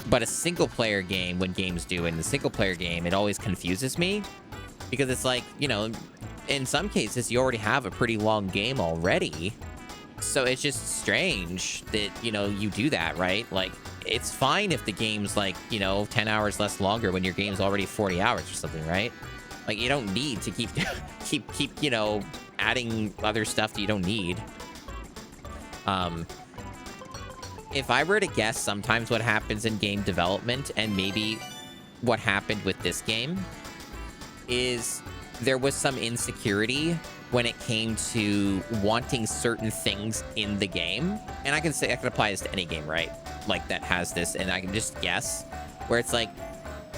But a single-player game, when games do in the single-player game, it always confuses me. Because it's like, you know, in some cases, you already have a pretty long game already. So it's just strange that, you know, you do that, right? Like, it's fine if the game's, like, you know, 10 hours less longer when your game's already 40 hours or something, right? Like, you don't need to keep, you know, adding other stuff that you don't need. If I were to guess sometimes what happens in game development, and maybe what happened with this game, is there was some insecurity when it came to wanting certain things in the game. And I can say, I can apply this to any game, right? Like, that has this, and I can just guess, where it's like,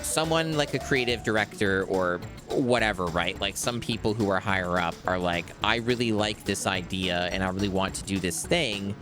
someone like a creative director or whatever, right? Like, some people who are higher up are like, I really like this idea, and I really want to do this thing.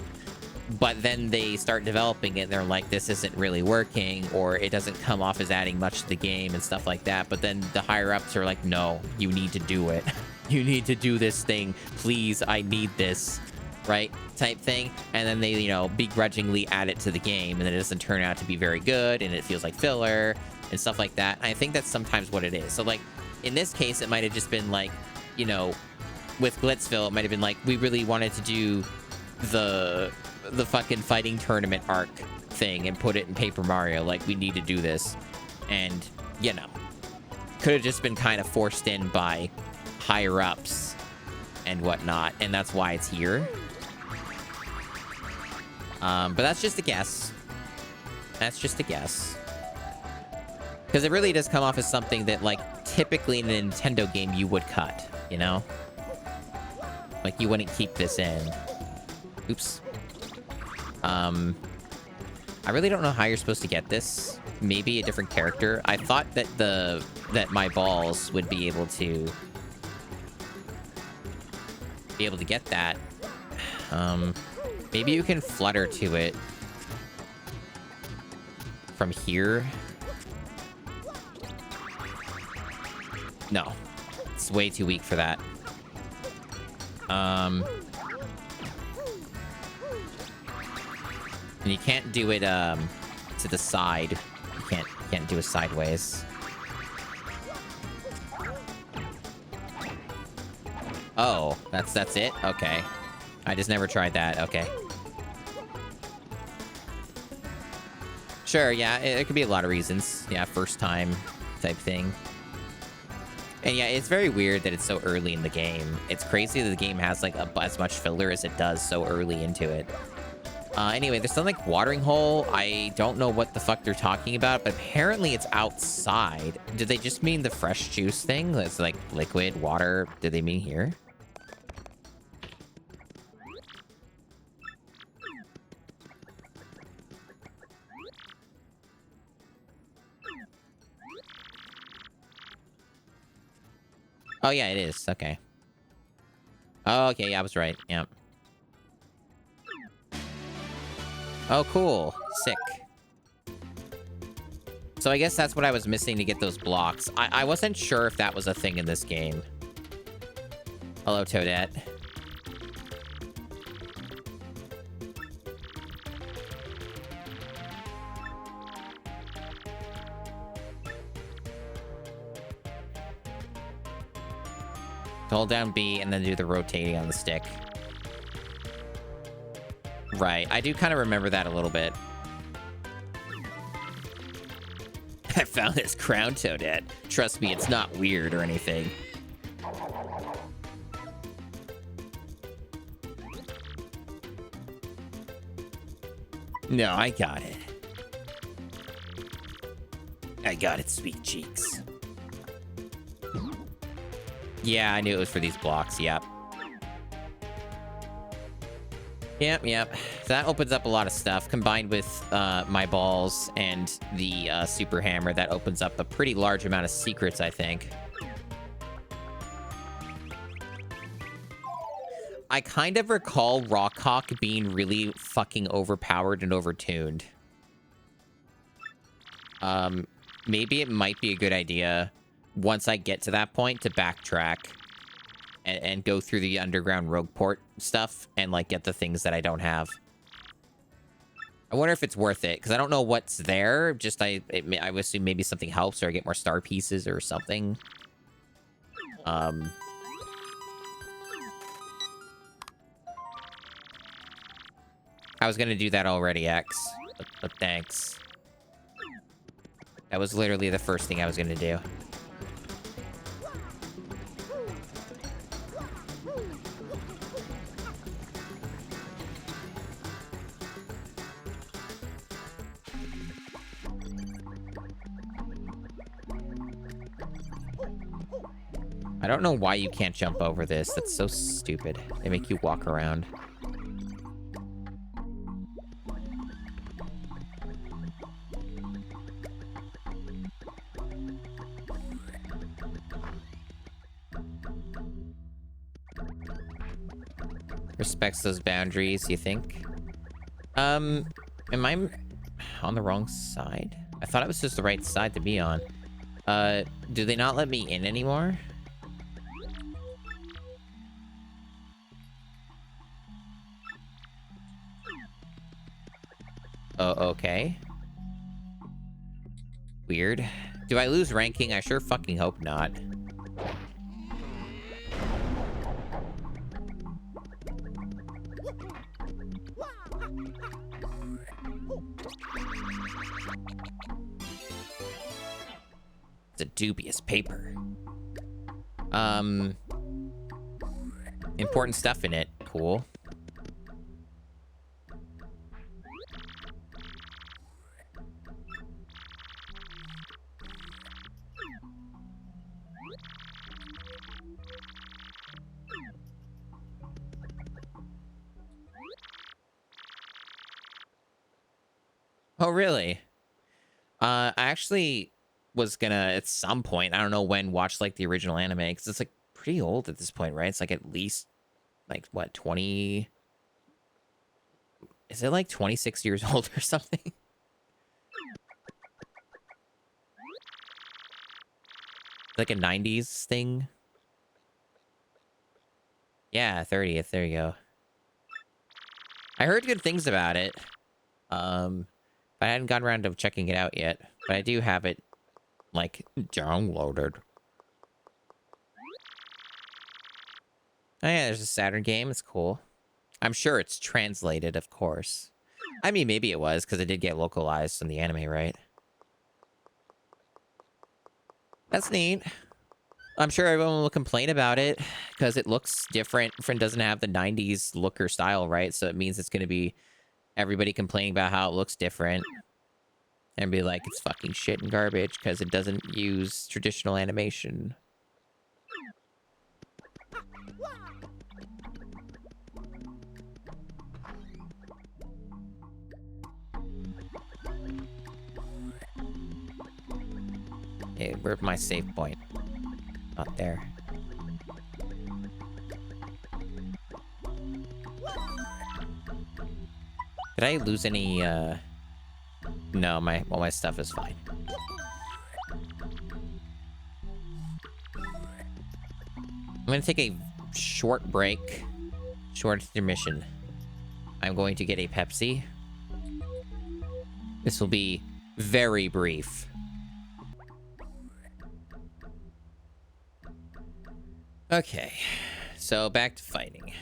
But then they start developing it, and they're like, this isn't really working, or it doesn't come off as adding much to the game and stuff like that. But then the higher-ups are like, no, you need to do it. You need to do this thing. Please, I need this, right? Type thing. And then they, you know, begrudgingly add it to the game, and then it doesn't turn out to be very good, and it feels like filler and stuff like that. And I think that's sometimes what it is. So, like, in this case, it might have just been like, you know, with Glitzville, it might have been like, we really wanted to do the fucking fighting tournament arc thing and put it in Paper Mario. Like, we need to do this. And, you know, could have just been kind of forced in by higher ups and whatnot. And that's why it's here. But that's just a guess. That's just a guess. Because it really does come off as something that, like, typically in a Nintendo game you would cut, you know? Like, you wouldn't keep this in. Oops. I really don't know how you're supposed to get this. Maybe a different character. I thought that that my balls would be able to get that. Maybe you can flutter to it from here. No, it's way too weak for that. And you can't do it to the side. You can't do it sideways. Oh, that's it? Okay. I just never tried that. Okay. Sure, yeah, it could be a lot of reasons. Yeah, first time type thing. And yeah, it's very weird that it's so early in the game. It's crazy that the game has like as much filler as it does so early into it. Anyway, there's some like watering hole. I don't know what the fuck they're talking about, but apparently it's outside. Did they just mean the fresh juice thing? That's like liquid water. Did they mean here? Oh, yeah, it is. Okay. Oh, okay. Yeah, I was right. Yeah. Oh, cool. Sick. So I guess that's what I was missing to get those blocks. I wasn't sure if that was a thing in this game. Hello, Toadette. Hold down B and then do the rotating on the stick. Right. I do kind of remember that a little bit. I found this crown, Toadette. Trust me, it's not weird or anything. No, I got it. I got it, sweet cheeks. Yeah, I knew it was for these blocks. Yep. Yep. So that opens up a lot of stuff. Combined with my balls and the super hammer, that opens up a pretty large amount of secrets, I think. I kind of recall Rockhawk being really fucking overpowered and overtuned. Maybe it might be a good idea once I get to that point to backtrack and go through the underground rogue port stuff and like get the things that I don't have. I wonder if it's worth it because I don't know what's there. Just I would assume maybe something helps or I get more star pieces or something. I was gonna do that already, X, but thanks. That was literally the first thing I was gonna do. I don't know why you can't jump over this. That's so stupid. They make you walk around. Respects those boundaries, you think? Am I on the wrong side? I thought it was just the right side to be on. Do they not let me in anymore? Oh, okay. Weird. Do I lose ranking? I sure fucking hope not. It's a dubious paper. Important stuff in it. Cool. Oh, really? I actually was gonna, at some point, I don't know when, watch, like, the original anime, because it's, like, pretty old at this point, right? It's, like, at least, like, what, 20... Is it, like, 26 years old or something? Like a 90s thing? Yeah, 30th, there you go. I heard good things about it. But I hadn't gotten around to checking it out yet. But I do have it, like, downloaded. Oh yeah, there's a Saturn game. It's cool. I'm sure it's translated, of course. I mean, maybe it was, because it did get localized in the anime, right? That's neat. I'm sure everyone will complain about it because it looks different. Friend doesn't have the 90s look or style, right? So it means it's going to be everybody complaining about how it looks different and be like, it's fucking shit and garbage because it doesn't use traditional animation. Hey, where's my save point? Not there. Did I lose any, No, all my stuff is fine. I'm gonna take a short break. Short intermission. I'm going to get a Pepsi. This will be very brief. Okay, so back to fighting.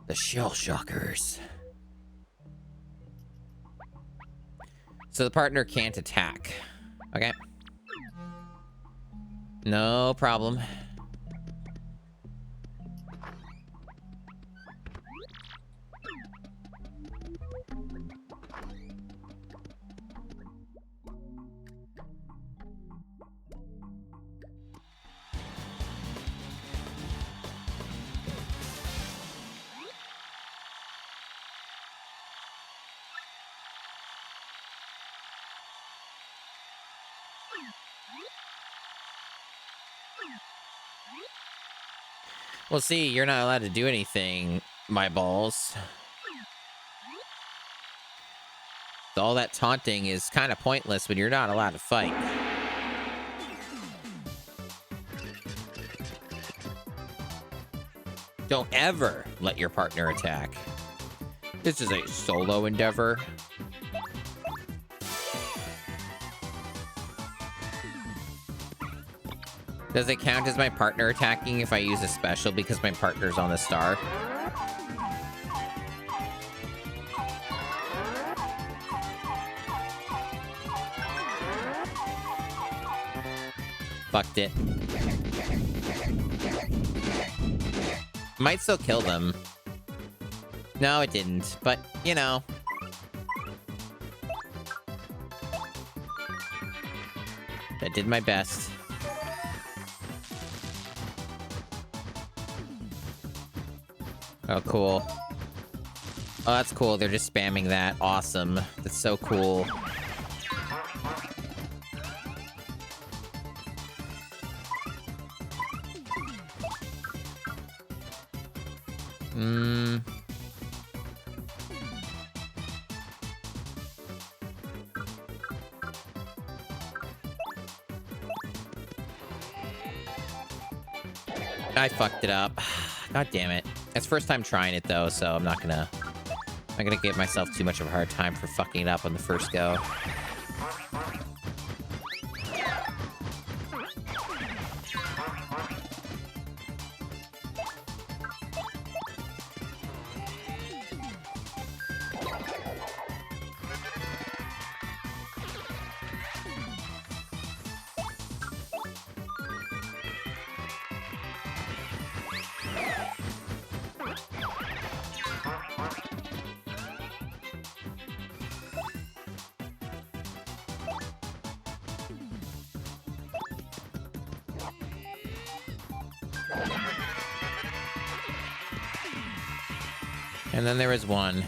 The shell shockers. So the partner can't attack. Okay. No problem. Well, see, you're not allowed to do anything, my balls. All that taunting is kind of pointless when you're not allowed to fight. Don't ever let your partner attack. This is a solo endeavor. Does it count as my partner attacking if I use a special because my partner's on the star? Fucked it. Might still kill them. No, it didn't. But, you know. I did my best. Oh, cool. Oh, that's cool. They're just spamming that. Awesome. That's so cool. I fucked it up. God damn it. It's first time trying it though, so I'm not gonna give myself too much of a hard time for fucking it up on the first go. And then there was one.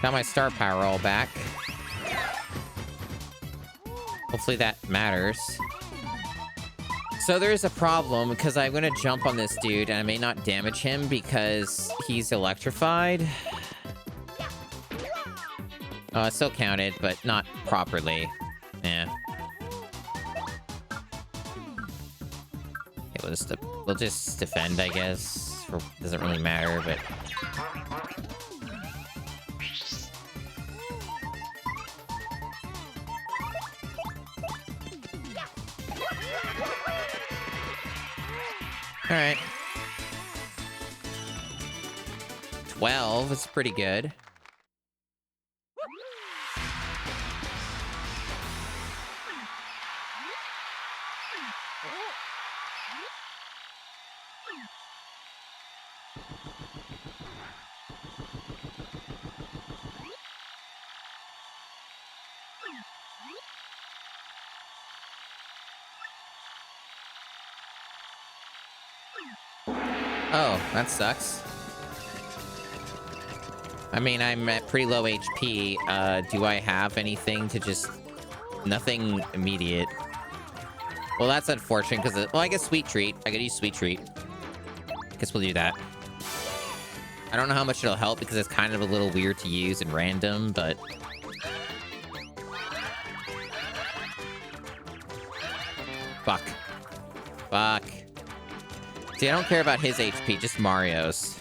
Got my star power all back. Hopefully that matters. So there's a problem because I'm going to jump on this dude and I may not damage him because he's electrified. It still counted, but not properly. Yeah. We'll just defend, I guess. Doesn't really matter, but... Alright. 12 is pretty good. Oh, that sucks. I mean, I'm at pretty low HP. Do I have anything to just... Nothing immediate. Well, that's unfortunate, because... Well, I guess Sweet Treat. I could use Sweet Treat. Guess we'll do that. I don't know how much it'll help, because it's kind of a little weird to use and random, but... Fuck. Fuck. See, I don't care about his HP, just Mario's.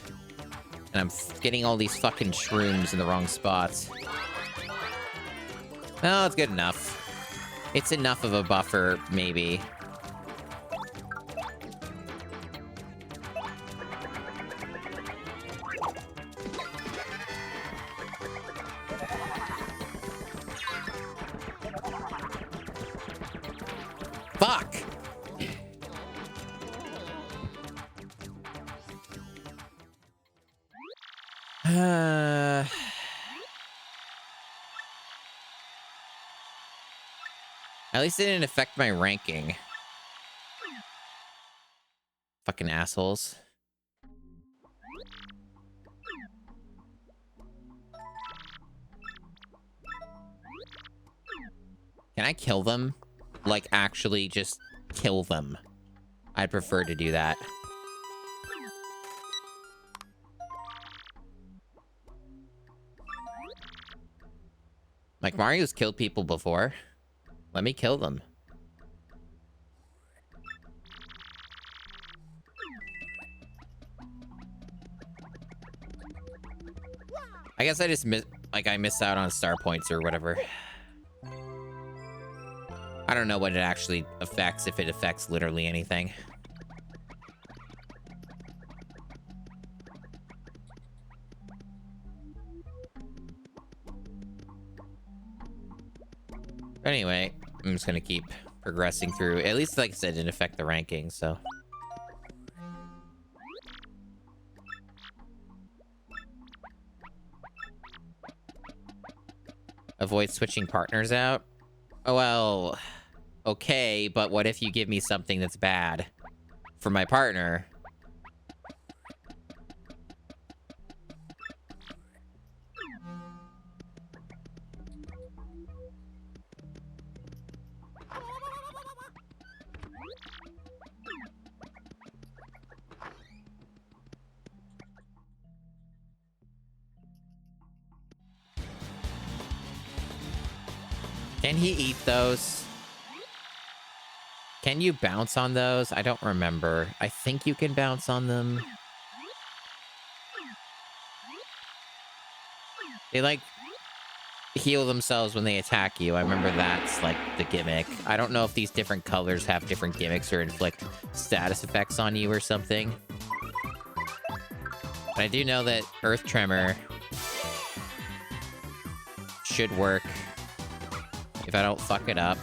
And I'm getting all these fucking shrooms in the wrong spots. No, it's good enough. It's enough of a buffer, maybe. Fuck! At least it didn't affect my ranking. Fucking assholes. Can I kill them? Like, actually just kill them. I'd prefer to do that. Like, Mario's killed people before. Let me kill them. I guess I just I missed out on star points or whatever. I don't know what it actually affects, if it affects literally anything. Anyway, I'm just gonna keep progressing through. At least, like I said, it didn't affect the ranking, so. Avoid switching partners out? Oh, well, okay, but what if you give me something that's bad for my partner? Can he eat those? Can you bounce on those? I don't remember. I think you can bounce on them. They, like, heal themselves when they attack you. I remember that's, like, the gimmick. I don't know if these different colors have different gimmicks or inflict status effects on you or something. But I do know that Earth Tremor should work if I don't fuck it up.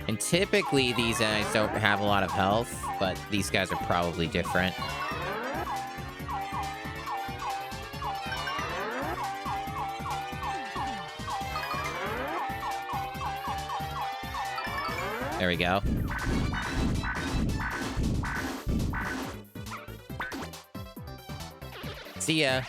And typically these guys don't have a lot of health, but these guys are probably different. There we go. See ya.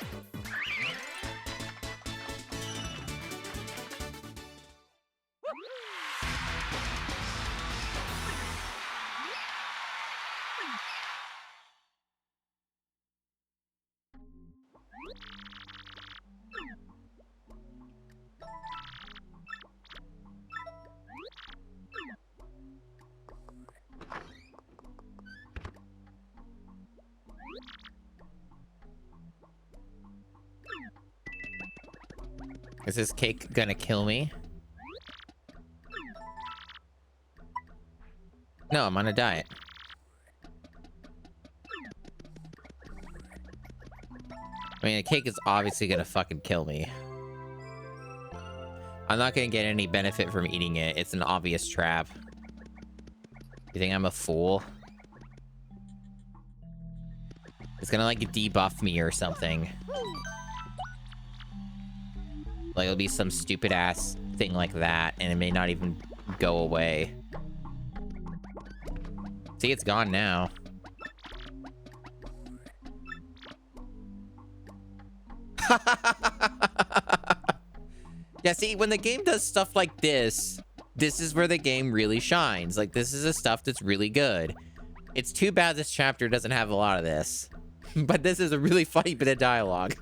Is this cake gonna kill me? No, I'm on a diet. I mean, a cake is obviously gonna fucking kill me. I'm not gonna get any benefit from eating it. It's an obvious trap. You think I'm a fool? It's gonna, like, debuff me or something. Like, it'll be some stupid ass thing like that, and it may not even go away. See, it's gone now. Yeah, see, when the game does stuff like this, this is where the game really shines. Like, this is the stuff that's really good. It's too bad this chapter doesn't have a lot of this. But this is a really funny bit of dialogue.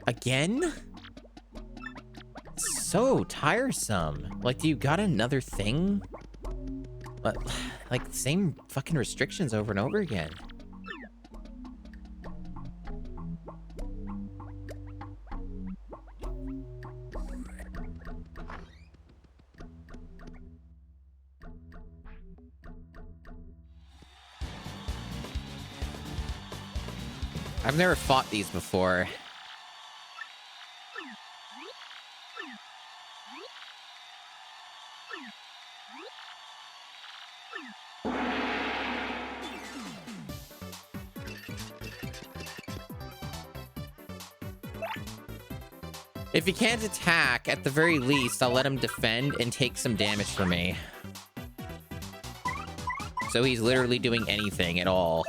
Again? So tiresome. Like, do you got another thing? But, like, same fucking restrictions over and over again. I've never fought these before. If he can't attack, at the very least, I'll let him defend and take some damage from me. So he's literally doing anything at all.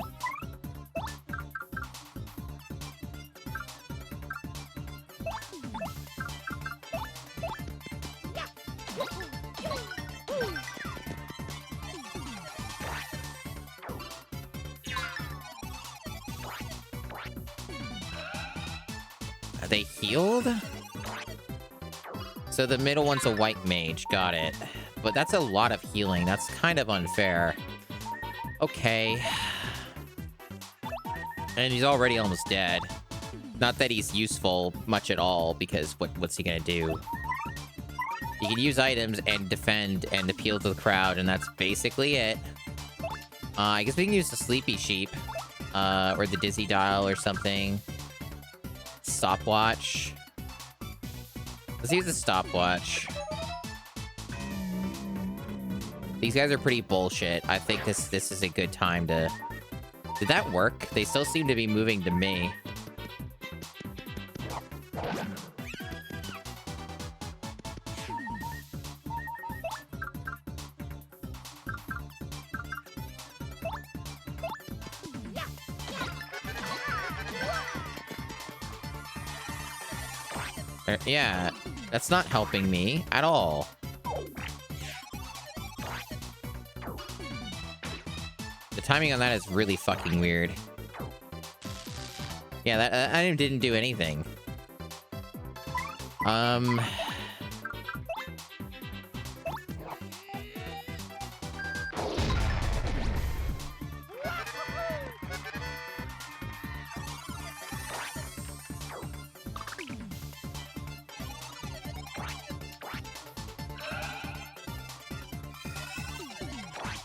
Are they healed? So the middle one's a white mage, got it. But that's a lot of healing, that's kind of unfair. Okay. And he's already almost dead. Not that he's useful much at all, because what's he gonna do? He can use items and defend and appeal to the crowd, and that's basically it. I guess we can use the Sleepy Sheep, or the Dizzy Dial or something. Stopwatch. Let's use the stopwatch. These guys are pretty bullshit. I think this is a good time to... Did that work? They still seem to be moving to me. Yeah, that's not helping me at all. The timing on that is really fucking weird. Yeah, that item didn't do anything.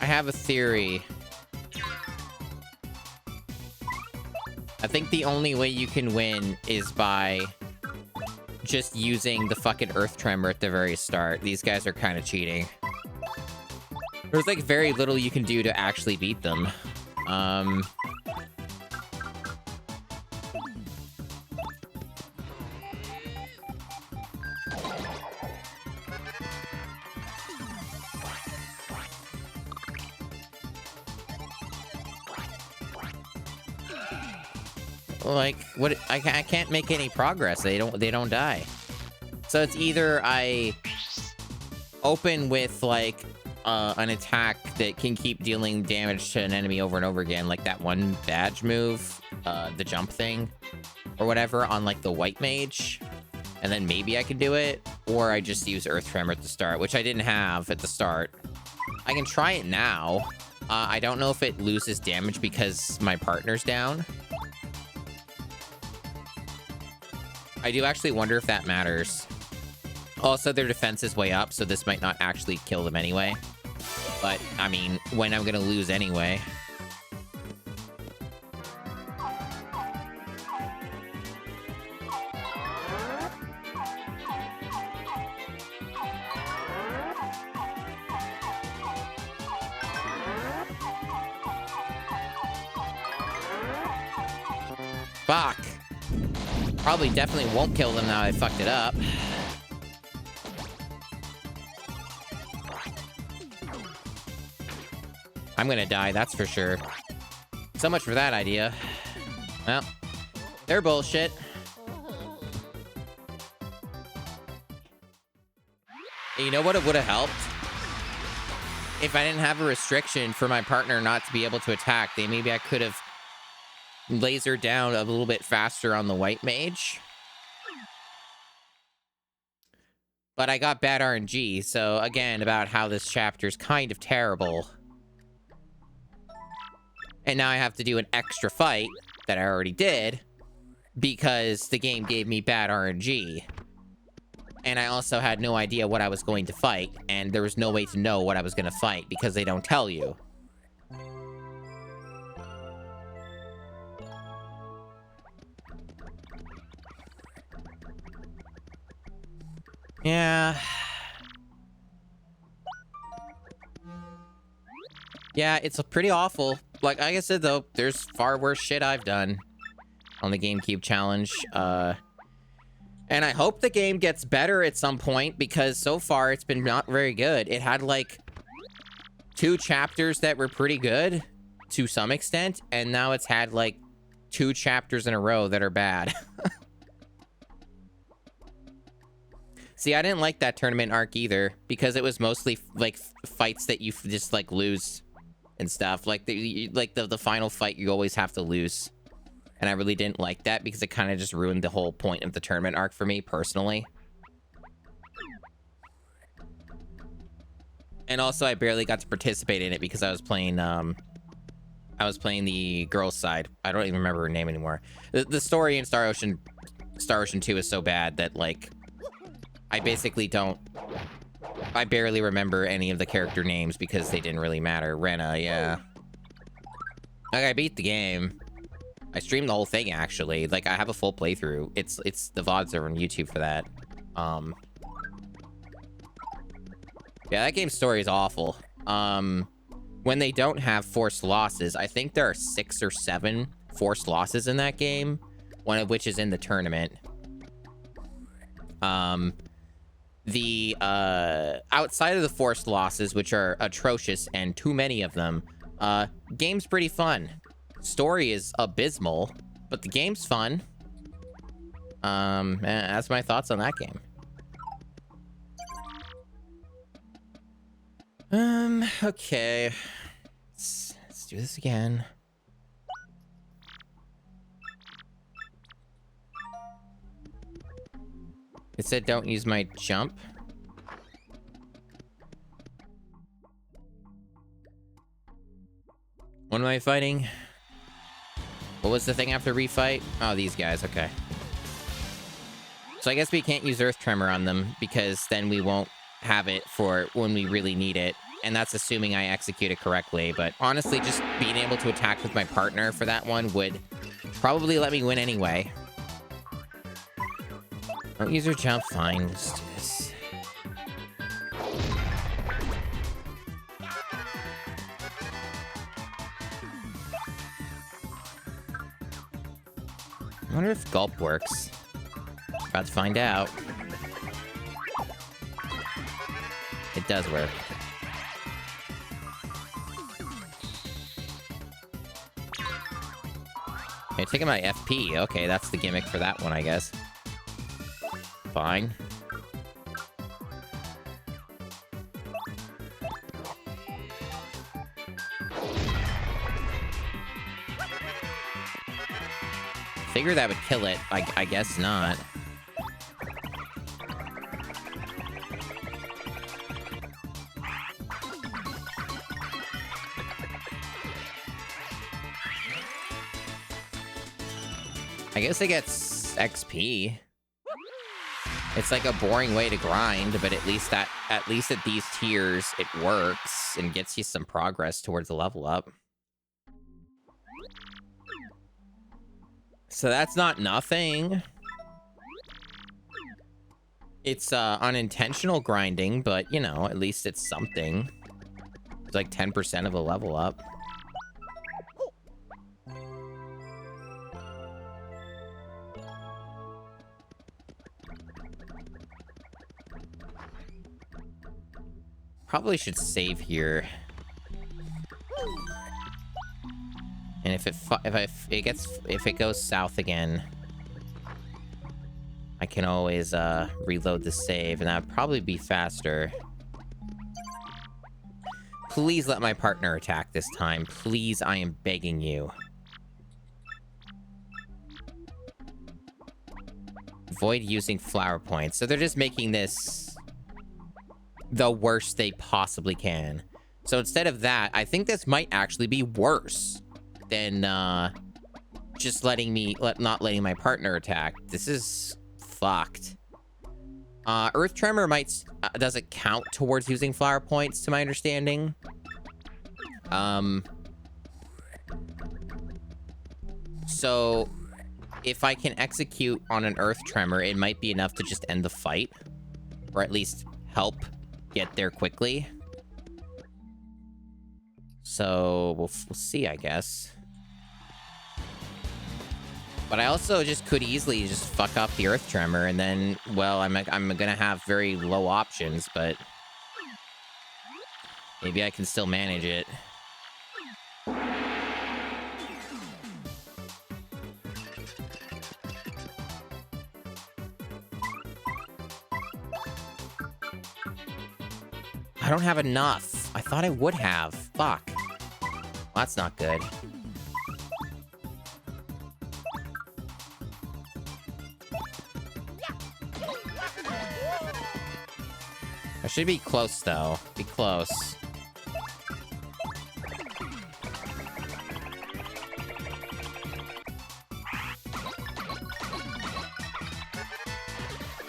I have a theory. I think the only way you can win is by just using the fucking Earth Tremor at the very start. These guys are kind of cheating. There's like very little you can do to actually beat them. Like, what? I can't make any progress. They don't die. So it's either I open with like an attack that can keep dealing damage to an enemy over and over again, like that one badge move, the jump thing, or whatever on like the white mage, and then maybe I can do it, or I just use Earth Tremor at the start, which I didn't have at the start. I can try it now. I don't know if it loses damage because my partner's down. I do actually wonder if that matters. Also, their defense is way up, so this might not actually kill them anyway. But, I mean, when I'm gonna lose anyway. Fuck. Probably definitely won't kill them now I fucked it up. I'm gonna die, that's for sure. So much for that idea. Well, they're bullshit. You know what it would have helped? If I didn't have a restriction for my partner not to be able to attack, then maybe I could have lasered down a little bit faster on the white mage. But I got bad RNG, so again, about how this chapter's kind of terrible. And now I have to do an extra fight that I already did because the game gave me bad RNG. And I also had no idea what I was going to fight, and there was no way to know what I was going to fight because they don't tell you. Yeah. Yeah, it's pretty awful. Like I said, though, there's far worse shit I've done on the GameCube challenge. And I hope the game gets better at some point, because so far it's been not very good. It had, like, 2 chapters that were pretty good to some extent, and now it's had, like, 2 chapters in a row that are bad. See, I didn't like that tournament arc either, because it was mostly, like, fights that you just, like, lose and stuff. Like, the final fight you always have to lose. And I really didn't like that because it kind of just ruined the whole point of the tournament arc for me, personally. And also, I barely got to participate in it because I was playing the girls' side. I don't even remember her name anymore. The story in Star Ocean 2 is so bad that, like, I barely remember any of the character names because they didn't really matter. Rena, yeah. Like, I beat the game. I streamed the whole thing, actually. Like, I have a full playthrough. It's the VODs are on YouTube for that. Yeah, that game's story is awful. When they don't have forced losses, I think there are 6 or 7 forced losses in that game, one of which is in the tournament. Outside of the forced losses, which are atrocious and too many of them, game's pretty fun. Story is abysmal, but the game's fun. That's my thoughts on that game. Okay. Let's do this again. It said don't use my jump. What am I fighting? What was the thing after refight? Oh, these guys, okay. So I guess we can't use Earth Tremor on them, because then we won't have it for when we really need it. And that's assuming I execute it correctly. But honestly, just being able to attack with my partner for that one would probably let me win anyway. Don't use your jump, fine. Just do this. I wonder if gulp works. About to find out. It does work. Okay, taking my FP. Okay, that's the gimmick for that one, I guess. Fine. Figure that would kill it. I guess not. I guess it gets XP. It's like a boring way to grind, but at least at these tiers, it works and gets you some progress towards the level up. So that's not nothing. It's unintentional grinding, but you know, at least it's something. It's like 10% of a level up. Probably should save here. And if it goes south again, I can always reload the save, and that would probably be faster. Please let my partner attack this time. Please, I am begging you. Avoid using flower points. So they're just making this the worst they possibly can. So instead of that, I think this might actually be worse than just not letting my partner attack. This is fucked. Earth Tremor doesn't count towards using flower points, to my understanding. So if I can execute on an Earth Tremor, it might be enough to just end the fight, or at least help get there quickly. So we'll see, I guess. But I also just could easily just fuck up the Earth Tremor, and then, well, I'm gonna have very low options, but maybe I can still manage it. I don't have enough. I thought I would have. Fuck. Well, that's not good. I should be close, though. Be close.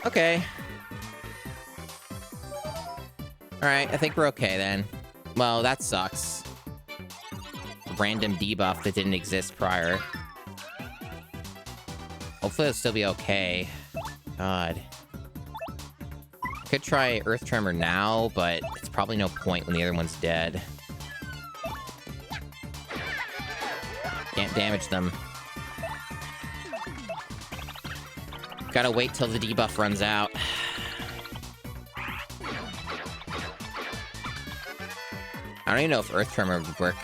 Okay. Alright, I think we're okay, then. Well, that sucks. Random debuff that didn't exist prior. Hopefully it'll still be okay. God. Could try Earth Tremor now, but it's probably no point when the other one's dead. Can't damage them. Gotta wait till the debuff runs out. I don't even know if Earth Tremor would work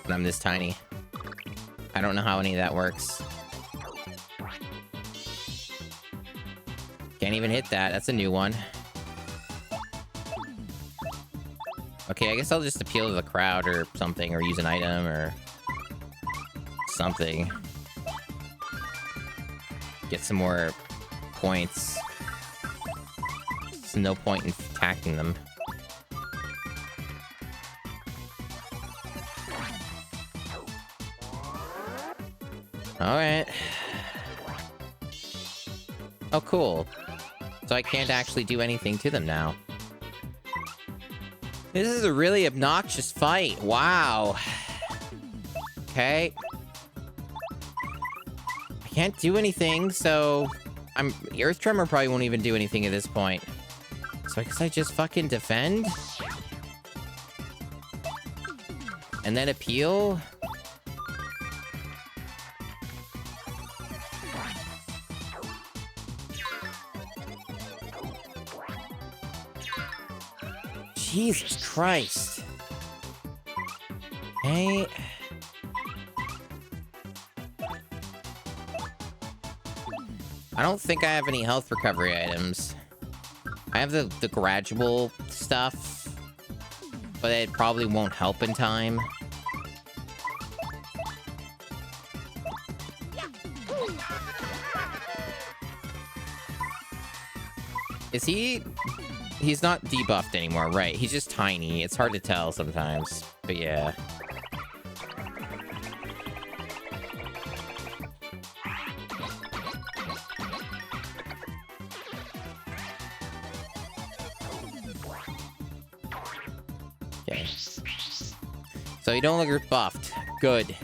when I'm this tiny. I don't know how any of that works. Can't even hit that. That's a new one. Okay, I guess I'll just appeal to the crowd or something, or use an item, or something. Get some more points. There's no point in attacking them. Alright. Oh, cool. So I can't actually do anything to them now. This is a really obnoxious fight. Wow. Okay. I can't do anything, so... Earth Tremor probably won't even do anything at this point. So I guess I just fucking defend? And then appeal? Jesus Christ. Hey. I don't think I have any health recovery items. I have the gradual stuff, but it probably won't help in time. Is he... He's not debuffed anymore, right? He's just tiny. It's hard to tell sometimes, but yeah. Okay. So you don't look buffed. Good.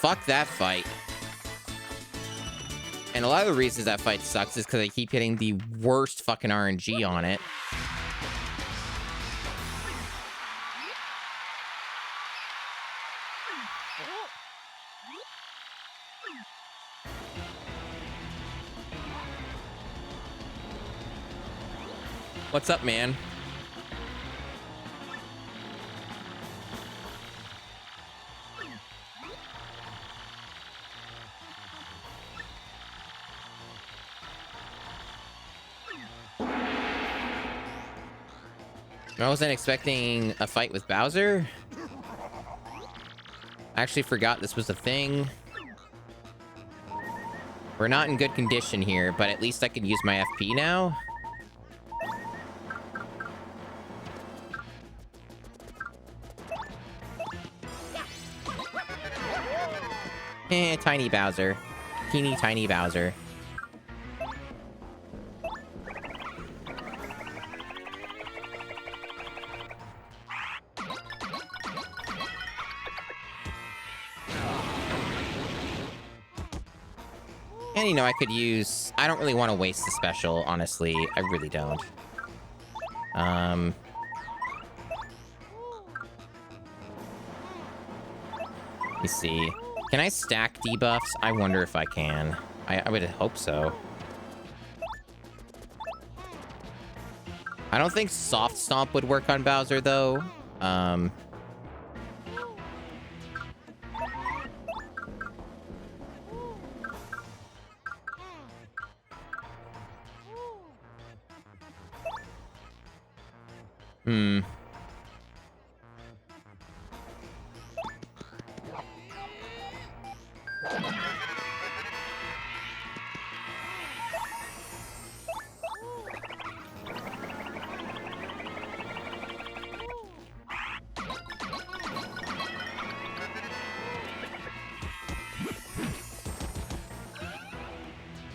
Fuck that fight. And a lot of the reasons that fight sucks is because I keep hitting the worst fucking RNG on it. What's up, man? I wasn't expecting a fight with Bowser. I actually forgot this was a thing. We're not in good condition here, but at least I can use my FP now. Tiny Bowser. Teeny tiny Bowser. And, you know, I could use... I don't really want to waste the special, honestly. I really don't. Let me see. Can I stack debuffs? I wonder if I can. I would hope so. I don't think Soft Stomp would work on Bowser, though.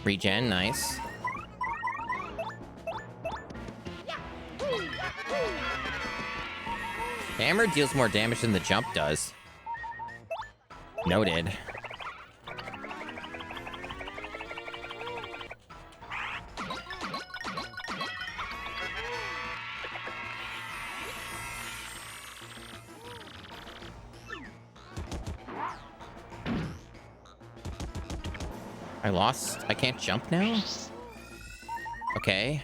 Regen, nice. The hammer deals more damage than the jump does. Noted. I lost. I can't jump now? Okay.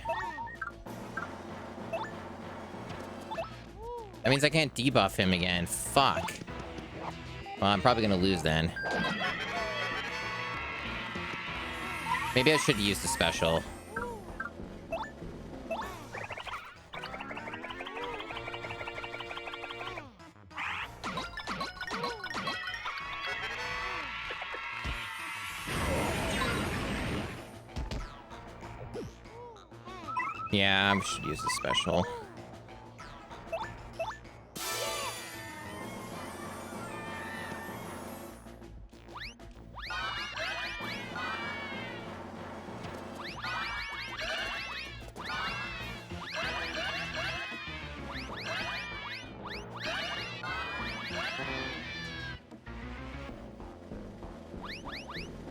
That means I can't debuff him again. Fuck. Well, I'm probably gonna lose then. Maybe I should use the special. Yeah, I should use the special.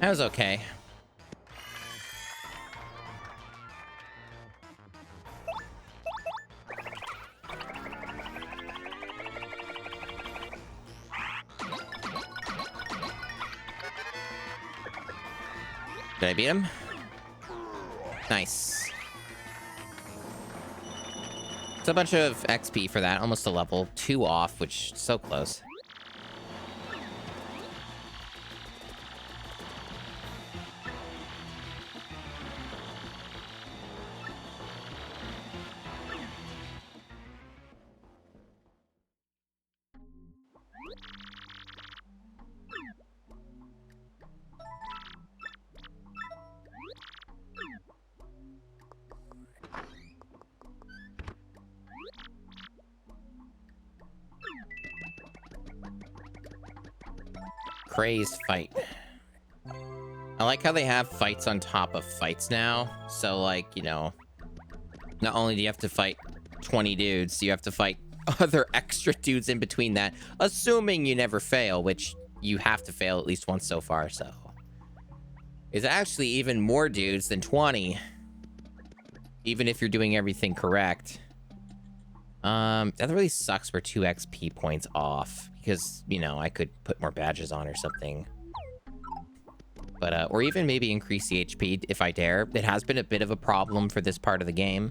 That was okay. Did I beat him? Nice. It's a bunch of XP for that. Almost a level. 2 off, which is so close. Crazed fight. I like how they have fights on top of fights now. So, like, you know, not only do you have to fight 20 dudes, you have to fight other extra dudes in between that, assuming you never fail, which you have to fail at least once so far, so. It's actually even more dudes than 20. Even if you're doing everything correct. That really sucks. We're 2 XP points off. Because, you know, I could put more badges on or something. But, or even maybe increase the HP if I dare. It has been a bit of a problem for this part of the game.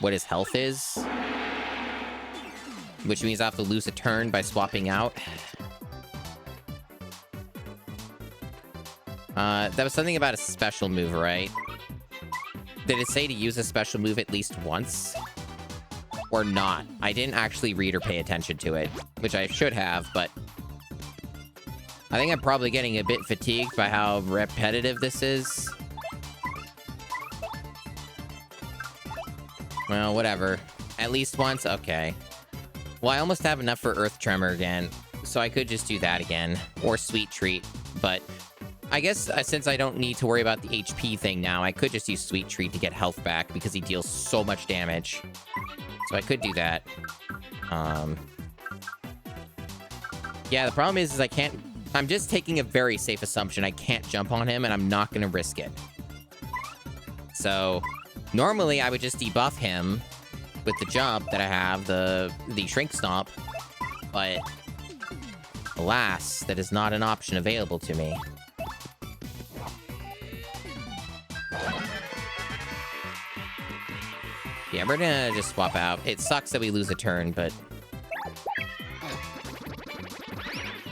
what his health is. Which means I have to lose a turn by swapping out. That was something about a special move, right? Did it say to use a special move at least once? Or not? I didn't actually read or pay attention to it, which I should have, but I think I'm probably getting a bit fatigued by how repetitive this is. Well, whatever. At least once? Okay. Well, I almost have enough for Earth Tremor again, so I could just do that again. Or Sweet Treat, but I guess since I don't need to worry about the HP thing now, I could just use Sweet Treat to get health back because he deals so much damage. So I could do that. Yeah, the problem is I can't... I'm just taking a very safe assumption. I can't jump on him, and I'm not going to risk it. So, normally I would just debuff him with the jump that I have, the Shrink Stomp. But, alas, that is not an option available to me. Yeah, we're gonna just swap out. It sucks that we lose a turn, but...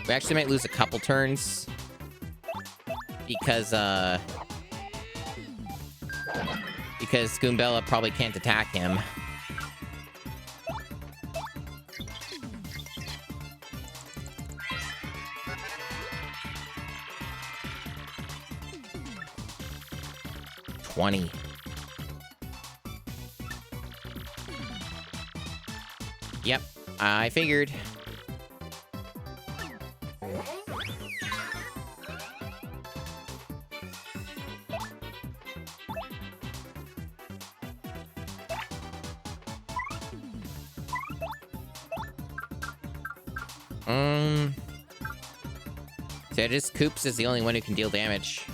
we actually might lose a couple turns. Because Goombella probably can't attack him. $20. Yep, I figured. So just Koops is the only one who can deal damage.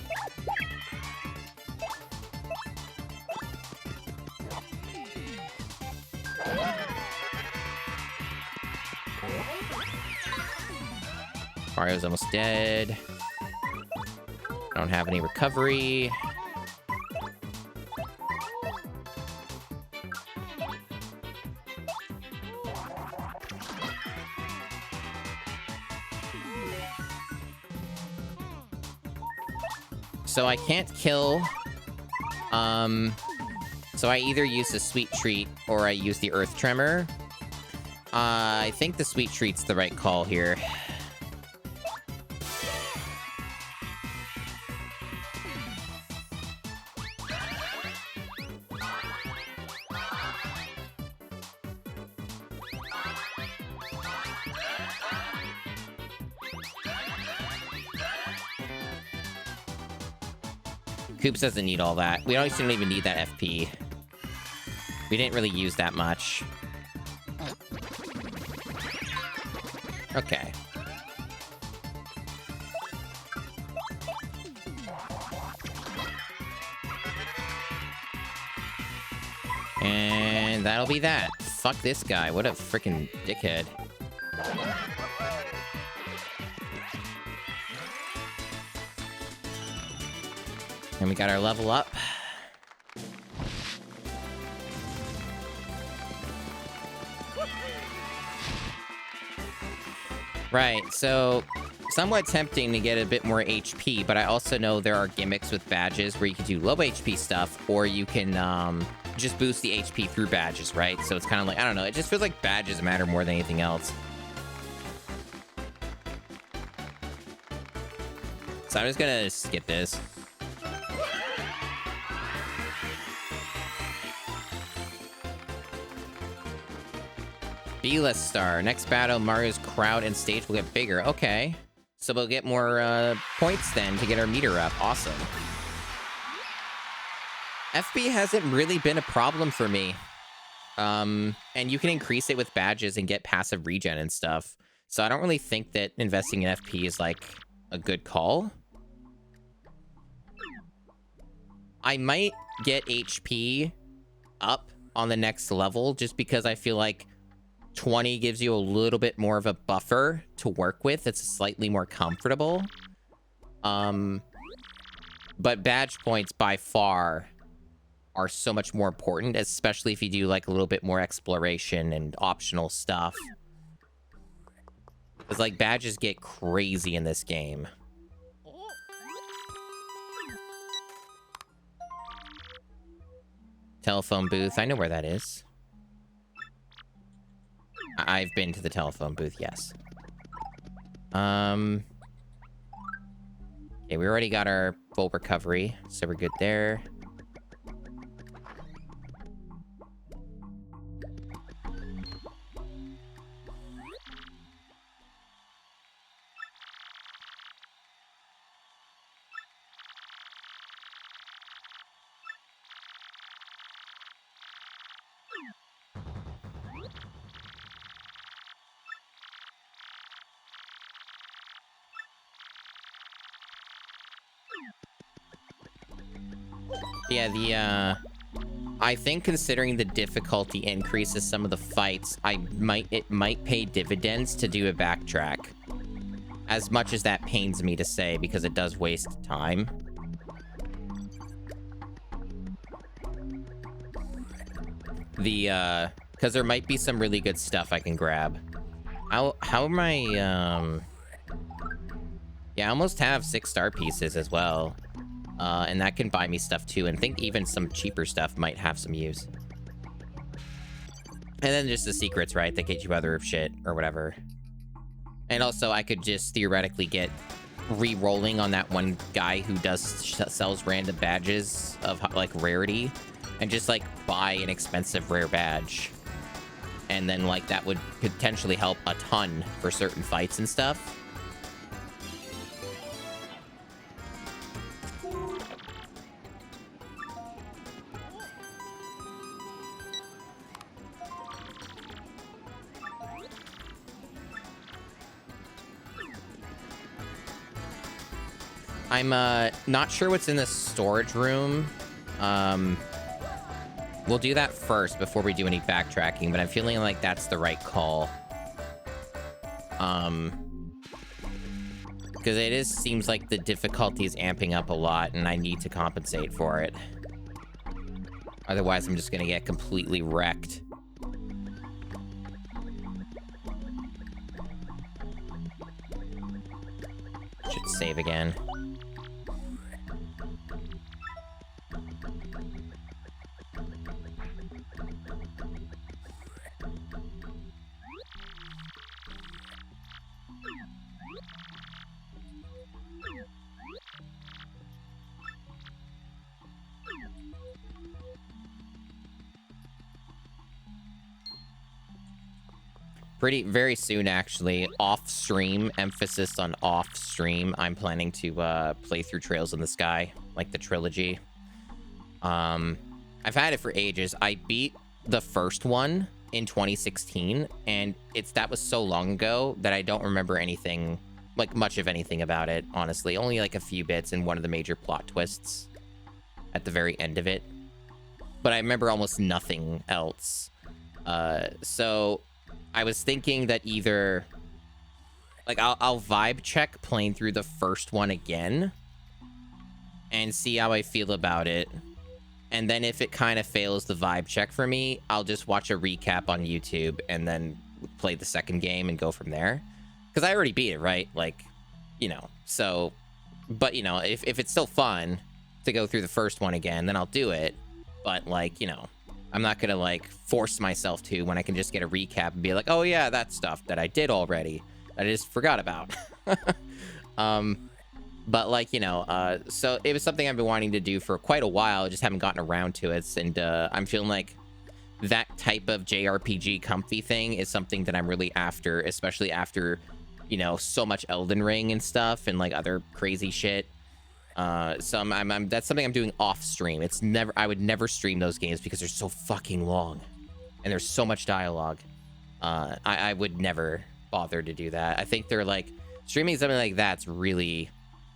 Mario's almost dead. I don't have any recovery. So I can't kill. So I either use the Sweet Treat or I use the Earth Tremor. I think the Sweet Treat's the right call here. Koops doesn't need all that. We don't even need that FP. We didn't really use that much. Okay. And that'll be that. Fuck this guy. What a freaking dickhead. And we got our level up. Right, so somewhat tempting to get a bit more HP, but I also know there are gimmicks with badges where you can do low HP stuff, or you can just boost the HP through badges, right? So it's kind of like, I don't know, it just feels like badges matter more than anything else. So I'm just gonna skip this. B-list star. Next battle, Mario's crowd and stage will get bigger. Okay. So we'll get more points then to get our meter up. Awesome. FB hasn't really been a problem for me. And you can increase it with badges and get passive regen and stuff. So I don't really think that investing in FP is like a good call. I might get HP up on the next level just because I feel like 20 gives you a little bit more of a buffer to work with. It's slightly more comfortable. But badge points by far are so much more important, especially if you do like a little bit more exploration and optional stuff. Because like badges get crazy in this game. Telephone booth. I know where that is. I've been to the telephone booth, yes. Okay, we already got our full recovery, so we're good there. Yeah, I think considering the difficulty increases some of the fights, it might pay dividends to do a backtrack. As much as that pains me to say, because it does waste time. Because there might be some really good stuff I can grab. How am I, yeah, I almost have 6 star pieces as well. And that can buy me stuff too, and I think even some cheaper stuff might have some use. And then just the secrets, right, that get you other shit or whatever. And also I could just theoretically get re-rolling on that one guy who sells random badges of like rarity, and just like buy an expensive rare badge. And then like that would potentially help a ton for certain fights and stuff. I'm not sure what's in the storage room. We'll do that first before we do any backtracking, but I'm feeling like that's the right call. Because it seems like the difficulty is amping up a lot, and I need to compensate for it. Otherwise, I'm just gonna get completely wrecked. Should save again. Very soon, actually, off stream, emphasis on off stream, I'm planning to play through Trails in the Sky, like the trilogy. I've had it for ages. I beat the first one in 2016, and that was so long ago that I don't remember anything, like much of anything about it, honestly. Only like a few bits and one of the major plot twists at the very end of it. But I remember almost nothing else. So I was thinking that either, like, I'll vibe check playing through the first one again and see how I feel about it. And then if it kind of fails the vibe check for me, I'll just watch a recap on YouTube and then play the second game and go from there. Because I already beat it, right? Like, you know, so, but, you know, if it's still fun to go through the first one again, then I'll do it. But, like, you know, I'm not gonna like force myself to when I can just get a recap and be like, oh yeah, that stuff that I did already that I just forgot about. But like, you know, so it was something I've been wanting to do for quite a while, just haven't gotten around to it. And I'm feeling like that type of JRPG comfy thing is something that I'm really after, especially after, you know, so much Elden Ring and stuff and like other crazy shit. So I'm that's something I'm doing off stream. I would never stream those games because they're so fucking long and there's so much dialogue. I would never bother to do that. I think they're like, streaming something like that's really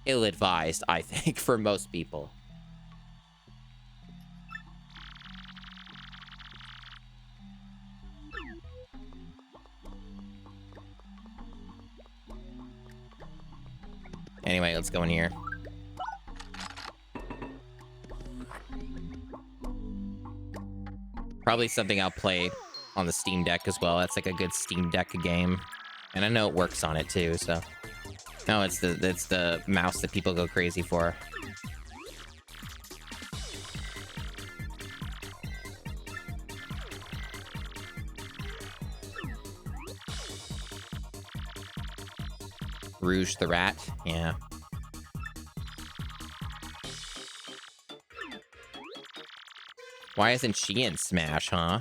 ill-advised, I think, for most people. Anyway, let's go in here. Probably something I'll play on the Steam Deck as well. That's like a good Steam Deck game. And I know it works on it too, so. No, it's the mouse that people go crazy for. Rouge the Rat, yeah. Why isn't she in Smash, huh?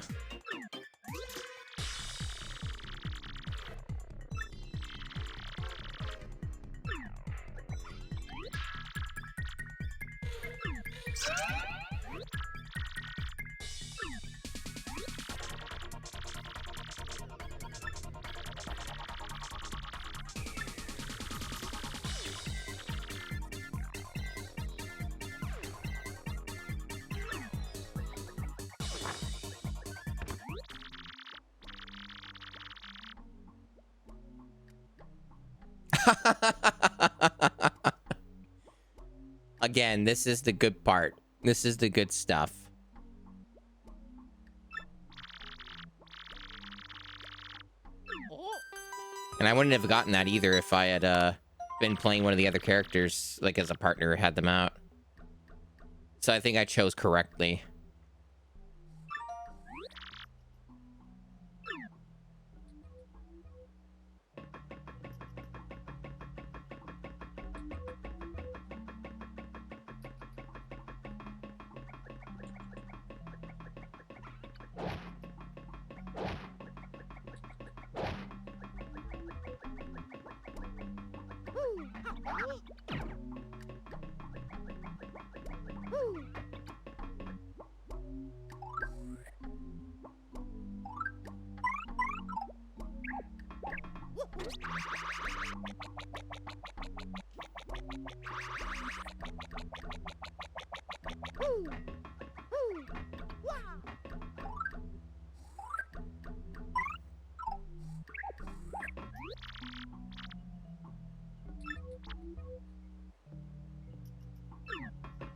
Again, this is the good part. This is the good stuff. And I wouldn't have gotten that either if I had been playing one of the other characters, like as a partner, had them out. So I think I chose correctly.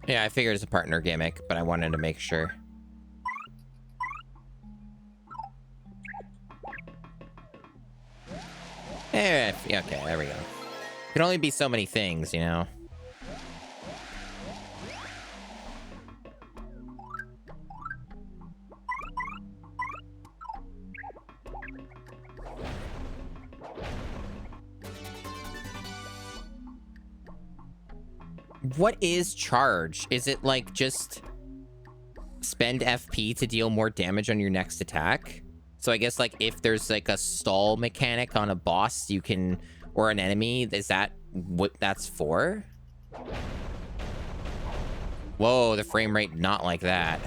Yeah, I figured it's a partner gimmick, but I wanted to make sure. Yeah, okay, there we go. Can only be so many things, you know? What is charge? Is it like just spend FP to deal more damage on your next attack? So I guess like if there's like a stall mechanic on a boss, you can, or an enemy, is that what that's for? Whoa, the frame rate not like that.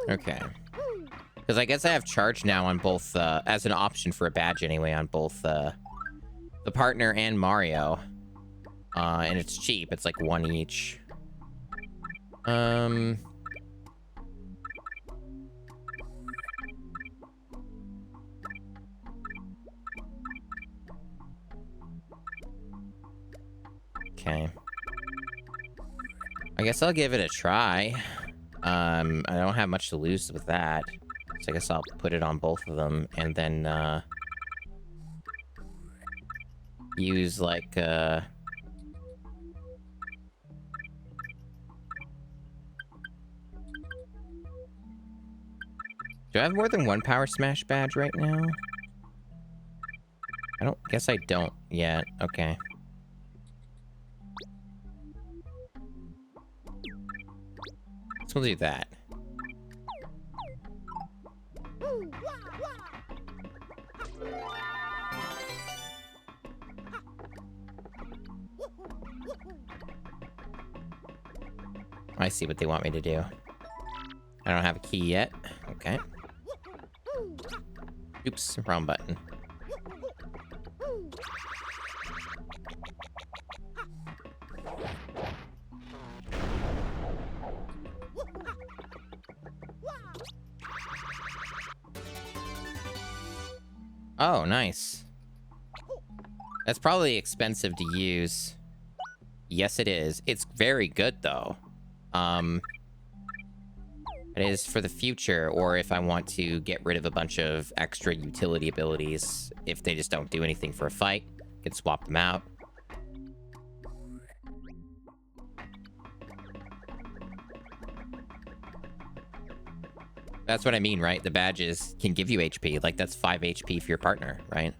Okay. Because I guess I have charge now on both, as an option for a badge anyway, on both the partner and Mario. And it's cheap. It's like one each. Okay. I guess I'll give it a try. I don't have much to lose with that. So I guess I'll put it on both of them and then, use like, do I have more than one Power Smash badge right now? I don't guess I don't yet. Okay. So we'll do that. I see what they want me to do. I don't have a key yet. Okay. Oops, wrong button. Oh, nice. That's probably expensive to use. Yes, it is. It's very good, though. It is for the future, or if I want to get rid of a bunch of extra utility abilities, if they just don't do anything for a fight, can swap them out. That's what I mean, right? The badges can give you HP. Like, that's 5 HP for your partner, right?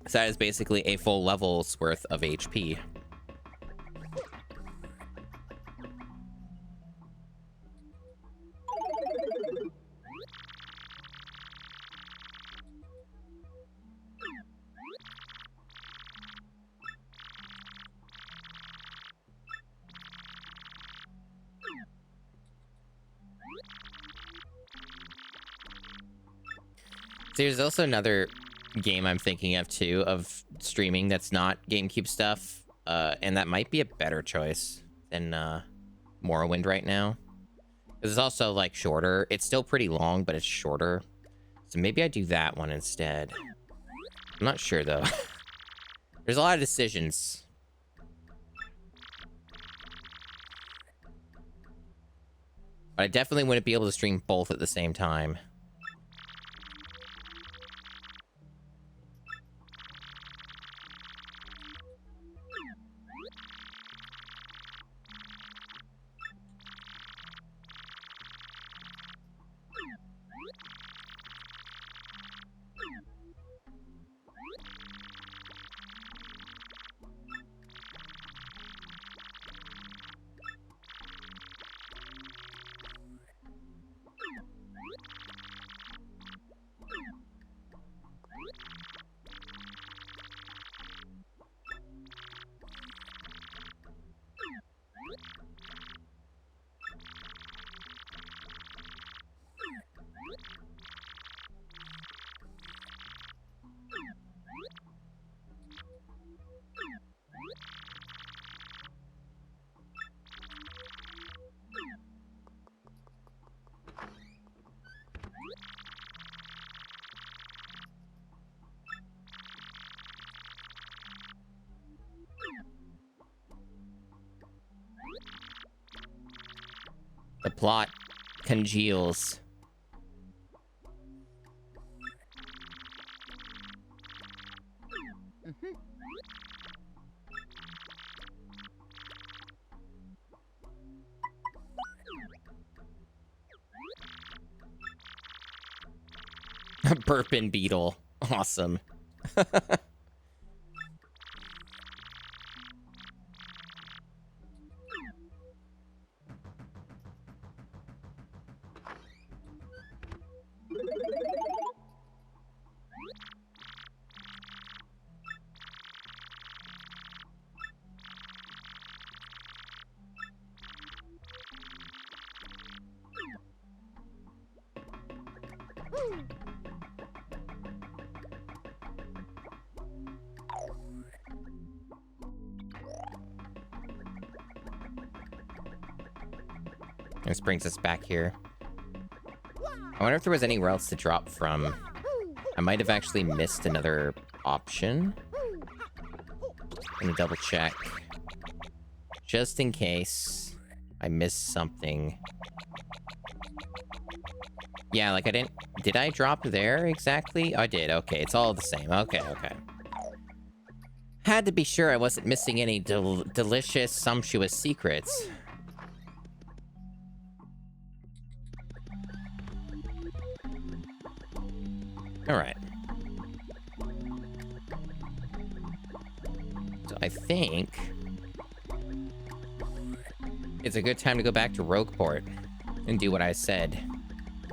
So that is basically a full level's worth of HP. There's also another game I'm thinking of, too, of streaming that's not GameCube stuff. And that might be a better choice than Morrowind right now. It's also, like, shorter. It's still pretty long, but it's shorter. So maybe I do that one instead. I'm not sure, though. There's a lot of decisions. But I definitely wouldn't be able to stream both at the same time. The plot congeals. A burpin beetle. Awesome. This brings us back here. I wonder if there was anywhere else to drop from. I might have actually missed another option. Let me double check. Just in case I missed something. Yeah, like I didn't... Did I drop there exactly? Oh, I did. Okay, it's all the same. Okay, okay. Had to be sure I wasn't missing any delicious, sumptuous secrets. All right. So I think it's a good time to go back to Rogueport and do what I said.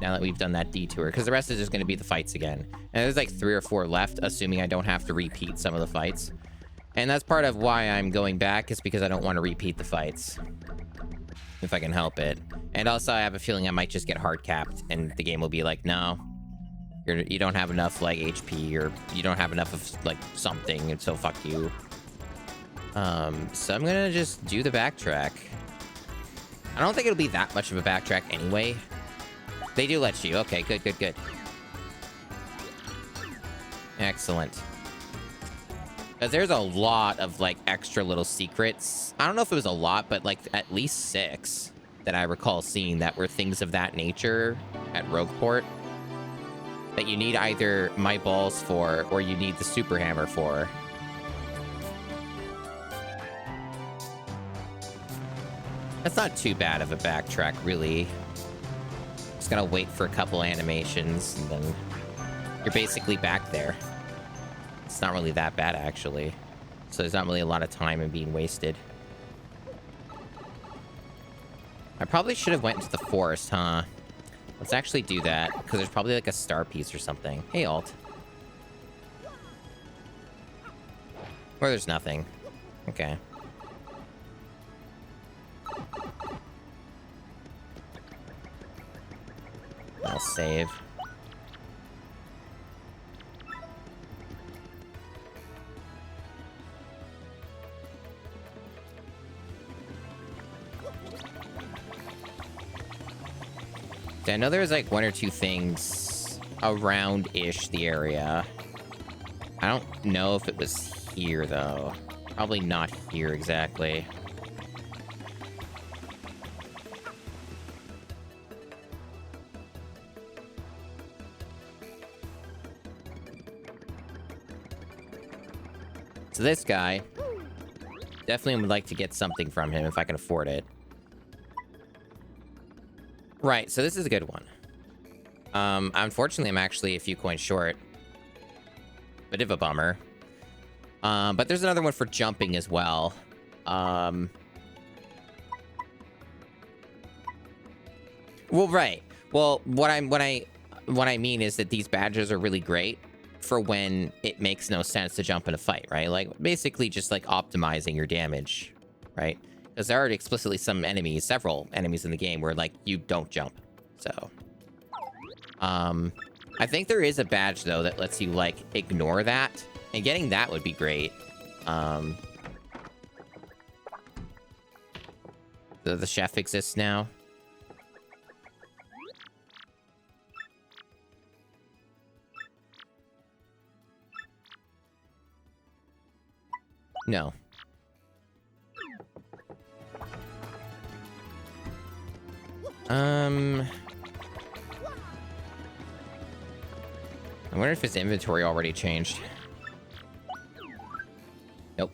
Now that we've done that detour, because the rest is just going to be the fights again. And there's like 3 or 4 left, assuming I don't have to repeat some of the fights. And that's part of why I'm going back, is because I don't want to repeat the fights. If I can help it. And also, I have a feeling I might just get hard capped, and the game will be like, no. You don't have enough, like, HP, or you don't have enough of, like, something, and so fuck you. So I'm gonna just do the backtrack. I don't think it'll be that much of a backtrack anyway. They do let you. Okay, good, good, good. Excellent. Because there's a lot of, like, extra little secrets. I don't know if it was a lot, but, like, at least 6 that I recall seeing that were things of that nature at Rogueport. That you need either My Balls for, or you need the Super Hammer for. That's not too bad of a backtrack, really. Just gotta wait for a couple animations, and then you're basically back there. It's not really that bad, actually. So there's not really a lot of time in being wasted. I probably should have went into the forest, huh? Let's actually do that, because there's probably like a star piece or something. Hey, Alt. Or there's nothing. Okay. I'll save. I know there's like 1 or 2 things around-ish the area. I don't know if it was here, though. Probably not here exactly. So this guy, definitely would like to get something from him if I can afford it. Right, so this is a good one. Unfortunately, I'm actually a few coins short. Bit of a bummer. But there's another one for jumping as well. Well, right. Well, what I mean is that these badges are really great for when it makes no sense to jump in a fight, right? Like, basically just, like, optimizing your damage, right? Because there are explicitly some enemies, several enemies in the game where, like, you don't jump. So, I think there is a badge, though, that lets you, like, ignore that. And getting that would be great. The chef exists now. No. I wonder if his inventory already changed. Nope.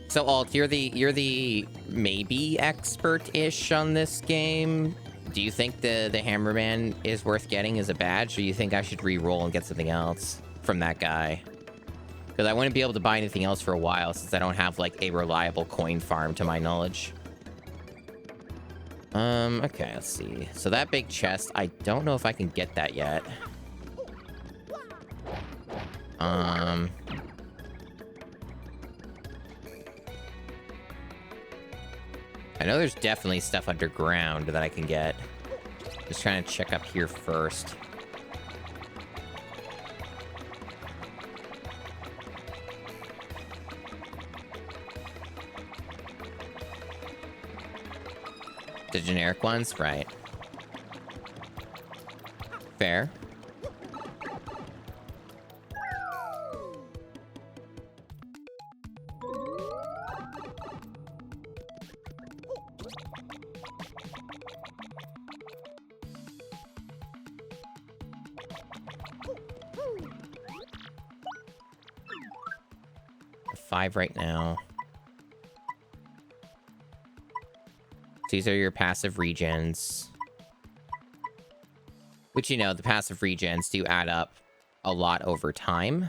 So, Alt, you're the maybe expert-ish on this game. Do you think the Hammerman is worth getting as a badge, or do you think I should re-roll and get something else from that guy? Because I wouldn't be able to buy anything else for a while, since I don't have, like, a reliable coin farm, to my knowledge. Okay, let's see. So that big chest, I don't know if I can get that yet. I know there's definitely stuff underground that I can get. Just trying to check up here first. The generic ones? Right. Fair. Five right now. These are your passive regens. Which, you know, the passive regens do add up a lot over time.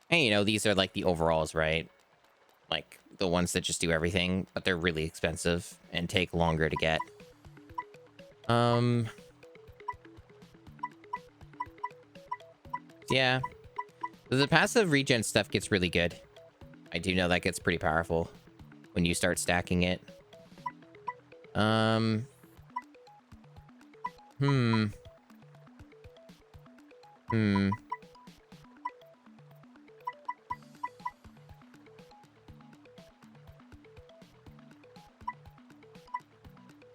And, you know, these are like the overalls, right? Like, the ones that just do everything, but they're really expensive and take longer to get. Yeah. The passive regen stuff gets really good. I do know that gets pretty powerful when you start stacking it. Yeah,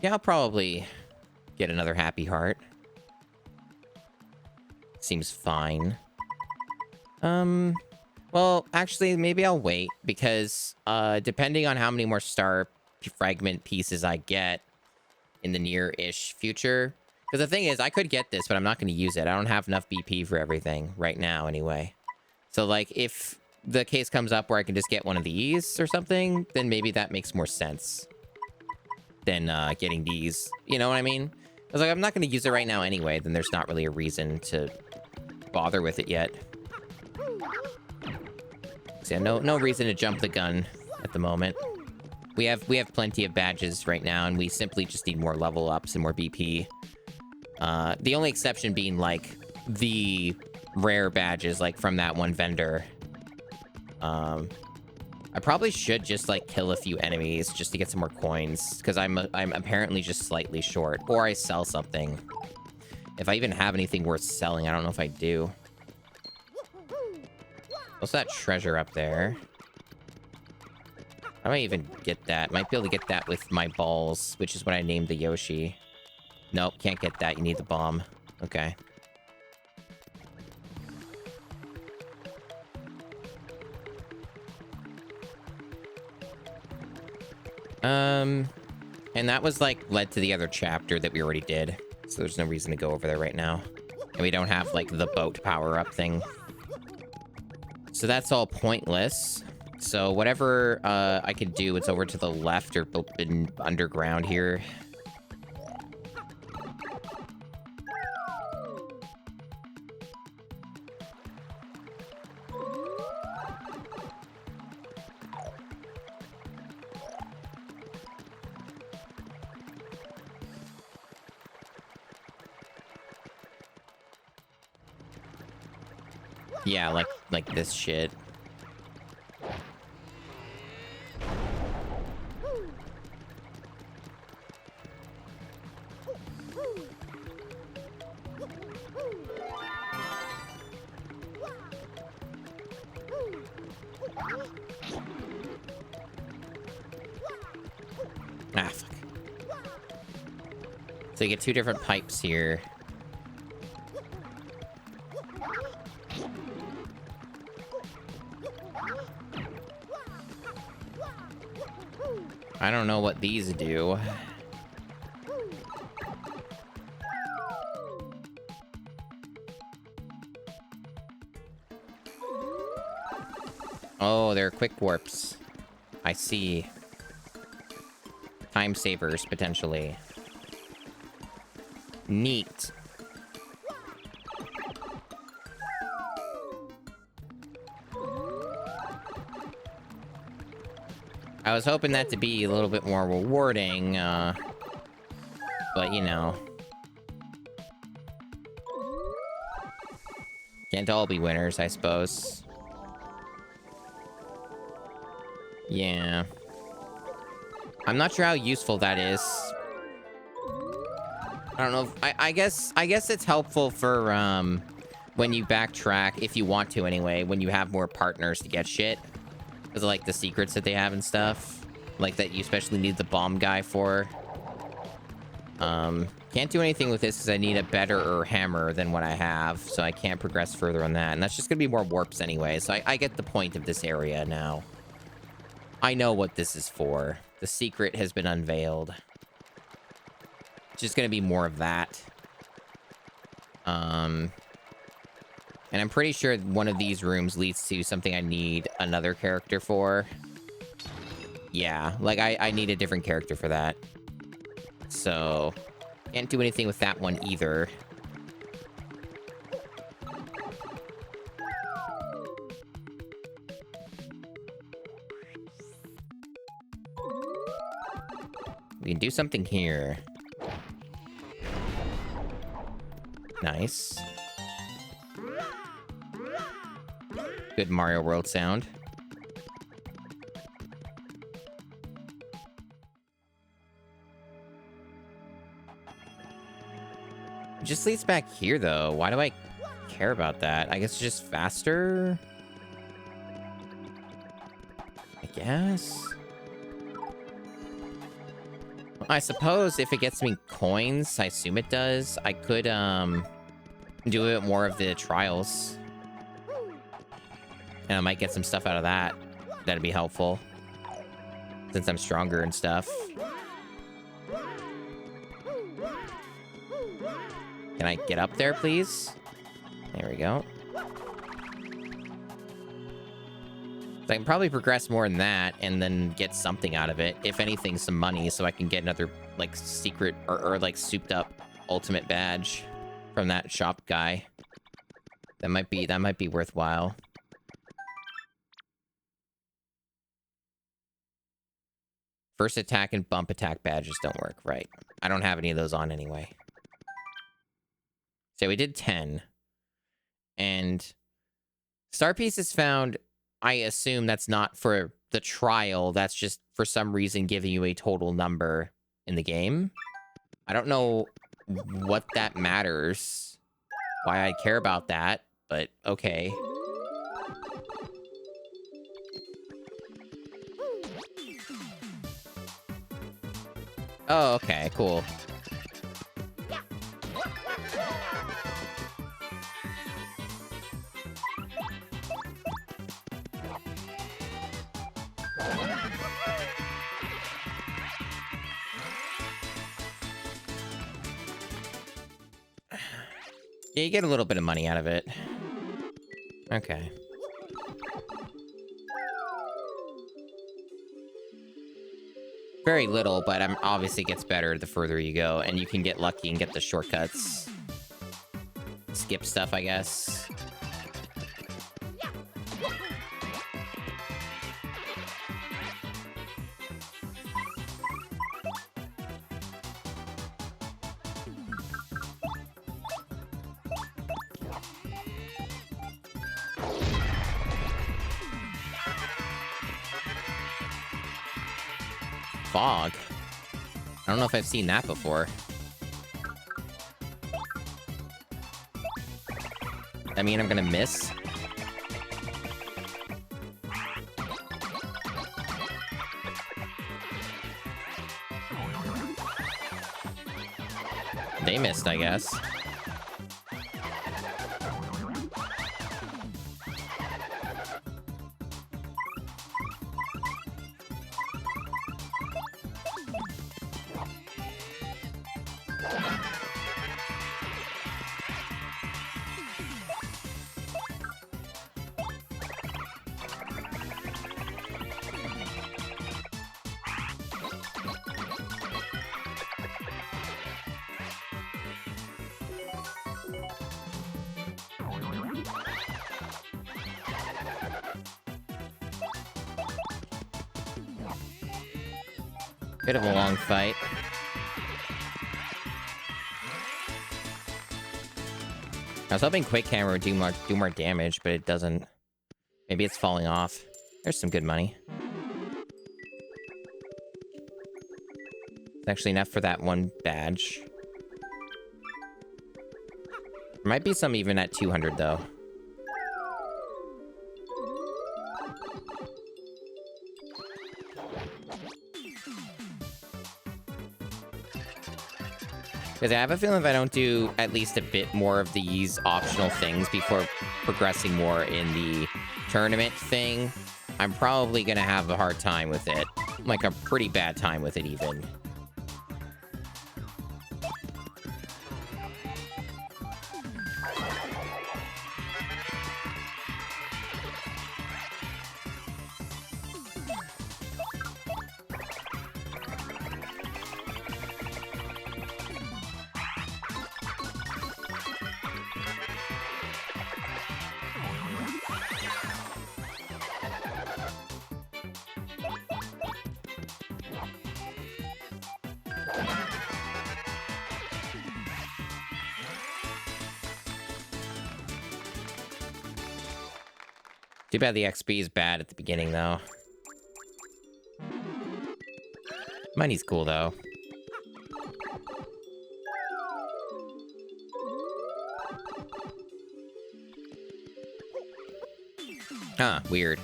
I'll probably get another happy heart. Seems fine. Well, actually, maybe I'll wait, because, depending on how many more star fragment pieces I get in the near-ish future... Because the thing is, I could get this, but I'm not going to use it. I don't have enough BP for everything right now, anyway. So, like, if the case comes up where I can just get one of these or something, then maybe that makes more sense than getting these. You know what I mean? I was like, I'm not going to use it right now anyway, then there's not really a reason to bother with it yet. So, yeah, no reason to jump the gun at the moment. We have plenty of badges right now, and we simply just need more level ups and more BP. The only exception being, like, the rare badges, like, from that one vendor. I probably should just, like, kill a few enemies just to get some more coins, because I'm apparently just slightly short. Or I sell something. If I even have anything worth selling, I don't know if I do. What's that treasure up there? I might even get that. Might be able to get that with my balls, which is what I named the Yoshi. Nope, can't get that. You need the bomb. Okay. And that was, like, led to the other chapter that we already did. So there's no reason to go over there right now. And we don't have, like, the boat power-up thing. So that's all pointless. So whatever I could do, it's over to the left or in underground here. Yeah, like this shit. Ah, fuck. So you get two different pipes here. I don't know what these do. Oh, they're quick warps. I see. Time savers, potentially. Neat. I was hoping that to be a little bit more rewarding, but, you know. Can't all be winners, I suppose. Yeah. I'm not sure how useful that is. I don't know if... I guess it's helpful for, when you backtrack, if you want to anyway, when you have more partners to get shit. Because of, like, the secrets that they have and stuff. Like, that you especially need the bomb guy for. Can't do anything with this because I need a better hammer than what I have. So I can't progress further on that. And that's just going to be more warps anyway. So I get the point of this area now. I know what this is for. The secret has been unveiled. It's just going to be more of that. And I'm pretty sure one of these rooms leads to something I need another character for. Yeah, like I need a different character for that. So, can't do anything with that one either. We can do something here. Nice. Good Mario World sound. It just leads back here, though. Why do I care about that? I guess it's just faster? I guess? I suppose if it gets me coins, I assume it does, I could, Do a bit more of the trials. And I might get some stuff out of that. That'd be helpful. Since I'm stronger and stuff. Can I get up there, please? There we go. So I can probably progress more than that and then get something out of it. If anything, some money so I can get another, like, secret or like, souped up ultimate badge from that shop guy. That might be worthwhile. First attack and bump attack badges don't work, right? I don't have any of those on anyway. So we did 10. And star pieces found, I assume that's not for the trial. That's just for some reason giving you a total number in the game. I don't know what that matters. Why I care about that, but okay. Oh, okay, cool. Yeah, you get a little bit of money out of it. Okay. Very little, but obviously gets better the further you go, and you can get lucky and get the shortcuts. Skip stuff, I guess. Fog. I don't know if I've seen that before. I mean, I'm gonna miss. They missed, I guess. Bit of a long fight. I was hoping Quick Hammer would do more damage, but it doesn't. Maybe it's falling off. There's some good money. It's actually enough for that one badge. There might be some even at 200, though. Because I have a feeling if I don't do at least a bit more of these optional things before progressing more in the tournament thing, I'm probably going to have a hard time with it. Like a pretty bad time with it, even. Too bad the XP is bad at the beginning, though. Money's cool, though. Huh, weird.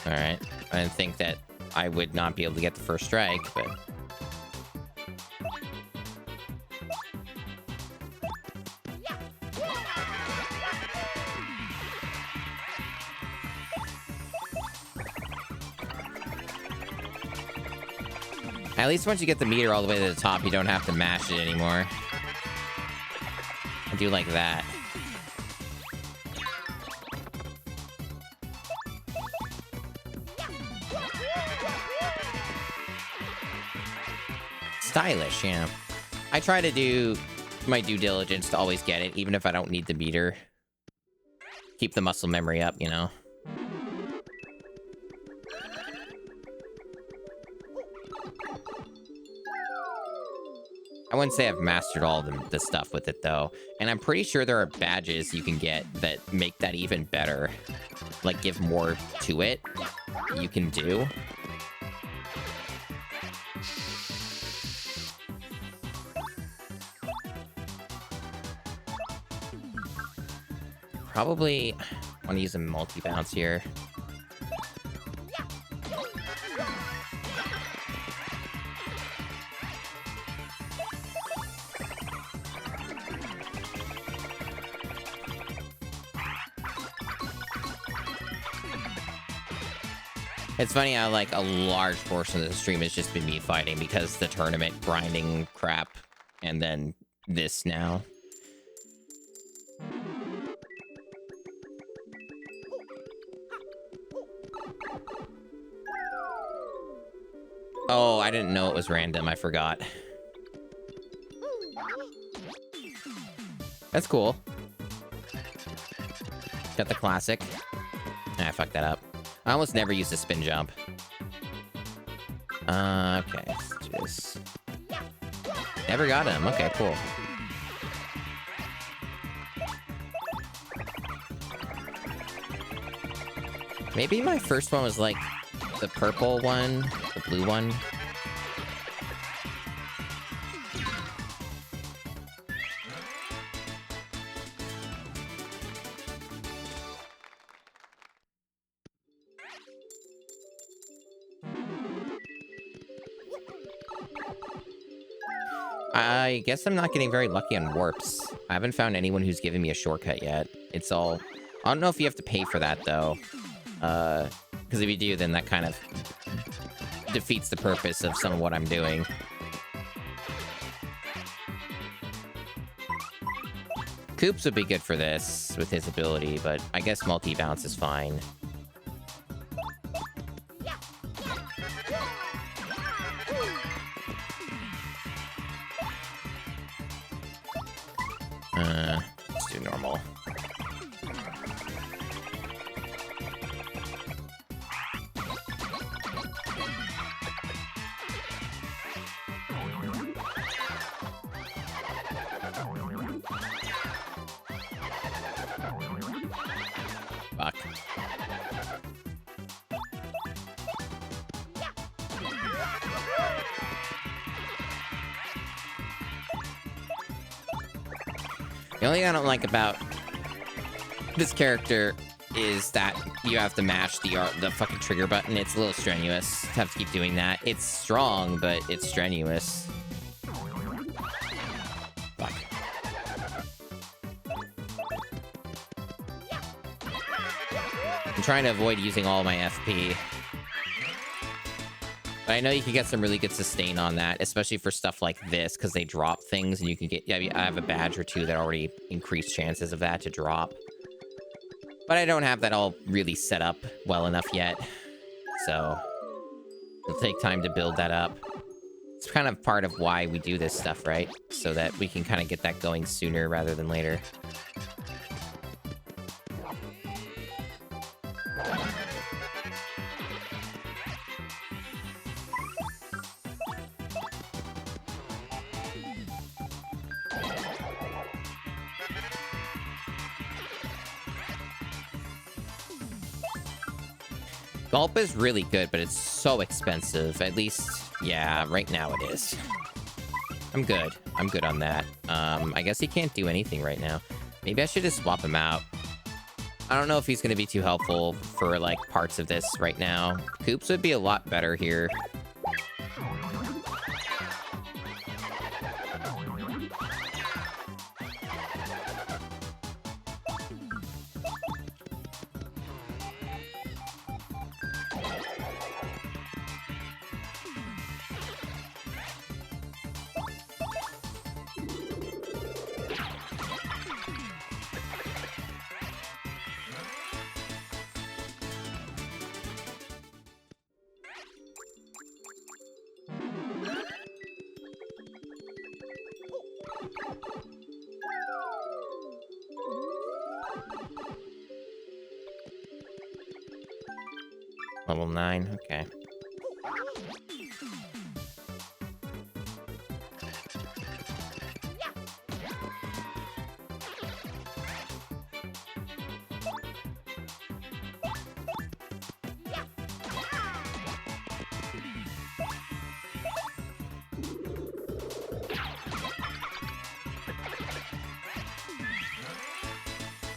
Alright. I didn't think that I would not be able to get the first strike, but... At least once you get the meter all the way to the top, you don't have to mash it anymore. I do like that. Stylish, yeah. I try to do my due diligence to always get it, even if I don't need the meter. Keep the muscle memory up, you know? I wouldn't say I've mastered all the stuff with it, though. And I'm pretty sure there are badges you can get that make that even better. Like, give more to it. You can do. Probably want to use a multi-bounce here. It's funny how, like, a large portion of the stream has just been me fighting because the tournament grinding crap, and then this now. Oh, I didn't know it was random. I forgot. That's cool. Got the classic. I fucked that up. I almost never use the spin jump. Okay, let's do this. Never got him. Okay, cool. Maybe my first one was like the purple one, the blue one. I guess I'm not getting very lucky on warps. I haven't found anyone who's given me a shortcut yet. It's all... I don't know if you have to pay for that, though. Because if you do, then that kind of defeats the purpose of some of what I'm doing. Koops would be good for this, with his ability, but I guess multi-bounce is fine. Let's do normal. Fuck. The only thing I don't like about this character is that you have to mash the fucking trigger button. It's a little strenuous to have to keep doing that. It's strong, but it's strenuous. Fuck. I'm trying to avoid using all my FP. But I know you can get some really good sustain on that, especially for stuff like this, because they drop things, and you can get... Yeah, I have a badge or two that already increase chances of that to drop. But I don't have that all really set up well enough yet. So, it'll take time to build that up. It's kind of part of why we do this stuff, right? So that we can kind of get that going sooner rather than later. Gulp is really good, but it's so expensive. At least, yeah, right now it is. I'm good. I'm good on that. I guess he can't do anything right now. Maybe I should just swap him out. I don't know if he's going to be too helpful for, like, parts of this right now. Koops would be a lot better here. Level 9, okay.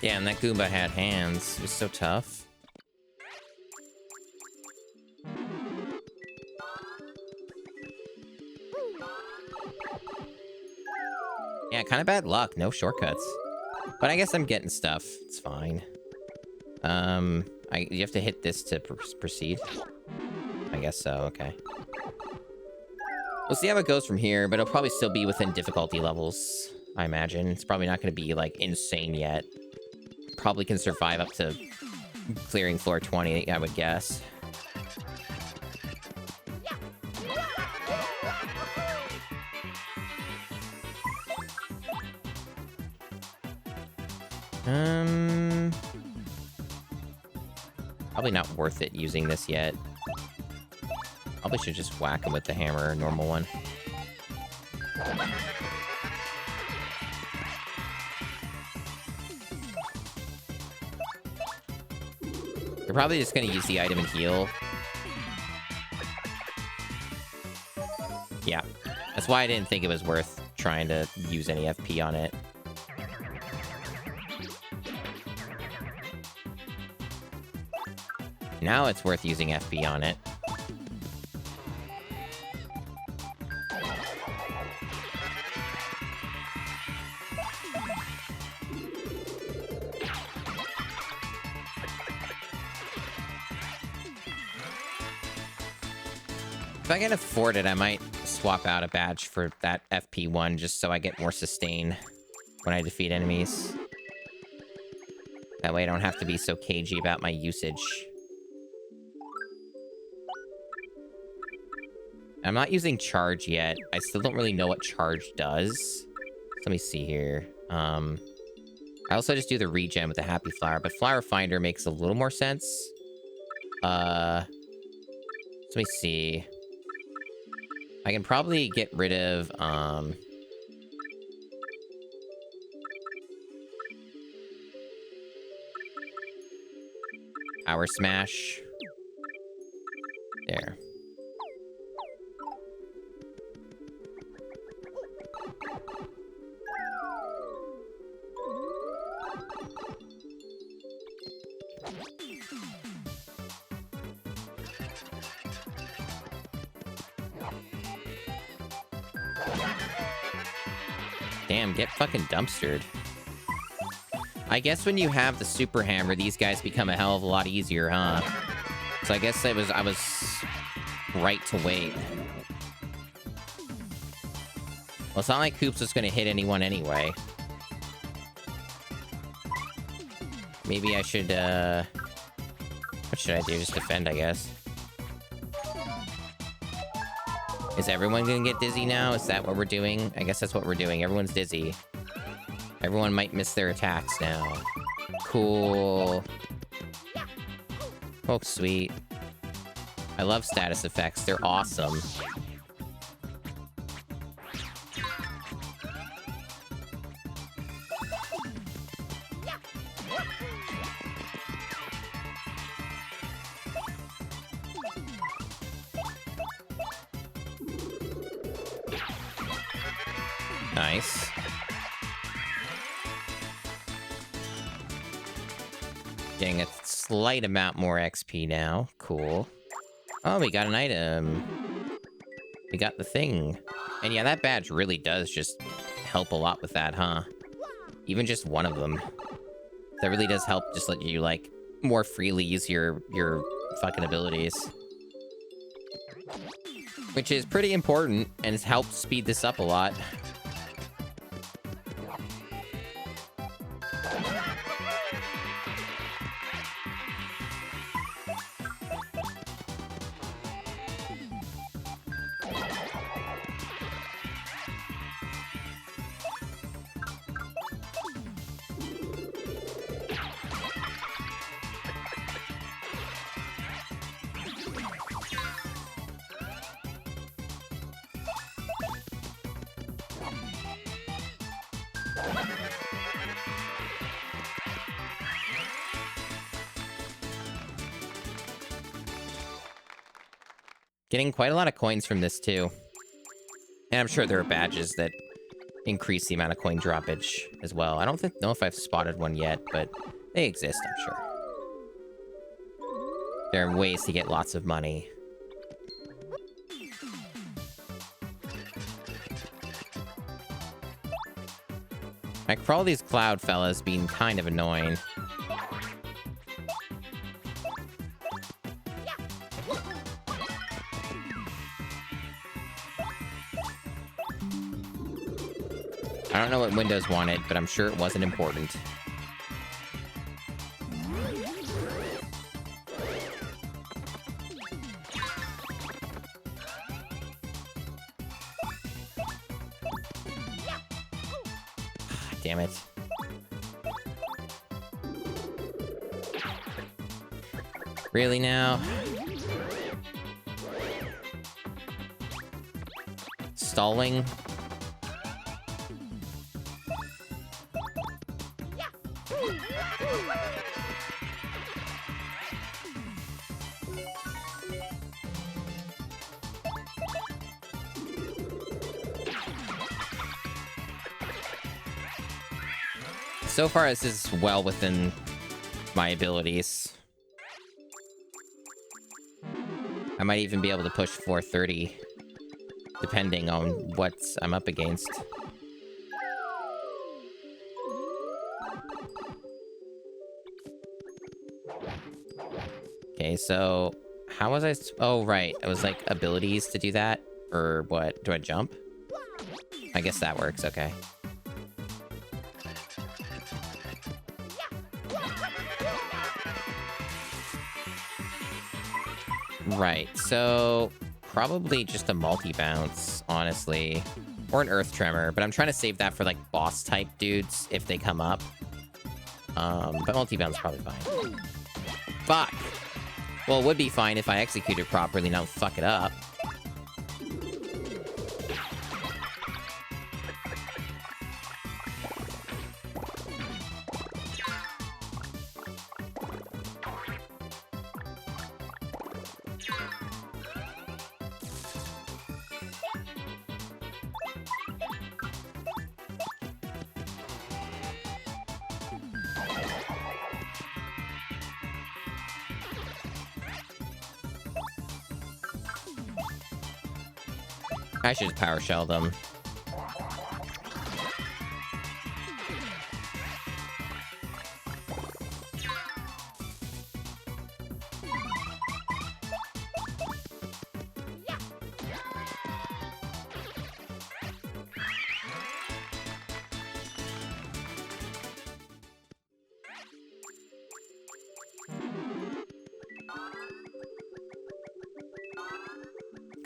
Yeah, and that Goomba had hands. It was so tough. Yeah, kind of bad luck. No shortcuts. But I guess I'm getting stuff. It's fine. You have to hit this to proceed. I guess so, okay. We'll see how it goes from here, but it'll probably still be within difficulty levels, I imagine. It's probably not going to be, like, insane yet. Probably can survive up to clearing floor 20, I would guess. Probably not worth it using this yet. Probably should just whack him with the hammer, normal one. They're probably just gonna use the item and heal. Yeah. That's why I didn't think it was worth trying to use any FP on it. Now it's worth using FP on it. If I can afford it, I might swap out a badge for that FP1 just so I get more sustain when I defeat enemies. That way I don't have to be so cagey about my usage. I'm not using charge yet. I still don't really know what charge does. Let me see here. I also just do the regen with the happy flower, but flower finder makes a little more sense. Let me see. I can probably get rid of, Power Smash. There. Damn, get fucking dumpstered. I guess when you have the super hammer, these guys become a hell of a lot easier, huh? So I guess I was right to wait. Well, it's not like Hoops was gonna hit anyone anyway. Maybe I should, what should I do? Just defend, I guess. Is everyone gonna get dizzy now? Is that what we're doing? I guess that's what we're doing. Everyone's dizzy. Everyone might miss their attacks now. Cool. Oh, sweet. I love status effects. They're awesome. Nice. Getting a slight amount more XP now. Cool. Oh, we got an item. We got the thing. And yeah, that badge really does just help a lot with that, huh? Even just one of them. That really does help just let you, like, more freely use your fucking abilities. Which is pretty important, and it's helped speed this up a lot. Getting quite a lot of coins from this, too. And I'm sure there are badges that increase the amount of coin droppage as well. I don't know if I've spotted one yet, but they exist, I'm sure. There are ways to get lots of money. I crawl these cloud fellas being kind of annoying. I don't know what Windows wanted, but I'm sure it wasn't important. Damn it. Really now? Stalling? So far, this is well within my abilities. I might even be able to push 430, depending on what I'm up against. Okay, so how was I? Oh, right. It was like abilities to do that? Or what? Do I jump? I guess that works. Okay. Right, so probably just a multi-bounce, honestly. Or an earth tremor, but I'm trying to save that for like boss type dudes if they come up. But multi-bounce is probably fine. Fuck! Well, it would be fine if I execute it properly and don't fuck it up. I should just power shell them.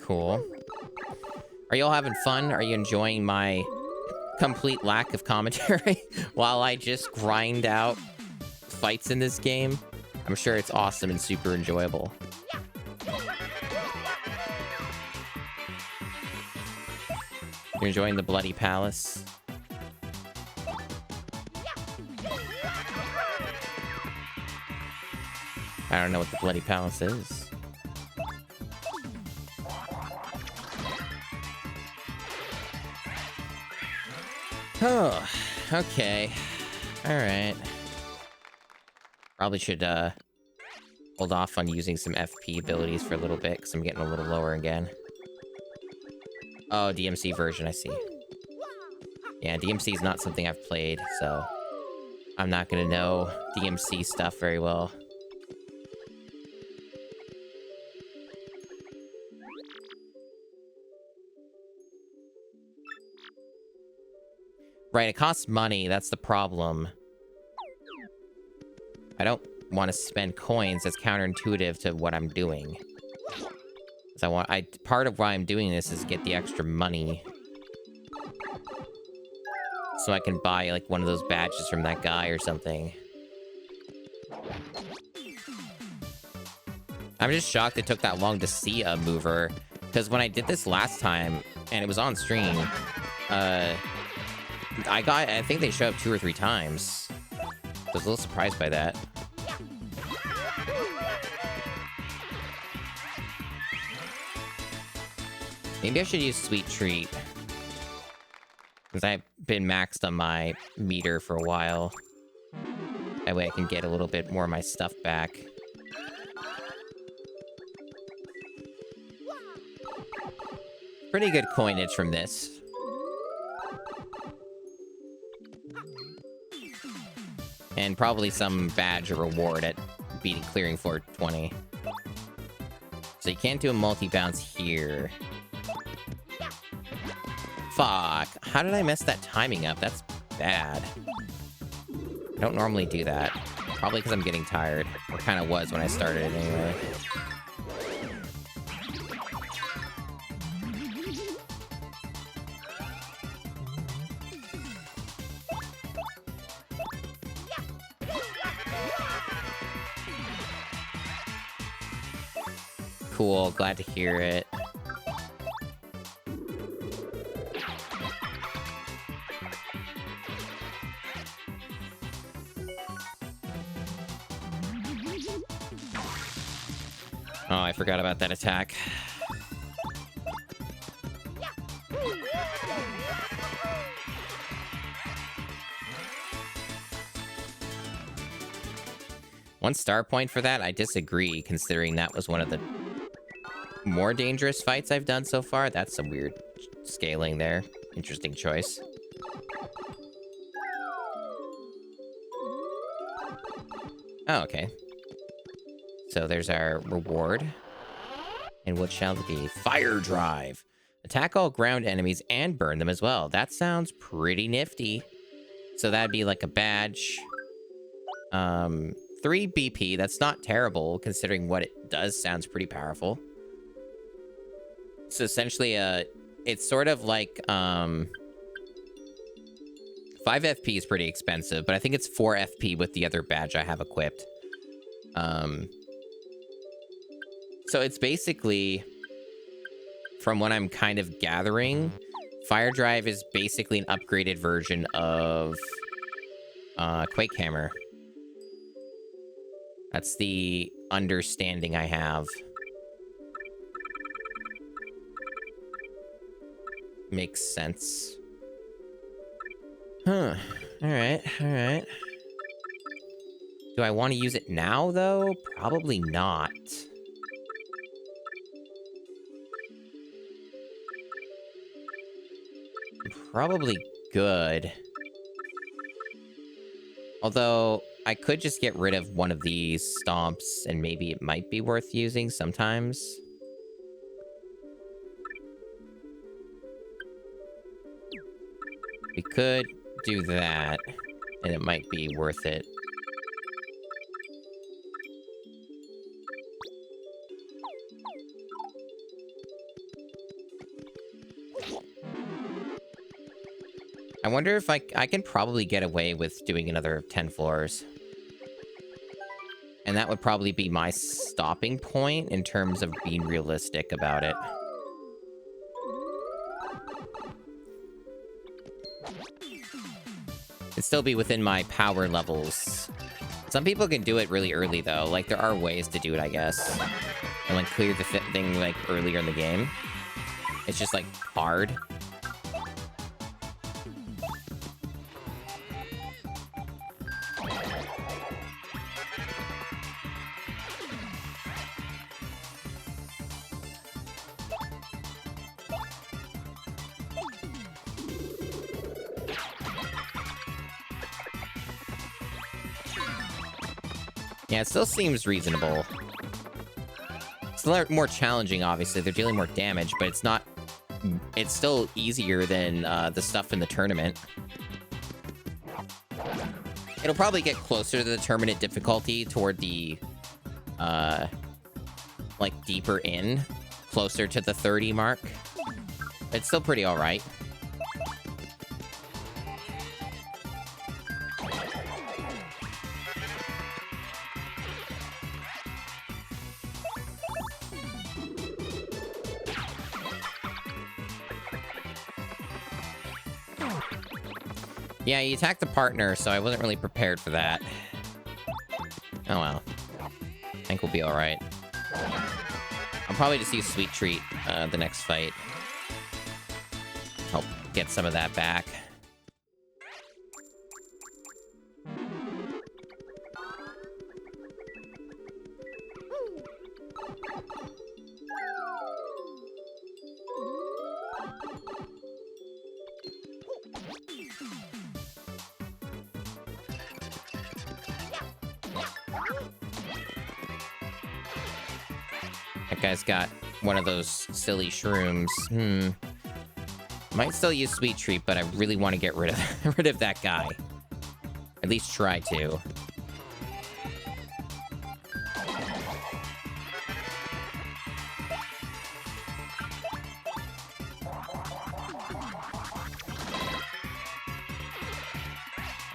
Cool. Are y'all having fun? Are you enjoying my complete lack of commentary while I just grind out fights in this game? I'm sure it's awesome and super enjoyable. You're enjoying the Bloody Palace? I don't know what the Bloody Palace is. Oh, okay. Alright. Probably should, hold off on using some FP abilities for a little bit, because I'm getting a little lower again. Oh, DMC version, I see. Yeah, DMC is not something I've played, so I'm not gonna know DMC stuff very well. Right, it costs money, that's the problem. I don't want to spend coins. That's counterintuitive to what I'm doing. So part of why I'm doing this is get the extra money. So I can buy, like, one of those badges from that guy or something. I'm just shocked it took that long to see a mover. Because when I did this last time, and it was on stream, I think they showed up 2 or 3 times. I was a little surprised by that. Maybe I should use Sweet Treat. Because I've been maxed on my meter for a while. That way I can get a little bit more of my stuff back. Pretty good coinage from this. And probably some badge or reward at clearing floor 20. So you can't do a multi-bounce here. Fuck. How did I mess that timing up? That's bad. I don't normally do that. Probably because I'm getting tired. Or kind of was when I started it anyway. Cool, glad to hear it. Oh, I forgot about that attack. One star point for that? I disagree, considering that was one of the more dangerous fights I've done so far. That's some weird scaling there. Interesting choice. Oh, okay. So there's our reward. And what shall it be? Fire Drive. Attack all ground enemies and burn them as well. That sounds pretty nifty. So that'd be like a badge. 3 BP. That's not terrible, considering what it does sounds pretty powerful. So essentially, it's sort of like, 5 FP is pretty expensive, but I think it's 4 FP with the other badge I have equipped. So it's basically, from what I'm kind of gathering, Fire Drive is basically an upgraded version of Quake Hammer. That's the understanding I have. Makes sense. Huh. Alright, alright. Do I want to use it now, though? Probably not. Probably good. Although, I could just get rid of one of these stomps, and maybe it might be worth using sometimes. We could do that, and it might be worth it. I wonder if I can probably get away with doing another 10 floors. And that would probably be my stopping point in terms of being realistic about it. It'd still be within my power levels. Some people can do it really early, though. Like, there are ways to do it, I guess. And, like, clear the thing, like, earlier in the game. It's just, like, hard. Yeah, it still seems reasonable. It's a lot more challenging, obviously. They're dealing more damage, but it's not... It's still easier than the stuff in the tournament. It'll probably get closer to the tournament difficulty toward the... like, deeper in. Closer to the 30 mark. It's still pretty alright. Yeah, you attacked the partner, so I wasn't really prepared for that. Oh well. I think we'll be alright. I'll probably just use Sweet Treat the next fight. Help get some of that back. That guy's got one of those silly shrooms. Might still use Sweet Treat, but I really want to get rid of rid of that guy. At least try to.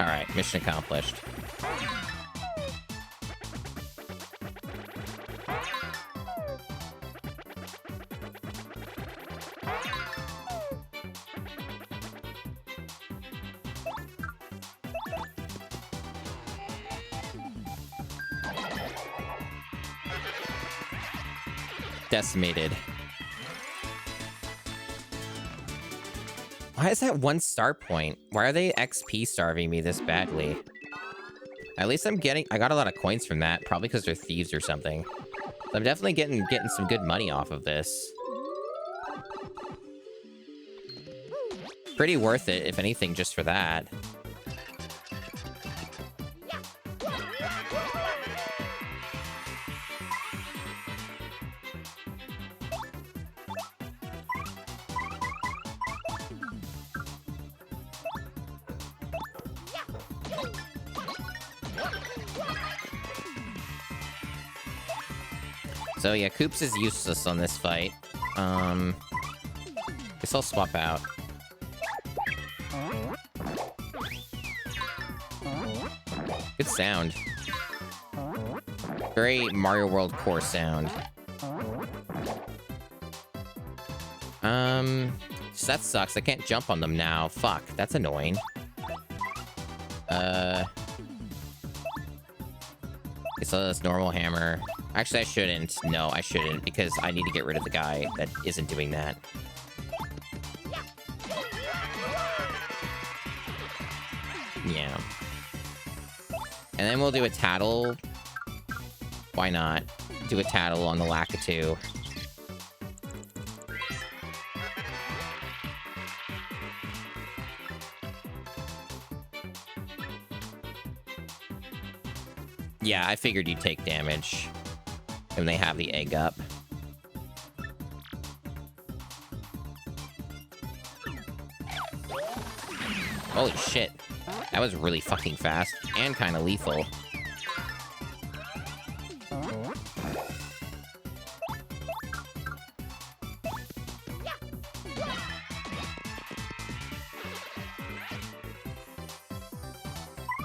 All right, mission accomplished. Decimated. Why is that 1 star point? Why are they XP starving me this badly? At least I got a lot of coins from that, probably because they're thieves or something. So I'm definitely getting some good money off of this. Pretty worth it, if anything, just for that. So yeah, Koops is useless on this fight. Guess I'll swap out. Good sound. Very Mario World core sound. So that sucks. I can't jump on them now. Fuck, that's annoying. So this normal hammer. Actually, I shouldn't. No, I shouldn't, because I need to get rid of the guy that isn't doing that. Yeah. And then we'll do a tattle. Why not? Do a tattle on the Lakitu. Yeah, I figured you'd take damage when they have the egg up. Holy shit. That was really fucking fast and kind of lethal.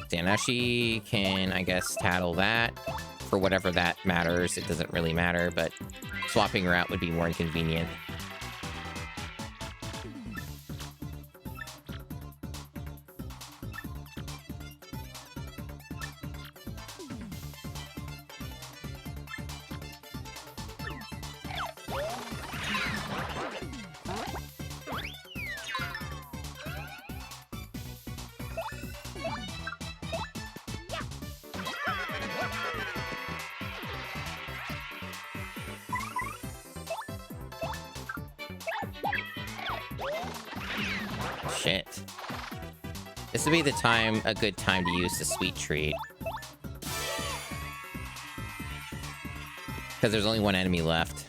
Yeah, now she can, I guess, tattle that. For whatever that matters, it doesn't really matter, but swapping her out would be more inconvenient. Shit. This would be the time, a good time to use the Sweet Treat. Because there's only one enemy left.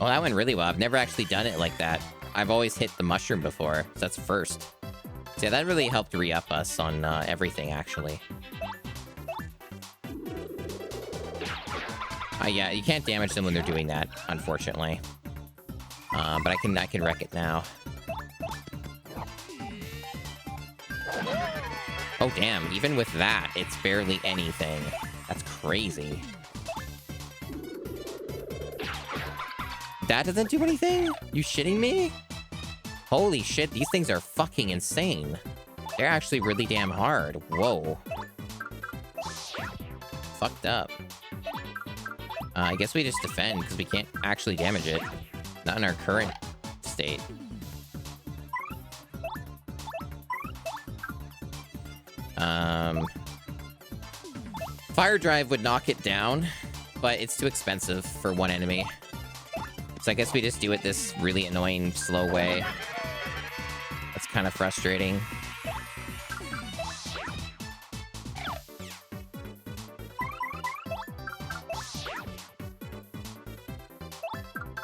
Well, that went really well. I've never actually done it like that. I've always hit the mushroom before, so that's first. So yeah, that really helped re-up us on everything, actually. Yeah, you can't damage them when they're doing that, unfortunately. But I can wreck it now. Oh, damn. Even with that, it's barely anything. That's crazy. That doesn't do anything? You shitting me? Holy shit, these things are fucking insane. They're actually really damn hard. Whoa. Fucked up. I guess we just defend, because we can't actually damage it. Not in our current state. Fire Drive would knock it down, but it's too expensive for one enemy. So I guess we just do it this really annoying, slow way. That's kind of frustrating.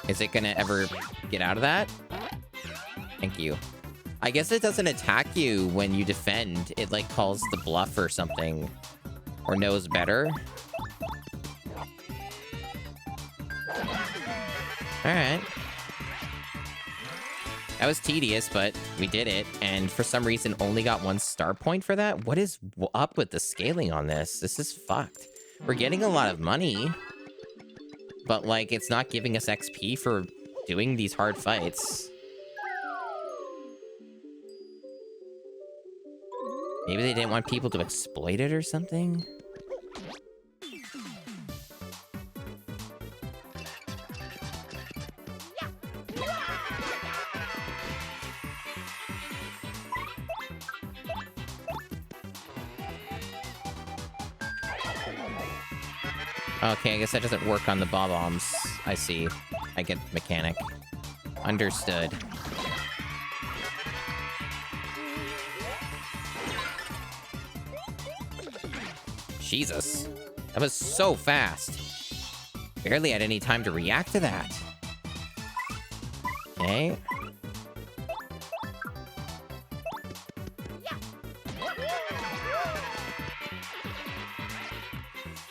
Is it gonna ever get out of that? Thank you. I guess it doesn't attack you when you defend. It, like, calls the bluff or something. Or knows better. Alright. That was tedious, but we did it. And for some reason, only got 1 star point for that? What is up with the scaling on this? This is fucked. We're getting a lot of money. But, like, it's not giving us XP for doing these hard fights. Maybe they didn't want people to exploit it or something? Okay, I guess that doesn't work on the bob-ombs. I see. I get the mechanic. Understood. Jesus. That was so fast. Barely had any time to react to that. Okay.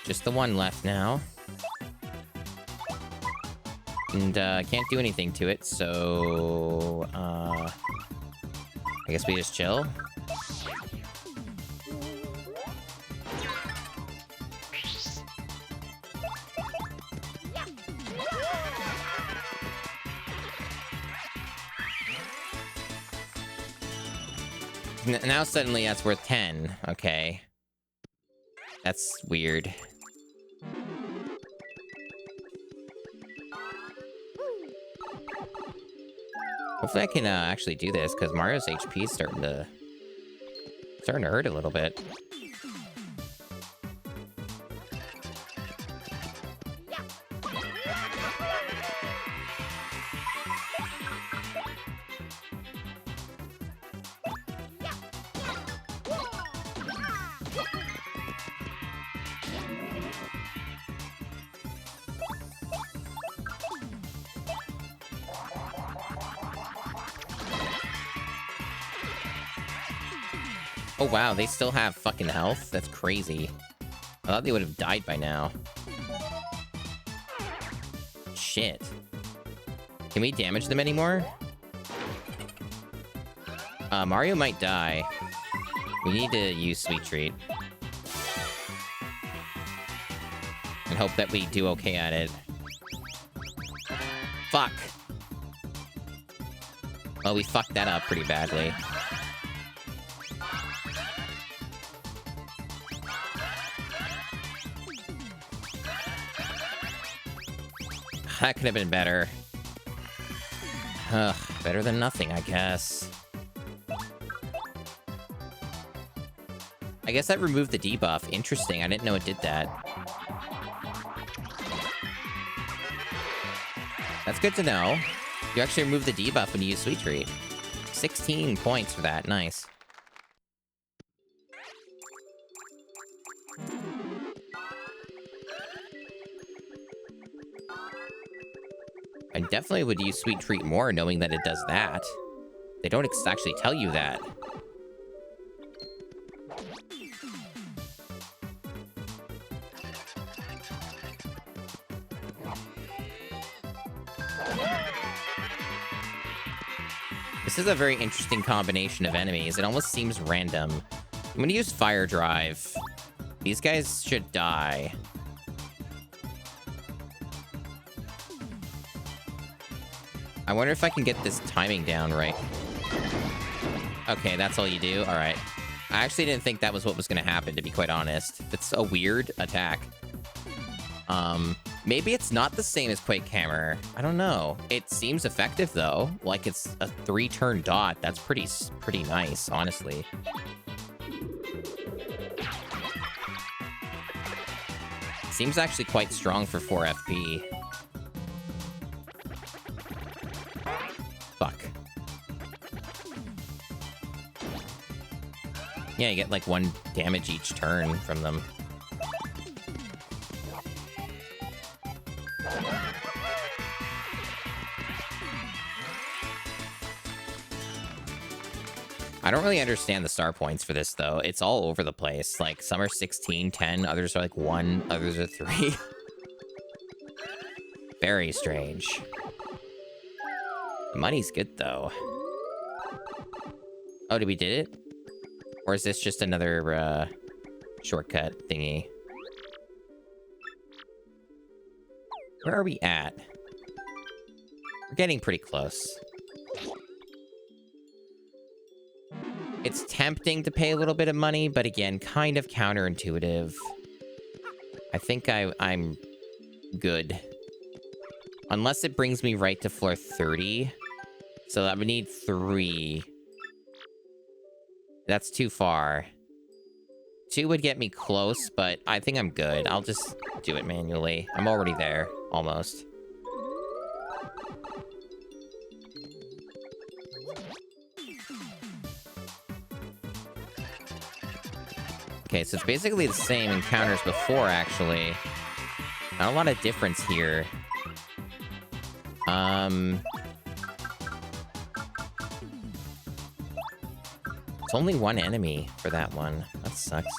Just the one left now. And, can't do anything to it, so... I guess we just chill. Now suddenly that's worth 10. Okay. That's weird. Hopefully I can actually do this, because Mario's HP is starting to hurt a little bit. Oh wow, they still have fucking health? That's crazy. I thought they would have died by now. Shit. Can we damage them anymore? Mario might die. We need to use Sweet Treat. And hope that we do okay at it. Fuck! Well, we fucked that up pretty badly. That could have been better. Ugh, better than nothing, I guess. I guess that removed the debuff. Interesting, I didn't know it did that. That's good to know. You actually remove the debuff when you use Sweet Treat. 16 points for that, nice. I definitely would use Sweet Treat more, knowing that it does that. They don't actually tell you that. This is a very interesting combination of enemies. It almost seems random. I'm gonna use Fire Drive. These guys should die. I wonder if I can get this timing down right. Okay, that's all you do? Alright. I actually didn't think that was what was going to happen, to be quite honest. It's a weird attack. Maybe it's not the same as Quake Hammer. I don't know. It seems effective, though. Like, it's a 3-turn dot. That's pretty nice, honestly. Seems actually quite strong for 4 FP. Fuck. Yeah, you get like 1 damage each turn from them. I don't really understand the star points for this, though. It's all over the place. Like, some are 16, 10, others are like 1, others are 3. Very strange. The money's good, though. Oh, did we did it? Or is this just another, shortcut thingy? Where are we at? We're getting pretty close. It's tempting to pay a little bit of money, but again, kind of counterintuitive. I think I'm good. Unless it brings me right to floor 30. So I would need 3. That's too far. 2 would get me close, but I think I'm good. I'll just do it manually. I'm already there, almost. Okay, so it's basically the same encounters before, actually. Not a lot of difference here. It's only 1 enemy for that one. That sucks.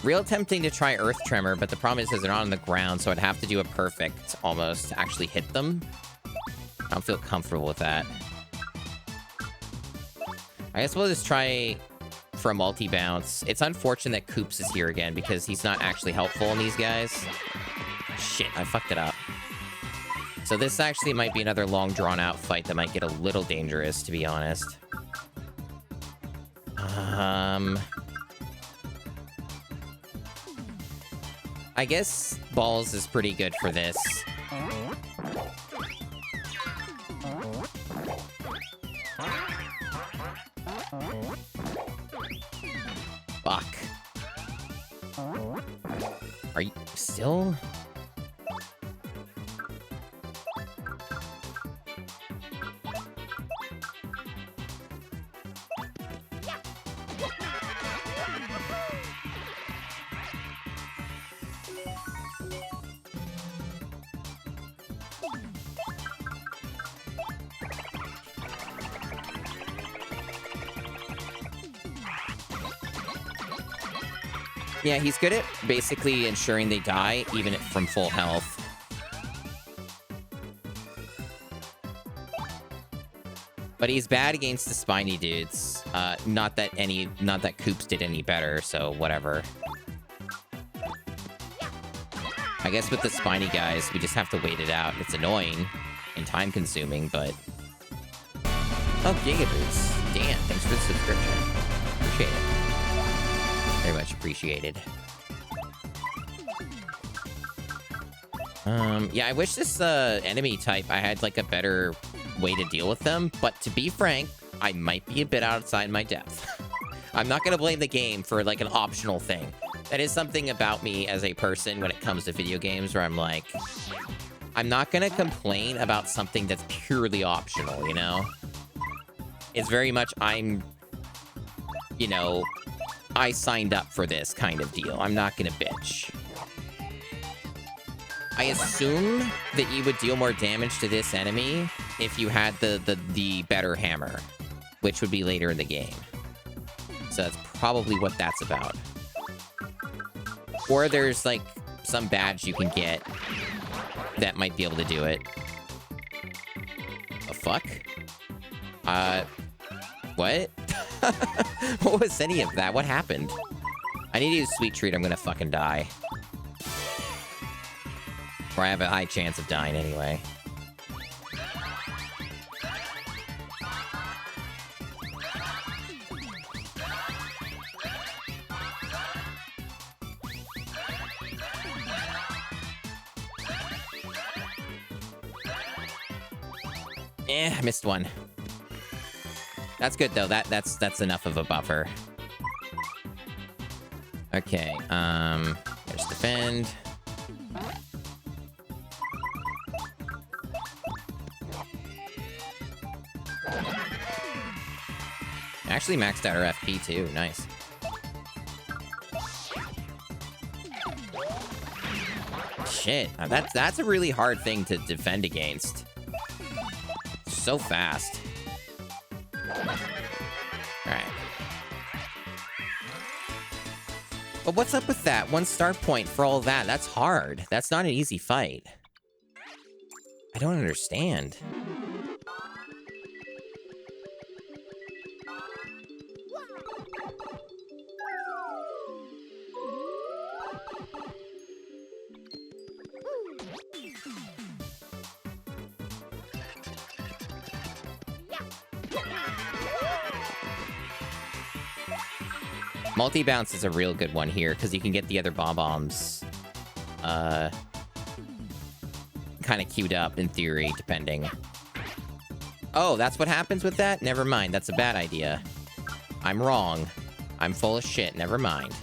Real tempting to try Earth Tremor, but the problem is they're not on the ground, so I'd have to do a perfect, almost, to actually hit them. I don't feel comfortable with that. I guess we'll just try for a multi-bounce. It's unfortunate that Koops is here again, because he's not actually helpful in these guys. Shit, I fucked it up. So this actually might be another long, drawn-out fight that might get a little dangerous, to be honest. I guess Balls is pretty good for this. Fuck. Are you still? Yeah, he's good at basically ensuring they die, even from full health. But he's bad against the spiny dudes. Not that Koops did any better, so whatever. I guess with the spiny guys, we just have to wait it out. It's annoying and time-consuming, but... Oh, Gigaboots. Dan, thanks for the subscription. Appreciate it. Very much appreciated. Yeah, I wish this enemy type, I had like a better way to deal with them, but to be frank, I might be a bit outside my depth. I'm not gonna blame the game for like an optional thing. That is something about me as a person when it comes to video games where I'm like, I'm not gonna complain about something that's purely optional, you know? It's very much, you know, I signed up for this kind of deal. I'm not gonna bitch. I assume that you would deal more damage to this enemy if you had the better hammer, which would be later in the game. So that's probably what that's about. Or there's like some badge you can get that might be able to do it. The fuck? What? What was any of that? What happened? I need to use Sweet Treat. I'm gonna fucking die. Or I have a high chance of dying anyway. I missed one. That's good though. That's enough of a buffer. Okay, there's defend. Actually maxed out our FP too. Nice. Shit, that's a really hard thing to defend against. So fast. Alright. But what's up with that? One start point for all that. That's hard. That's not an easy fight. I don't understand. Multi-bounce is a real good one here, because you can get the other bombs kind of queued up, in theory, depending. Oh, that's what happens with that? Never mind, that's a bad idea. I'm wrong. I'm full of shit, never mind.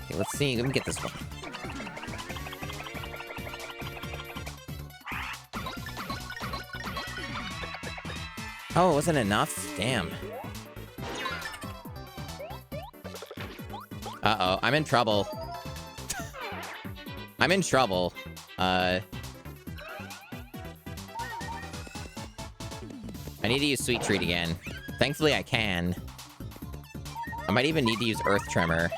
Okay, let's see, let me get this one. Oh, it wasn't enough? Damn. Uh-oh, I'm in trouble. I'm in trouble. I need to use Sweet Treat again. Thankfully, I can. I might even need to use Earth Tremor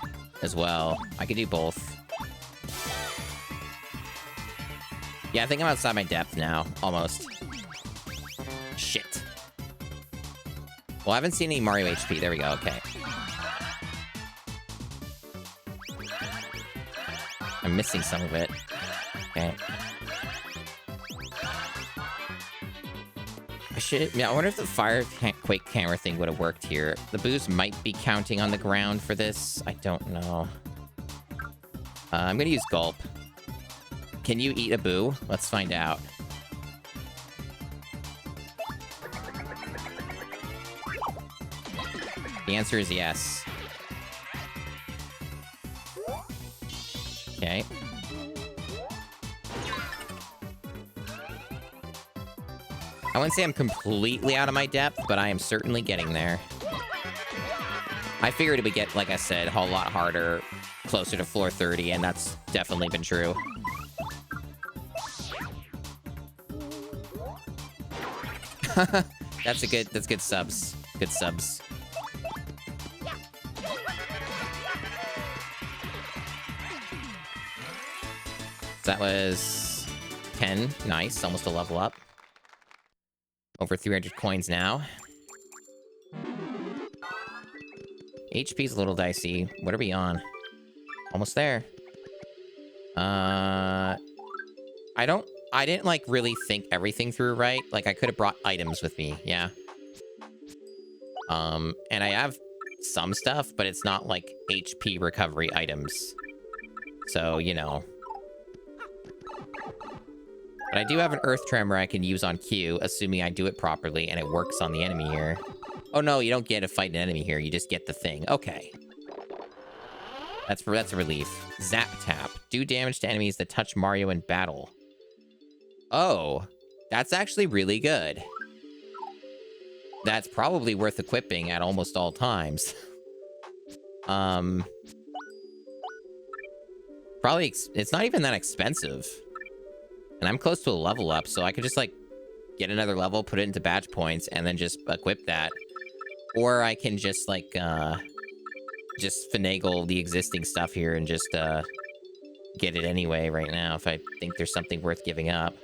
as well. I could do both. Yeah, I think I'm outside my depth now, almost. Shit. Well, I haven't seen any Mario HP. There we go, okay. I'm missing some of it. Okay. I wonder if the fire quake camera thing would have worked here. The boos might be counting on the ground for this. I don't know. I'm gonna use Gulp. Can you eat a boo? Let's find out. The answer is yes. Okay. I wouldn't say I'm completely out of my depth, but I am certainly getting there. I figured it would get, like I said, a whole lot harder, closer to floor 30, and that's definitely been true. That's good subs. Good subs. That was 10. Nice. Almost a level up. Over 300 coins now. HP's a little dicey. What are we on? Almost there. I didn't, like, really think everything through right. Like, I could have brought items with me. Yeah. And I have some stuff, but it's not, like, HP recovery items. So, you know. But I do have an Earth Tremor I can use on Q, assuming I do it properly and it works on the enemy here. Oh no, you don't get to fight an enemy here, you just get the thing. Okay. That's a relief. Zap Tap. Do damage to enemies that touch Mario in battle. Oh, that's actually really good. That's probably worth equipping at almost all times. Probably, it's not even that expensive. And I'm close to a level up, so I could just, like, get another level, put it into badge points, and then just equip that. Or I can just, like, just finagle the existing stuff here and just, get it anyway right now if I think there's something worth giving up.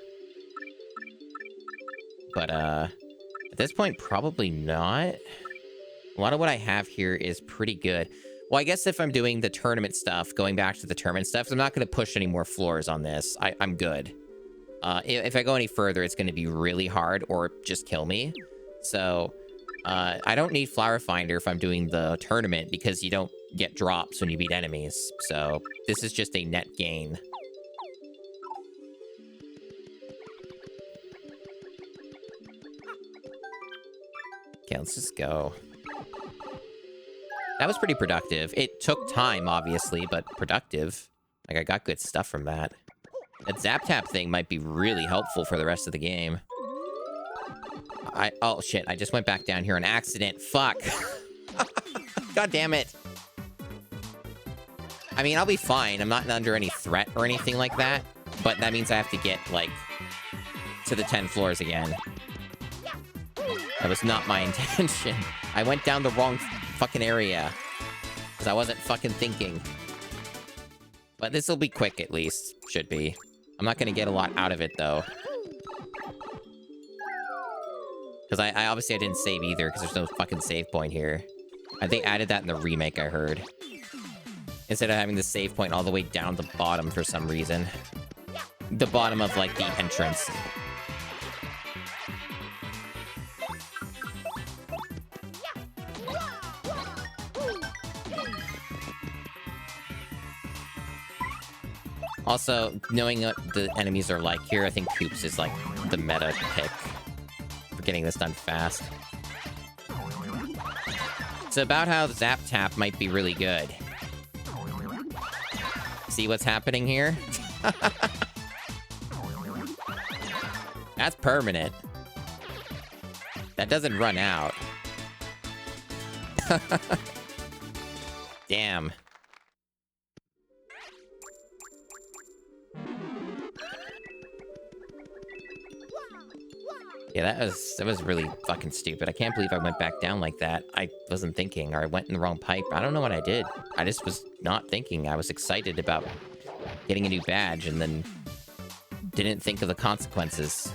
But, at this point, probably not. A lot of what I have here is pretty good. Well, I guess if I'm doing the tournament stuff, going back to the tournament stuff, I'm not going to push any more floors on this. I'm good. If I go any further, it's going to be really hard or just kill me. So, I don't need Flower Finder if I'm doing the tournament because you don't get drops when you beat enemies. So, this is just a net gain. Okay, let's just go. That was pretty productive. It took time, obviously, but productive. Like, I got good stuff from that. That Zap Tap thing might be really helpful for the rest of the game. Oh, shit. I just went back down here on accident. Fuck. God damn it. I mean, I'll be fine. I'm not under any threat or anything like that. But that means I have to get, like, to the 10 floors again. That was not my intention. I went down the wrong fucking area. Because I wasn't fucking thinking. But this will be quick, at least. Should be. I'm not going to get a lot out of it, though. Because I obviously I didn't save either, because there's no fucking save point here. They added that in the remake, I heard. Instead of having the save point all the way down the bottom for some reason. The bottom of, like, the entrance. Also, knowing what the enemies are like here, I think Koops is, like, the meta pick for getting this done fast. It's about how Zap Tap might be really good. See what's happening here? That's permanent. That doesn't run out. Damn. Yeah, that was really fucking stupid. I can't believe I went back down like that. I wasn't thinking, or I went in the wrong pipe. I don't know what I did. I just was not thinking. I was excited about getting a new badge and then didn't think of the consequences.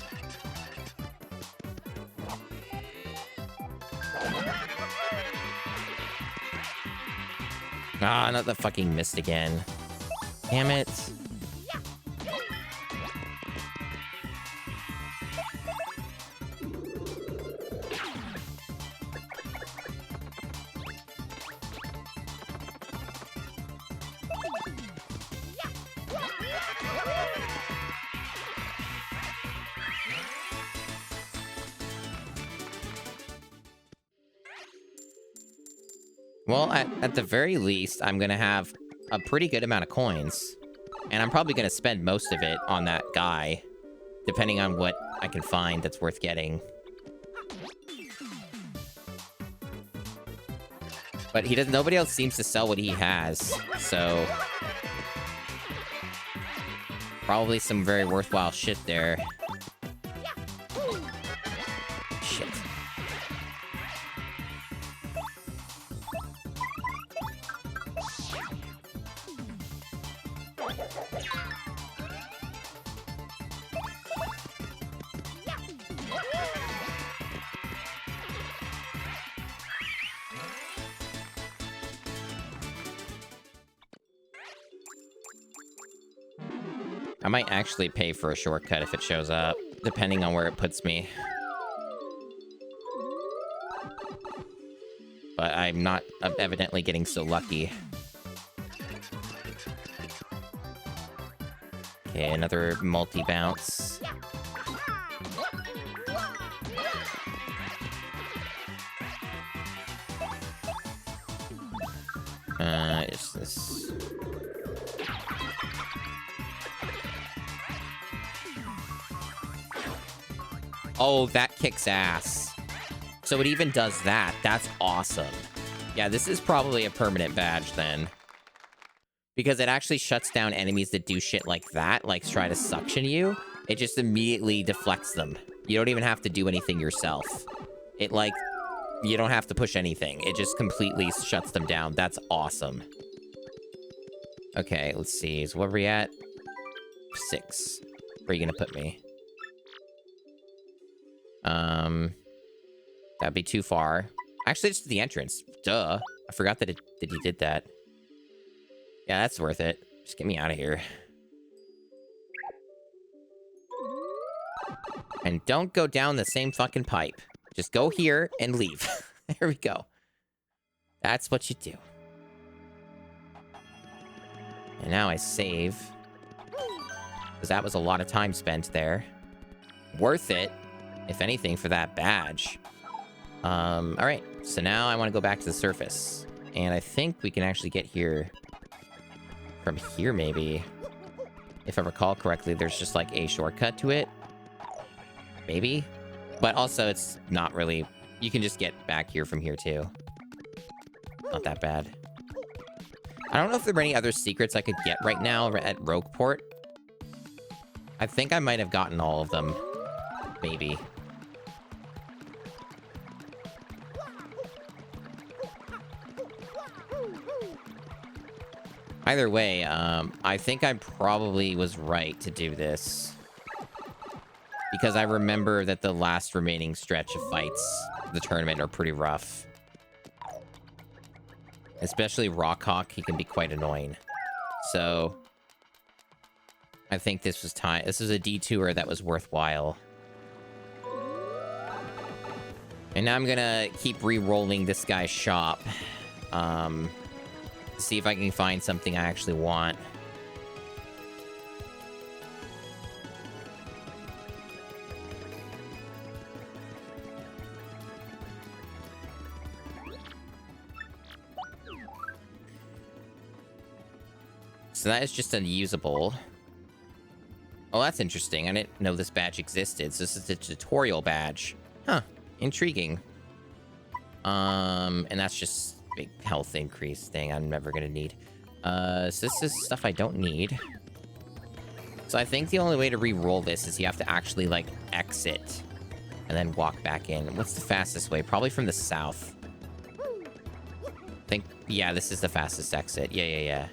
Ah, not the fucking mist again. Damn it. Well, at the very least, I'm going to have a pretty good amount of coins. And I'm probably going to spend most of it on that guy, depending on what I can find that's worth getting. But he doesn't. Nobody else seems to sell what he has, so probably some very worthwhile shit there. Shit. I might actually pay for a shortcut if it shows up, depending on where it puts me. But I'm not evidently getting so lucky. Okay, another multi-bounce. Is this... Oh, that kicks ass. So it even does that. That's awesome. Yeah, this is probably a permanent badge then. Because it actually shuts down enemies that do shit like that, like try to suction you. It just immediately deflects them. You don't even have to do anything yourself. It, like, you don't have to push anything. It just completely shuts them down. That's awesome. Okay, let's see. So where are we at? 6. Where are you gonna put me? That'd be too far. Actually, it's the entrance. Duh. I forgot that he did that. Yeah, that's worth it. Just get me out of here. And don't go down the same fucking pipe. Just go here and leave. There we go. That's what you do. And now I save. Because that was a lot of time spent there. Worth it, if anything, for that badge. All right. So now I want to go back to the surface. And I think we can actually get here from here, maybe. If I recall correctly, there's just like a shortcut to it. Maybe. But also, it's not really... You can just get back here from here, too. Not that bad. I don't know if there are any other secrets I could get right now at Rogueport. I think I might have gotten all of them. Maybe. Either way, I think I probably was right to do this. Because I remember that the last remaining stretch of fights, the tournament, are pretty rough. Especially Rockhawk, he can be quite annoying. So, I think this was time. This is a detour that was worthwhile. And now I'm gonna keep re-rolling this guy's shop. See if I can find something I actually want. So that is just unusable. Oh, that's interesting. I didn't know this badge existed. So this is a tutorial badge. Huh. Intriguing. And that's just big health increase thing I'm never gonna need. So this is stuff I don't need. So I think the only way to re-roll this is you have to actually, like, exit and then walk back in. What's the fastest way? Probably from the south. Yeah, this is the fastest exit. Yeah.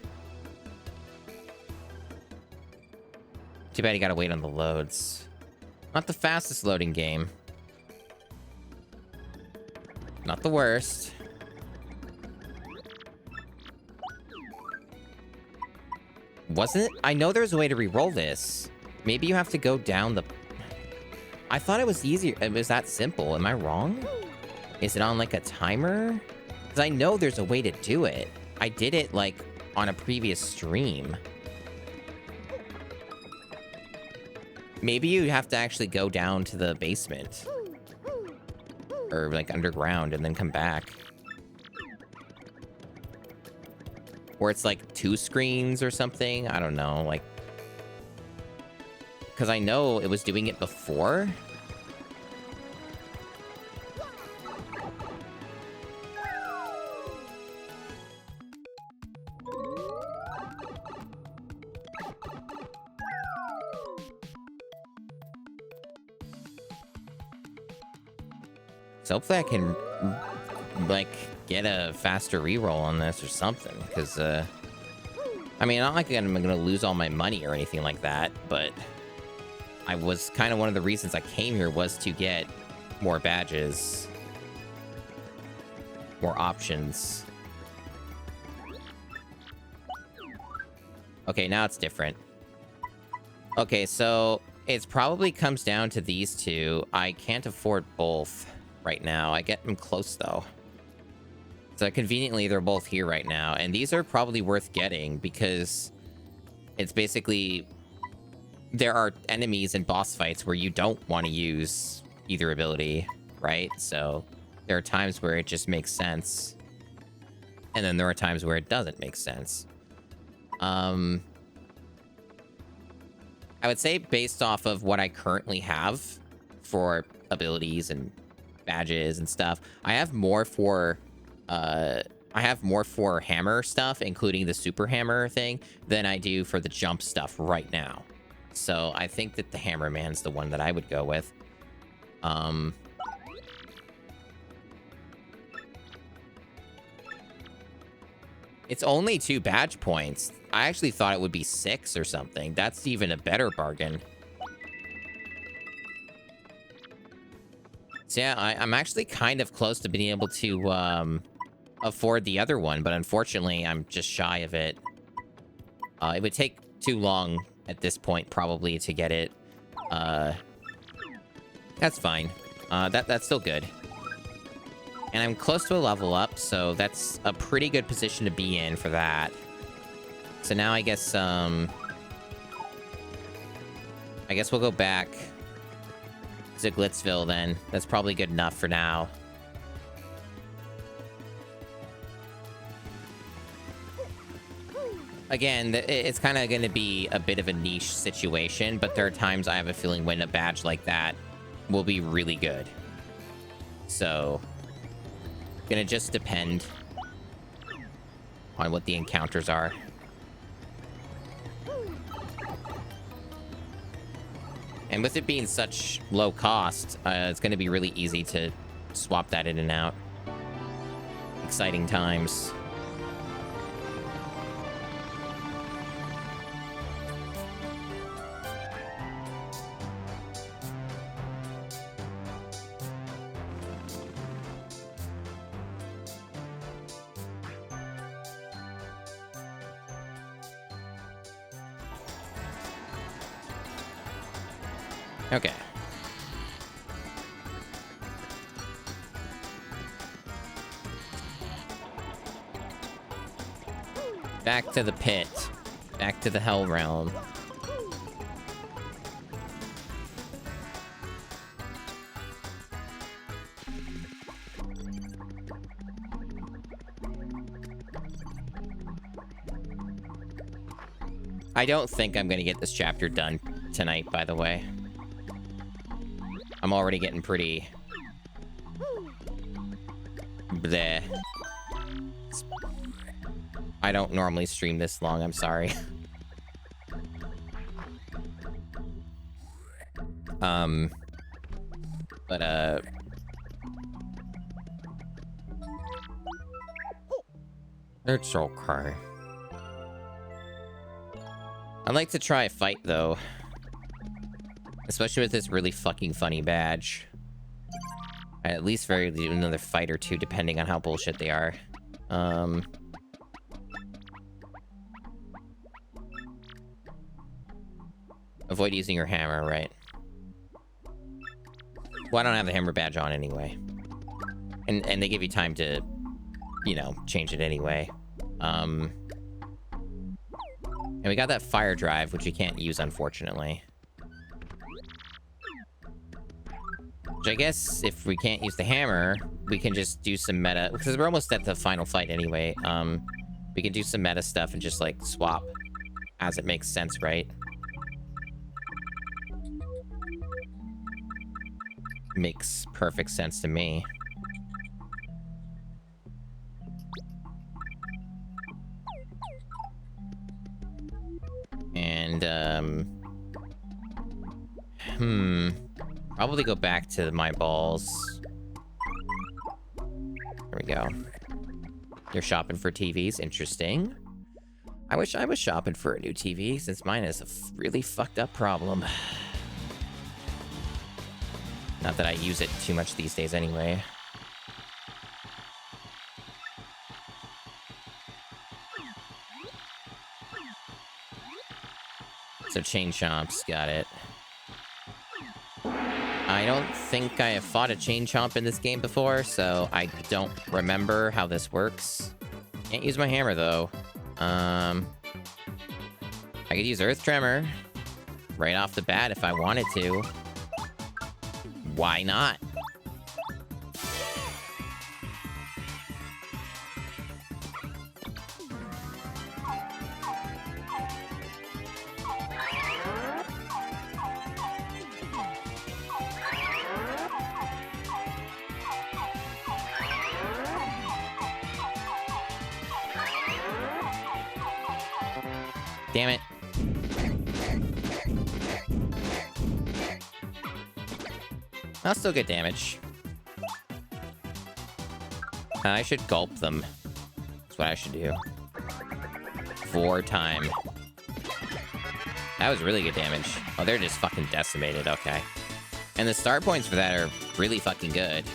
Too bad you gotta wait on the loads. Not the fastest loading game. Not the worst. Wasn't it? I know there's a way to re-roll this. Maybe you have to go down the... I thought it was easier. It was that simple. Am I wrong? Is it on, like, a timer? Because I know there's a way to do it. I did it, like, on a previous stream. Maybe you have to actually go down to the basement. Or, like, underground and then come back. Or it's, like, 2 screens or something. I don't know, like... Because I know it was doing it before. So hopefully I can, like, get a faster reroll on this or something. Because, I mean, not like I'm going to lose all my money or anything like that, but I was kind of one of the reasons I came here was to get more badges, more options. Okay, now it's different. Okay, so it probably comes down to these two. I can't afford both right now. I get them close, though. So conveniently, they're both here right now. And these are probably worth getting because it's basically... There are enemies in boss fights where you don't want to use either ability, right? So there are times where it just makes sense. And then there are times where it doesn't make sense. I would say based off of what I currently have for abilities and badges and stuff, I have more for hammer stuff, including the super hammer thing, than I do for the jump stuff right now. So I think that the hammer man's the one that I would go with. It's only 2 badge points. I actually thought it would be 6 or something. That's even a better bargain. So yeah, I'm actually kind of close to being able to afford the other one, but unfortunately, I'm just shy of it. It would take too long at this point, probably, to get it. That's fine. That's still good. And I'm close to a level up, so that's a pretty good position to be in for that. So now I guess we'll go back to Glitzville then. That's probably good enough for now. again, it's kind of going to be a bit of a niche situation, but there are times I have a feeling when a badge like that will be really good. So, gonna just depend on what the encounters are. And with it being such low cost, it's gonna be really easy to swap that in and out. Exciting times. Okay. Back to the pit. Back to the Hell Realm. I don't think I'm gonna get this chapter done tonight, by the way. I'm already getting pretty... bleh. I don't normally stream this long, I'm sorry. But, it's okay. I'd like to try a fight, though. Especially with this really fucking funny badge. I'd at least very do another fight or two, depending on how bullshit they are. Avoid using your hammer, right? Well, I don't have the hammer badge on anyway. And they give you time to, you know, change it anyway. And we got that fire drive, which we can't use, unfortunately. Which I guess if we can't use the hammer, we can just do some meta, because we're almost at the final fight anyway. We can do some meta stuff and just, like, swap as it makes sense, right? Makes perfect sense to me. And, probably go back to my balls. There we go. You're shopping for TVs? Interesting. I wish I was shopping for a new TV, since mine is a really fucked up problem. Not that I use it too much these days anyway. So chain chomps, got it. I don't think I have fought a chain chomp in this game before, so I don't remember how this works. Can't use my hammer though. I could use Earth Tremor right off the bat if I wanted to. Why not? Damn it. I'll still get damage. I should gulp them. That's what I should do. 4 time. That was really good damage. Oh, they're just fucking decimated. Okay. And the start points for that are really fucking good.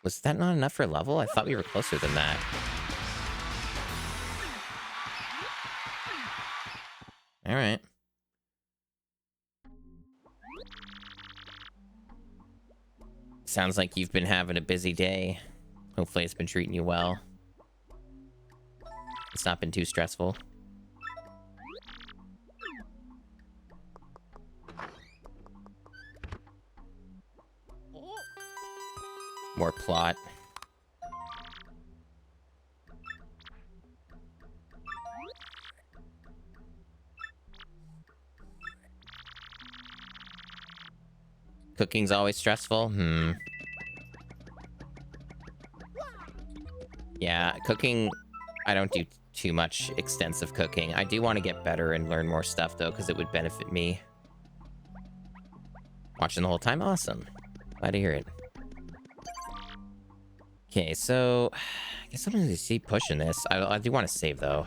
Was that not enough for level? I thought we were closer than that. All right. Sounds like you've been having a busy day. Hopefully it's been treating you well. It's not been too stressful. More plot. Cooking's always stressful? Yeah, cooking... I don't do too much extensive cooking. I do want to get better and learn more stuff, though, because it would benefit me. Watching the whole time? Awesome. Glad to hear it. Okay, so... I guess I'm going to keep pushing this. I do want to save, though.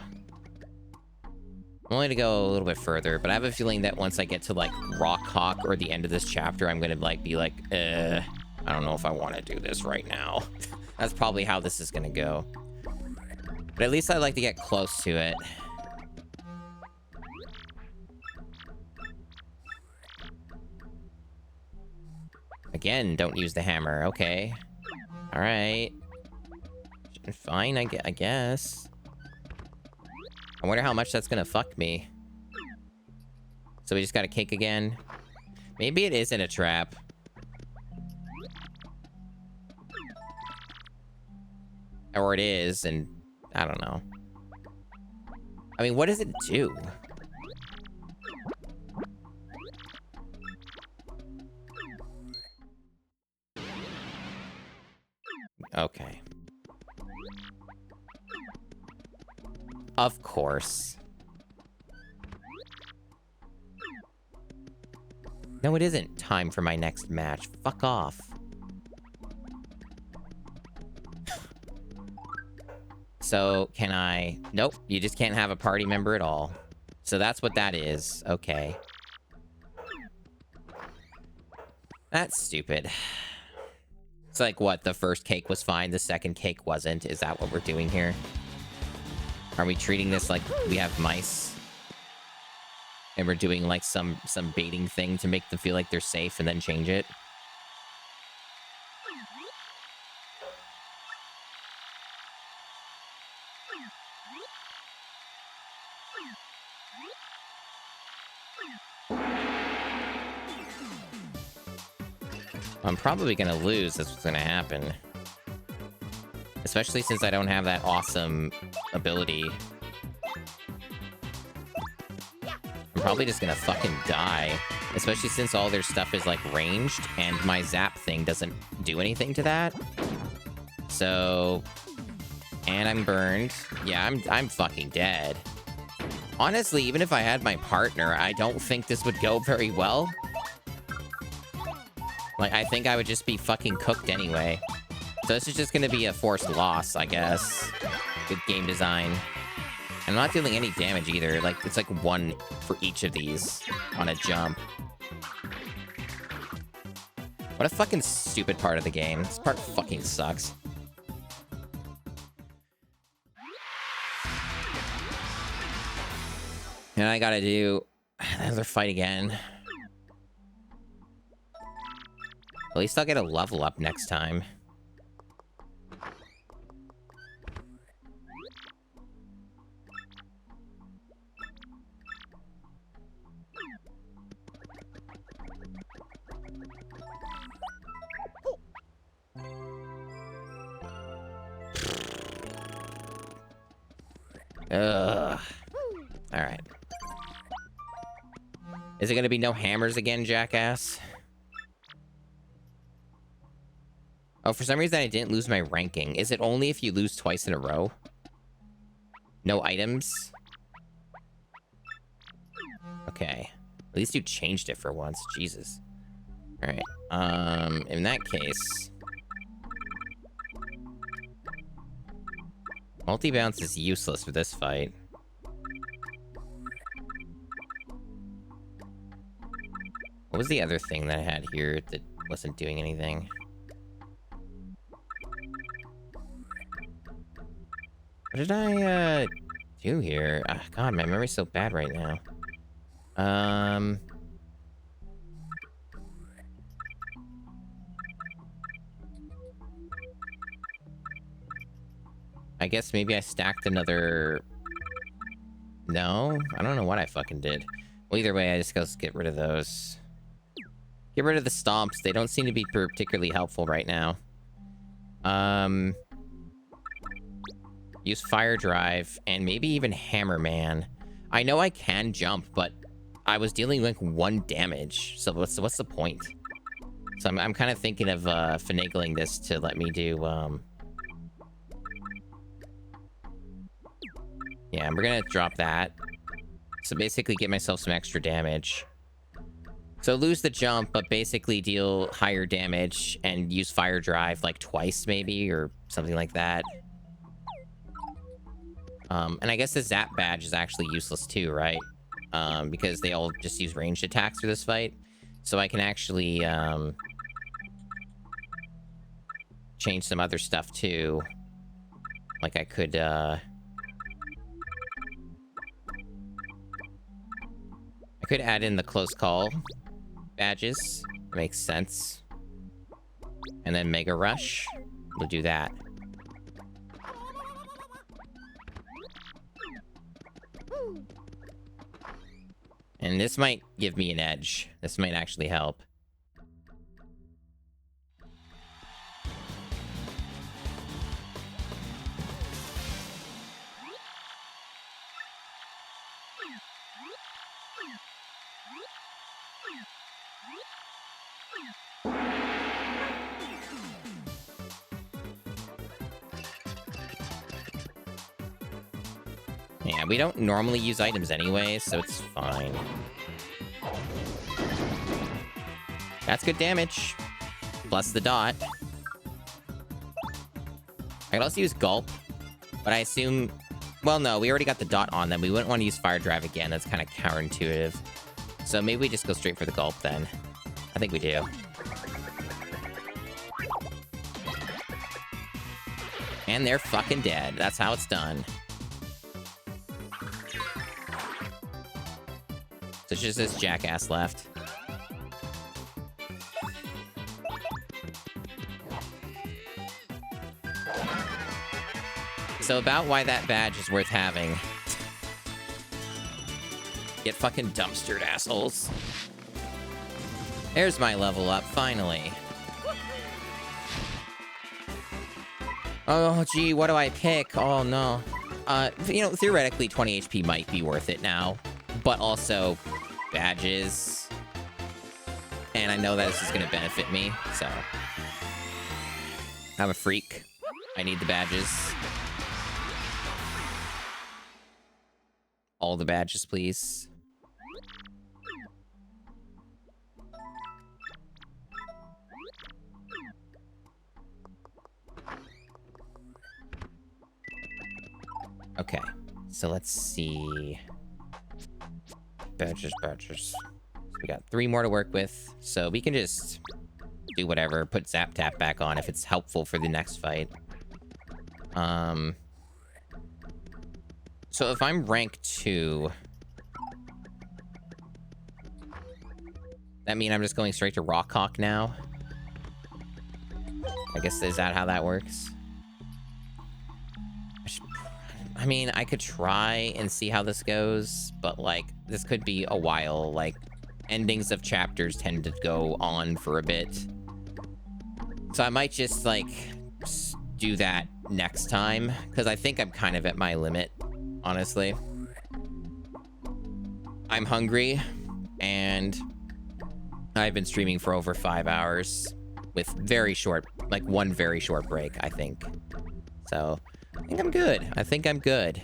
I'm only to go a little bit further, but I have a feeling that once I get to, like, Rock Hawk or the end of this chapter, I'm going to, like, be like, I don't know if I want to do this right now. That's probably how this is going to go. But at least I'd like to get close to it. Again, don't use the hammer. Okay. Alright. Fine, I guess. I wonder how much that's gonna fuck me. So we just gotta kick again. Maybe it isn't a trap. Or it is, and I don't know. I mean, what does it do? Okay. Of course. No, it isn't time for my next match. Fuck off. So, can I... Nope, you just can't have a party member at all. So that's what that is. Okay. That's stupid. It's like, what, the first cake was fine, the second cake wasn't? Is that what we're doing here? Are we treating this like we have mice? And we're doing, like, some baiting thing to make them feel like they're safe and then change it? I'm probably gonna lose. That's what's gonna happen. Especially since I don't have that awesome ability. I'm probably just gonna fucking die. Especially since all their stuff is, like, ranged, and my zap thing doesn't do anything to that. So... And I'm burned. Yeah, I'm fucking dead. Honestly, even if I had my partner, I don't think this would go very well. Like, I think I would just be fucking cooked anyway. So this is just gonna be a forced loss, I guess. Good game design. I'm not dealing any damage either. Like, it's like one for each of these on a jump. What a fucking stupid part of the game. This part fucking sucks. And I gotta do another fight again. At least I'll get a level up next time. Ugh. Alright. Is it gonna be no hammers again, jackass? Oh, for some reason I didn't lose my ranking. Is it only if you lose twice in a row? No items? Okay. At least you changed it for once. Jesus. Alright. In that case... Multi-bounce is useless for this fight. What was the other thing that I had here that wasn't doing anything? What did I, do here? Oh, God, my memory's so bad right now. I guess maybe I stacked another... No? I don't know what I fucking did. Well, either way, I just gotta get rid of those. Get rid of the stomps. They don't seem to be particularly helpful right now. Use Fire Drive, and maybe even Hammer Man. I know I can jump, but I was dealing like 1 damage, so what's the point? So I'm kind of thinking of finagling this to let me do... Yeah, we're gonna drop that. So basically get myself some extra damage. So lose the jump, but basically deal higher damage and use fire drive like twice maybe, or something like that. And I guess the zap badge is actually useless too, right? Because they all just use ranged attacks for this fight. So I can actually change some other stuff too. Like I could add in the close call badges. Makes sense. And then Mega Rush. We'll do that. And this might give me an edge. This might actually help. Yeah, we don't normally use items anyway, so it's fine. That's good damage. Plus the dot. I could also use Gulp, but I assume... Well, no, we already got the dot on them. We wouldn't want to use Fire Drive again. That's kind of counterintuitive. So maybe we just go straight for the Gulp then. I think we do. And they're fucking dead. That's how it's done. So it's just this jackass left. So about why that badge is worth having. Get fucking dumpstered, assholes. There's my level up, finally. Oh, gee, what do I pick? Oh, no. You know, theoretically, 20 HP might be worth it now. But also, badges. And I know that this is going to benefit me, so... I'm a freak. I need the badges. All the badges, please. Okay, so let's see. Badges. So we got 3 more to work with, so we can just do whatever. Put Zap Tap back on if it's helpful for the next fight. So if I'm rank 2, that mean I'm just going straight to Rockhawk now? I guess, is that how that works? I mean, I could try and see how this goes, but, like, this could be a while. Like, endings of chapters tend to go on for a bit. So I might just, like, do that next time, because I think I'm kind of at my limit, honestly. I'm hungry, and I've been streaming for over 5 hours with very short, like, one very short break, I think. So... I think I'm good.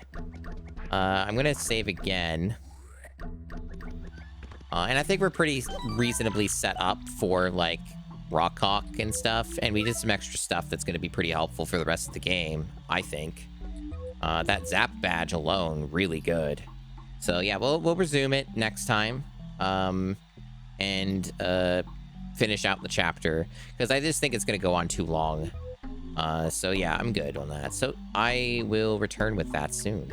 I'm gonna save again. And I think we're pretty reasonably set up for, like, Rockhawk and stuff. And we did some extra stuff that's gonna be pretty helpful for the rest of the game, I think. That Zap badge alone, really good. So, yeah, we'll resume it next time. And finish out the chapter. Because I just think it's gonna go on too long. So yeah, I'm good on that. So I will return with that soon.